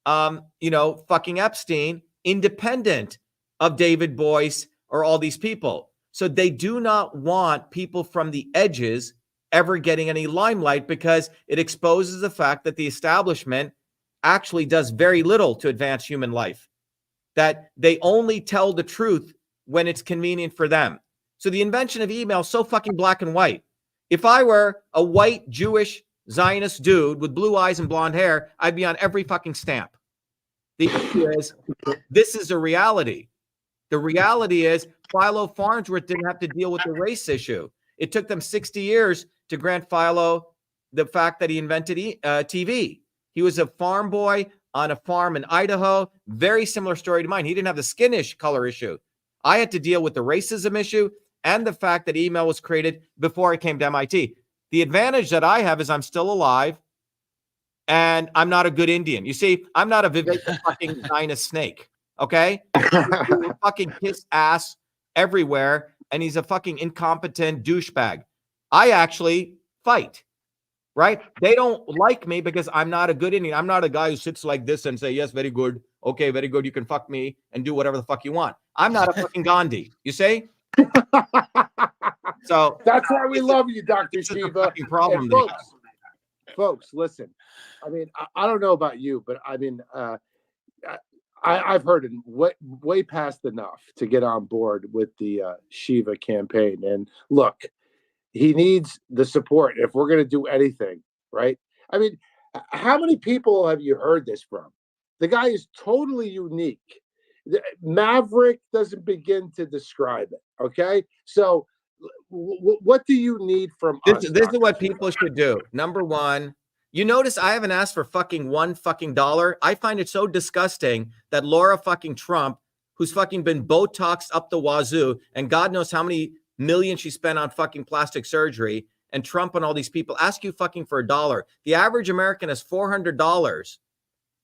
fucking Epstein, independent of David Boyce or all these people. So they do not want people from the edges ever getting any limelight because it exposes the fact that the establishment actually does very little to advance human life, that they only tell the truth when it's convenient for them. So the invention of email is so fucking black and white. If I were a white Jewish Zionist dude with blue eyes and blonde hair, I'd be on every fucking stamp. The issue is, this is a reality. The reality is Philo Farnsworth didn't have to deal with the race issue. It took them 60 years to grant Philo the fact that he invented TV. He was a farm boy on a farm in Idaho. Very similar story to mine. He didn't have the skin color issue. I had to deal with the racism issue and the fact that email was created before I came to MIT. The advantage that I have is I'm still alive and I'm not a good Indian. You see, I'm not a Vivek fucking Zionist snake, okay? He's fucking kiss ass everywhere, and he's a fucking incompetent douchebag. I actually fight, right? They don't like me because I'm not a good Indian. I'm not a guy who sits like this and say, yes, very good. Okay, very good. You can fuck me and do whatever the fuck you want. I'm not a fucking Gandhi, you say? So that's why we love you, Dr. Shiva. Problem, folks, listen. I mean, I don't know about you, but I mean, I've heard it way past enough to get on board with the Shiva campaign. And look, he needs the support if we're going to do anything, right? I mean, how many people have you heard this from? The guy is totally unique. Maverick doesn't begin to describe it. Okay, so what do you need from us? This is what people should do. Number one, you notice I haven't asked for fucking $1. I find it so disgusting that Laura fucking Trump, who's fucking been Botoxed up the wazoo, and God knows how many millions she spent on fucking plastic surgery, and Trump and all these people ask you fucking for $1. The average American has $400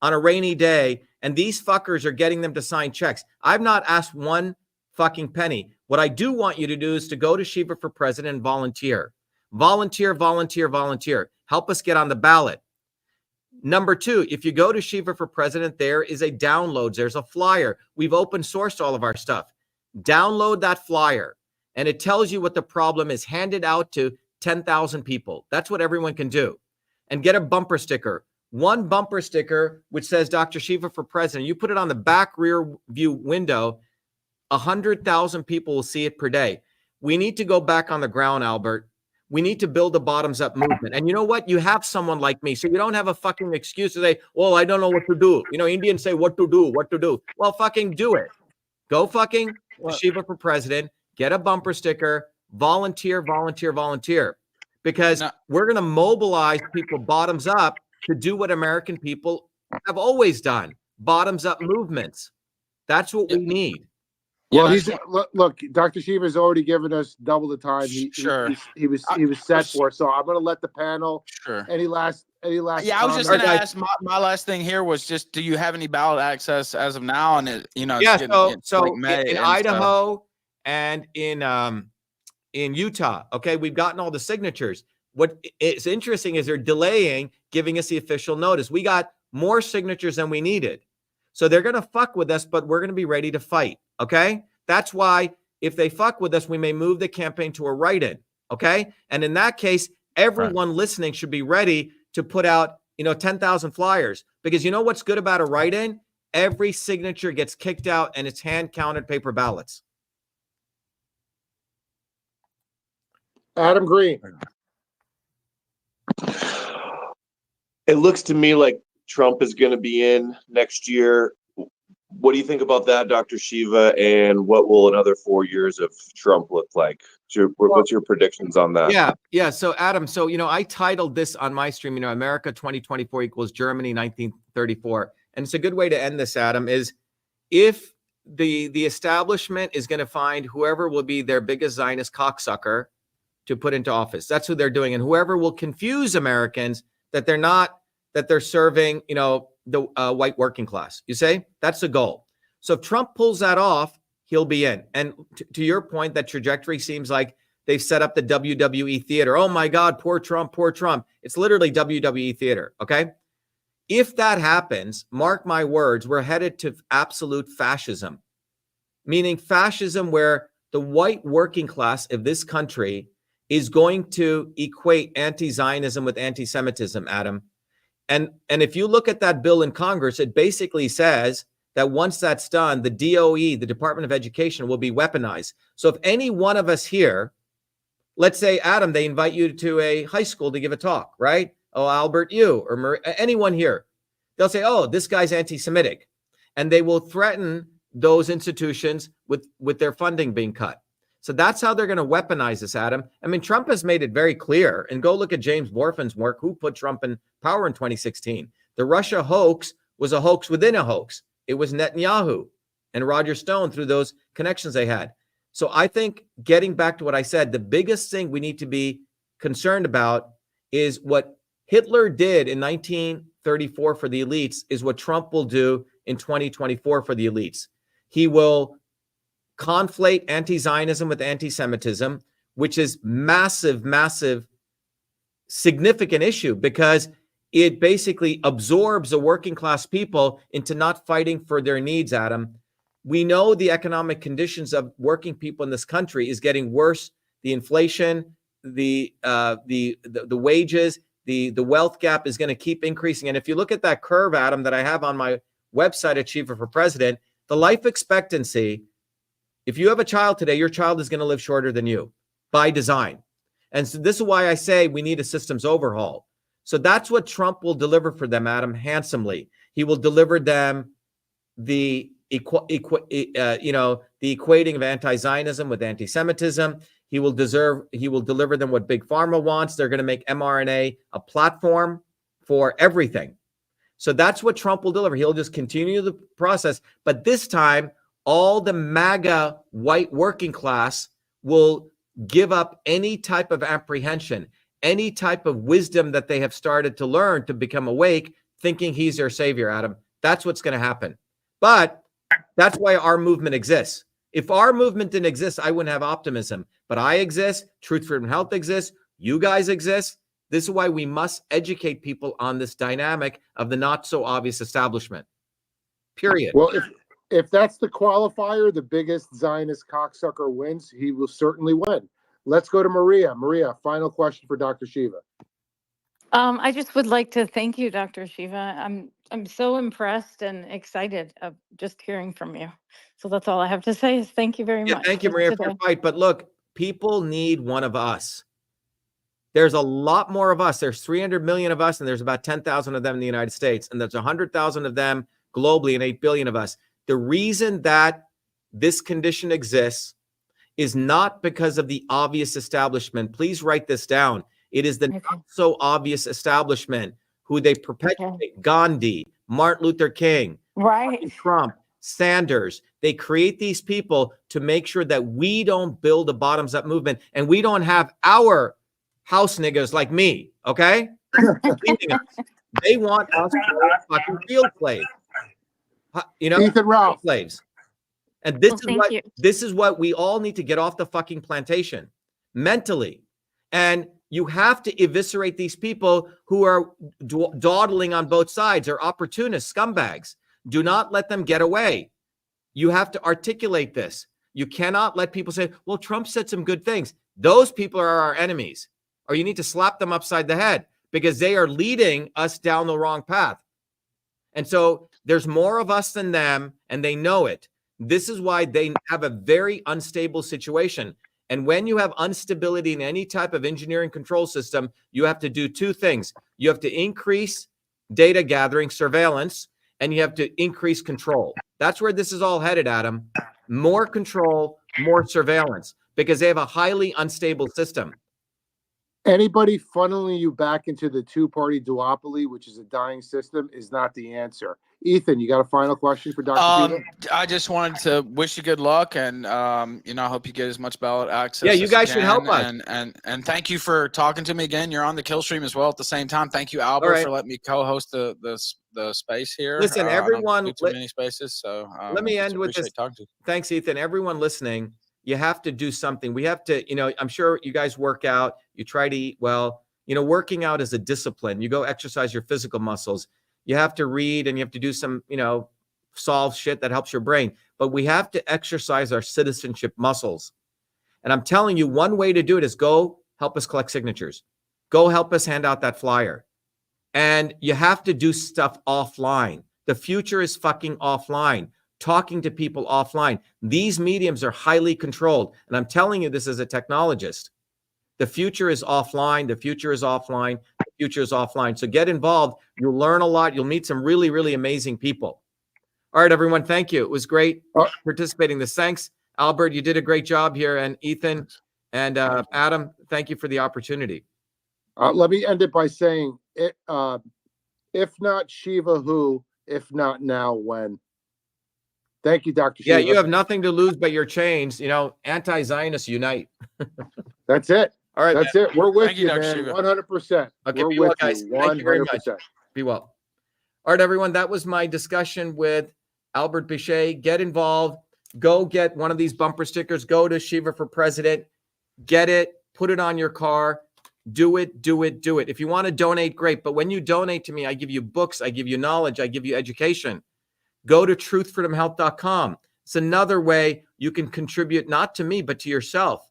on a rainy day, and these fuckers are getting them to sign checks. I've not asked one fucking penny. What I do want you to do is to go to Shiva for President and volunteer. Volunteer, volunteer, volunteer. Help us get on the ballot. Number two, if you go to Shiva for President, there is a downloads. There's a flyer. We've open sourced all of our stuff. Download that flyer, and it tells you what the problem is. Hand it out to 10,000 people. That's what everyone can do. And get a bumper sticker. One bumper sticker which says Dr. Shiva for President. You put it on the back rear view window. 100,000 people will see it per day. We need to go back on the ground, Albert. We need to build a bottoms-up movement. And you know what? You have someone like me, so you don't have a fucking excuse to say, well, I don't know what to do. You know, Indians say what to do, what to do. Well, fucking do it. Go fucking Shiva for President. Get a bumper sticker. Volunteer, volunteer, volunteer. Because we're going to mobilize people bottoms up to do what American people have always done. Bottoms-up movements. That's what we need. Well, look. Dr. Shiva has already given us double the time he was set for. So I'm going to let the panel. Sure. Any last? Yeah, I was just going to ask. My last thing here was just: do you have any ballot access as of now? And in Idaho and in Utah, okay, we've gotten all the signatures. What is interesting is they're delaying giving us the official notice. We got more signatures than we needed. So they're going to fuck with us, but we're going to be ready to fight, okay? That's why if they fuck with us, we may move the campaign to a write-in, okay? And in that case, everyone listening should be ready to put out, 10,000 flyers. Because you know what's good about a write-in? Every signature gets kicked out and it's hand-counted paper ballots. Adam Green. It looks to me like Trump is going to be in next year. What do you think about that, Dr. Shiva? And what will another 4 years of Trump look like? What's your predictions on that? Yeah. So Adam, I titled this on my stream, America 2024 equals Germany 1934. And it's a good way to end this, Adam, is if the establishment is going to find whoever will be their biggest Zionist cocksucker to put into office. That's who they're doing. And whoever will confuse Americans that they're serving, the white working class. You say that's the goal. So if Trump pulls that off, he'll be in. And to your point, that trajectory seems like they've set up the WWE theater. Oh my God, poor Trump, poor Trump. It's literally WWE theater. Okay. If that happens, mark my words, we're headed to absolute fascism, meaning fascism where the white working class of this country is going to equate anti-Zionism with anti-Semitism, Adam. And if you look at that bill in Congress, it basically says that once that's done, the DOE, the Department of Education, will be weaponized. So if any one of us here, let's say, Adam, they invite you to a high school to give a talk, right? Oh, Albert, you or anyone here, they'll say, oh, this guy's anti-Semitic. and they will threaten those institutions with their funding being cut. So that's how they're going to weaponize this, Adam. I mean, Trump has made it very clear, and go look at James Borfin's work, who put Trump in power in 2016. The Russia hoax was a hoax within a hoax. It was Netanyahu and Roger Stone through those connections they had. So I think, getting back to what I said, the biggest thing we need to be concerned about is what Hitler did in 1934 for the elites is what Trump will do in 2024 for the elites. He will conflate anti-Zionism with anti-Semitism, which is massive, significant issue, because it basically absorbs the working class people into not fighting for their needs, Adam. We know the economic conditions of working people in this country is getting worse. The inflation, the wages, the wealth gap is going to keep increasing. And if you look at that curve, Adam, that I have on my website at Shiva for President, the life expectancy, if you have a child today, your child is going to live shorter than you by design. And so this is why I say we need a systems overhaul. So that's what Trump will deliver for them, Adam, handsomely. He will deliver them the equating of anti-Zionism with anti-Semitism. He will deliver them what Big Pharma wants. They're going to make mRNA a platform for everything. So that's what Trump will deliver. He'll just continue the process. But this time, all the MAGA white working class will give up any type of apprehension, any type of wisdom that they have started to learn to become awake, thinking he's their savior, Adam. That's what's going to happen. But that's why our movement exists. If our movement didn't exist, I wouldn't have optimism. But I exist. Truth, Freedom, Health exists. You guys exist. This is why we must educate people on this dynamic of the not so obvious establishment. Period. Well, if that's the qualifier, the biggest Zionist cocksucker wins, he will certainly win. Let's go to Maria. Maria, final question for Dr. Shiva. I just would like to thank you, Dr. Shiva. I'm so impressed and excited of just hearing from you. So that's all I have to say is thank you very much. Thank you, Maria, for your fight. But look, people need one of us. There's a lot more of us. There's 300 million of us, and there's about 10,000 of them in the United States. And there's 100,000 of them globally and 8 billion of us. The reason that this condition exists is not because of the obvious establishment. Please write this down. It is the not so obvious establishment who they perpetuate. Gandhi, Martin Luther King, Trump, Sanders. They create these people to make sure that we don't build a bottoms up movement and we don't have our house niggas like me, okay? They want us to be fucking field slaves. Ethan Ralph. Slaves. And this is what we all need to get off the fucking plantation mentally. And you have to eviscerate these people who are dawdling on both sides. They're opportunists, scumbags. Do not let them get away. You have to articulate this. You cannot let people say, well, Trump said some good things. Those people are our enemies. Or you need to slap them upside the head because they are leading us down the wrong path. And so there's more of us than them, and they know it. This is why they have a very unstable situation. And when you have instability in any type of engineering control system, you have to do two things. You have to increase data gathering, surveillance, and you have to increase control. That's where this is all headed, Adam. More control, more surveillance, because they have a highly unstable system. Anybody funneling you back into the two-party duopoly, which is a dying system, is not the answer. Ethan, you got a final question for Dr. Shiva? I just wanted to wish you good luck, and I hope you get as much ballot access. Yeah, you guys should help us. And thank you for talking to me again. You're on the kill stream as well at the same time. Thank you, Albert, for letting me co-host the space here. Listen, everyone, too many spaces. So let me end with this. Thanks, Ethan. Everyone listening, you have to do something. We have to, I'm sure you guys work out. You try to eat well. Working out is a discipline. You go exercise your physical muscles. You have to read and you have to do some, solve shit that helps your brain. But we have to exercise our citizenship muscles. And I'm telling you, one way to do it is go help us collect signatures. Go help us hand out that flyer. And you have to do stuff offline. The future is fucking offline. Talking to people offline. These mediums are highly controlled. And I'm telling you this as a technologist. The future is offline. The future is offline. The future is offline. So get involved. You'll learn a lot. You'll meet some really, really amazing people. All right, everyone. Thank you. It was great Oh. participating in this. Thanks, Albert. You did a great job here. And Ethan and Adam, thank you for the opportunity. Let me end it by saying, if not Shiva, who? If not now, when? Thank you, Dr. Yeah, Shiva. you have nothing to lose but your chains. You know, anti-Zionists unite. That's it. All right, That's it. We're with Thank you, you, Dr. man. Shiva. 100%. Okay, We're be well, with guys. you. Thank you very much. 100%. Be well. All right, everyone. That was my discussion with Albert Bichet. Get involved. Go get one of these bumper stickers. Go to Shiva for President. Get it. Put it on your car. Do it, do it, do it. If you want to donate, great. But when you donate to me, I give you books, I give you knowledge, I give you education. Go to truthfreedomhealth.com. It's another way you can contribute, not to me, but to yourself.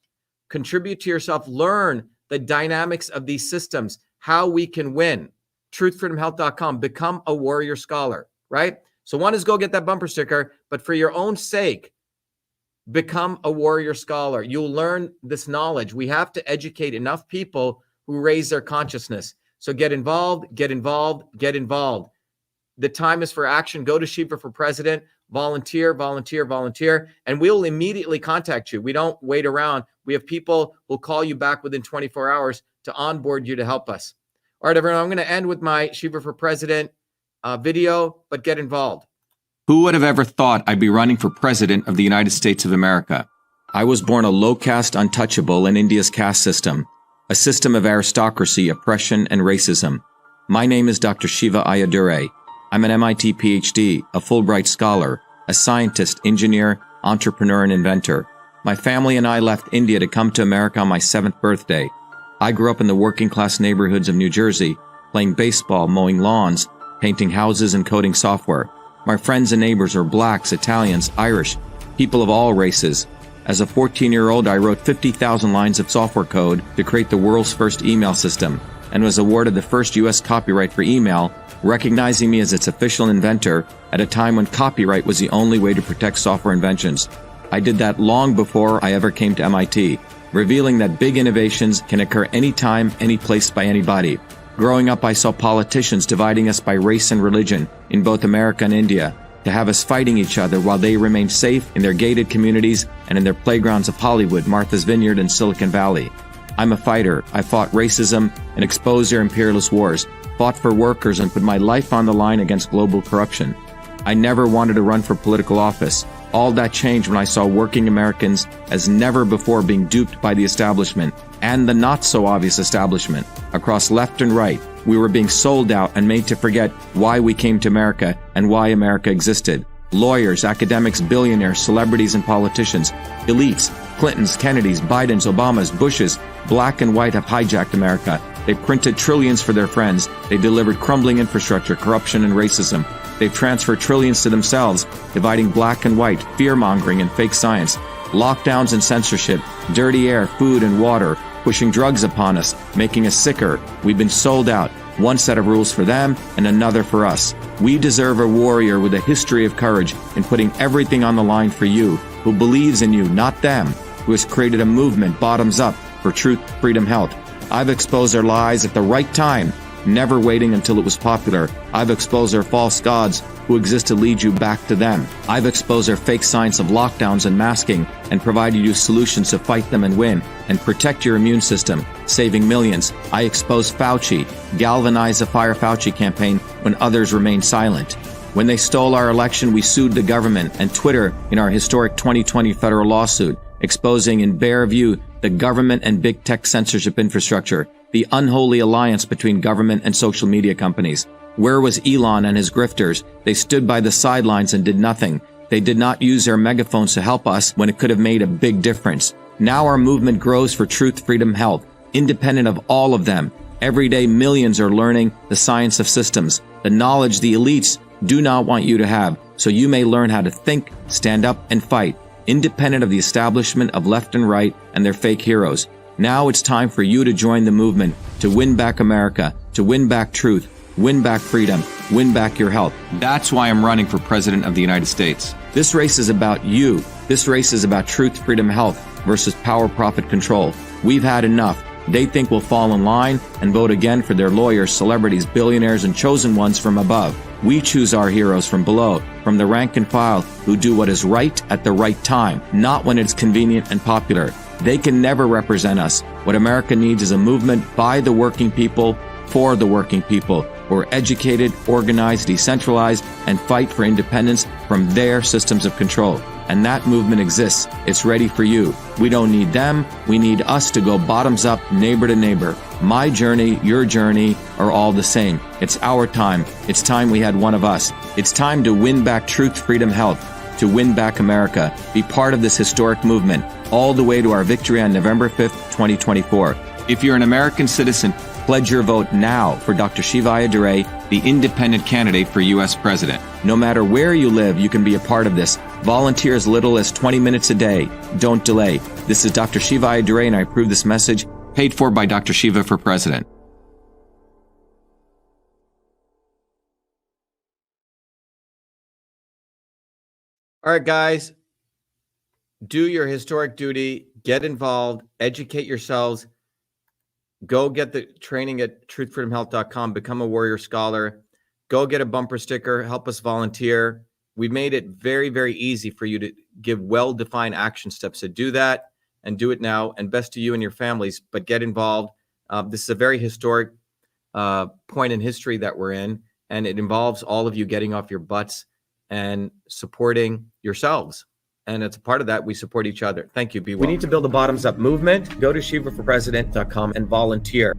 Contribute to yourself. Learn the dynamics of these systems, how we can win. Truthfreedomhealth.com. Become a warrior scholar, right? So one is go get that bumper sticker, but for your own sake, become a warrior scholar. You'll learn this knowledge. We have to educate enough people who raise their consciousness. So get involved, get involved, get involved. The time is for action. Go to Shiva for President, volunteer, volunteer, volunteer, and we'll immediately contact you. We don't wait around. We have people who'll call you back within 24 hours to onboard you to help us. All right, everyone, I'm going to end with my Shiva for President video, but get involved. Who would have ever thought I'd be running for president of the United States of America? I was born a low caste untouchable in India's caste system, a system of aristocracy, oppression, and racism. My name is Dr. Shiva Ayyadurai. I'm an MIT PhD, a Fulbright scholar, a scientist, engineer, entrepreneur, and inventor. My family and I left India to come to America on my 7th birthday. I grew up in the working class neighborhoods of New Jersey, playing baseball, mowing lawns, painting houses, and coding software. My friends and neighbors are blacks, Italians, Irish, people of all races. As a 14-year-old, I wrote 50,000 lines of software code to create the world's first email system and was awarded the first U.S. copyright for email, recognizing me as its official inventor at a time when copyright was the only way to protect software inventions. I did that long before I ever came to MIT, revealing that big innovations can occur anytime, any place, by anybody. Growing up, I saw politicians dividing us by race and religion in both America and India, to have us fighting each other while they remained safe in their gated communities and in their playgrounds of Hollywood, Martha's Vineyard, and Silicon Valley. I'm a fighter. I fought racism and exposed their imperialist wars, fought for workers, and put my life on the line against global corruption. I never wanted to run for political office. All that changed when I saw working Americans as never before being duped by the establishment and the not-so-obvious establishment. Across left and right, we were being sold out and made to forget why we came to America and why America existed. Lawyers, academics, billionaires, celebrities, and politicians, elites, Clintons, Kennedys, Bidens, Obamas, Bushes, black and white have hijacked America. They printed trillions for their friends. They delivered crumbling infrastructure, corruption, and racism. They've transferred trillions to themselves, dividing black and white, fear-mongering, and fake science, lockdowns and censorship, dirty air, food, and water, pushing drugs upon us, making us sicker. We've been sold out. One set of rules for them and another for us. We deserve a warrior with a history of courage in putting everything on the line for you, who believes in you, not them, who has created a movement bottoms up for truth, freedom, health. I've exposed their lies at the right time, never waiting until it was popular. I've exposed their false gods who exist to lead you back to them. I've exposed their fake science of lockdowns and masking and provided you solutions to fight them and win and protect your immune system, saving millions. I exposed Fauci, galvanized the Fire Fauci campaign when others remained silent. When they stole our election, we sued the government and Twitter in our historic 2020 federal lawsuit, exposing in bare view the government and big tech censorship infrastructure, the unholy alliance between government and social media companies. Where was Elon and his grifters? They stood by the sidelines and did nothing. They did not use their megaphones to help us when it could have made a big difference. Now our movement grows for truth, freedom, health, independent of all of them. Every day, millions are learning the science of systems, the knowledge the elites do not want you to have, so you may learn how to think, stand up, and fight, independent of the establishment of left and right and their fake heroes. Now it's time for you to join the movement, to win back America, to win back truth, win back freedom, win back your health. That's why I'm running for President of the United States. This race is about you. This race is about truth, freedom, health versus power, profit, control. We've had enough. they think will fall in line and vote again for their lawyers, celebrities, billionaires, and chosen ones from above. We choose our heroes from below, from the rank and file, who do what is right at the right time, not when it's convenient and popular. They can never represent us. What America needs is a movement by the working people, for the working people, who are educated, organized, decentralized, and fight for independence from their systems of control. And that movement exists. It's ready for you. We don't need them. We need us to go bottoms up, neighbor to neighbor. My journey, your journey are all the same. It's our time. It's time we had one of us. It's time to win back truth, freedom, health, to win back America. Be part of this historic movement, all the way to our victory on November 5th, 2024. If you're an American citizen, pledge your vote now for Dr. Shiva Ayyadurai, the independent candidate for U.S. President. No matter where you live, you can be a part of this. Volunteer as little as 20 minutes a day. Don't delay. This is Dr. Shiva Ayyadurai, and I approve this message, paid for by Dr. Shiva for President. All right, guys, do your historic duty, get involved, educate yourselves. Go get the training at truthfreedomhealth.com, become a warrior scholar, go get a bumper sticker, help us volunteer. We made it very, very easy for you to give well-defined action steps to do that, and do it now, and best to you and your families, but get involved. This is a very historic point in history that we're in, and it involves all of you getting off your butts and supporting yourselves. And as a part of that, we support each other. Thank you. Be well. We need to build a bottoms-up movement. Go to shivaforpresident.com and volunteer.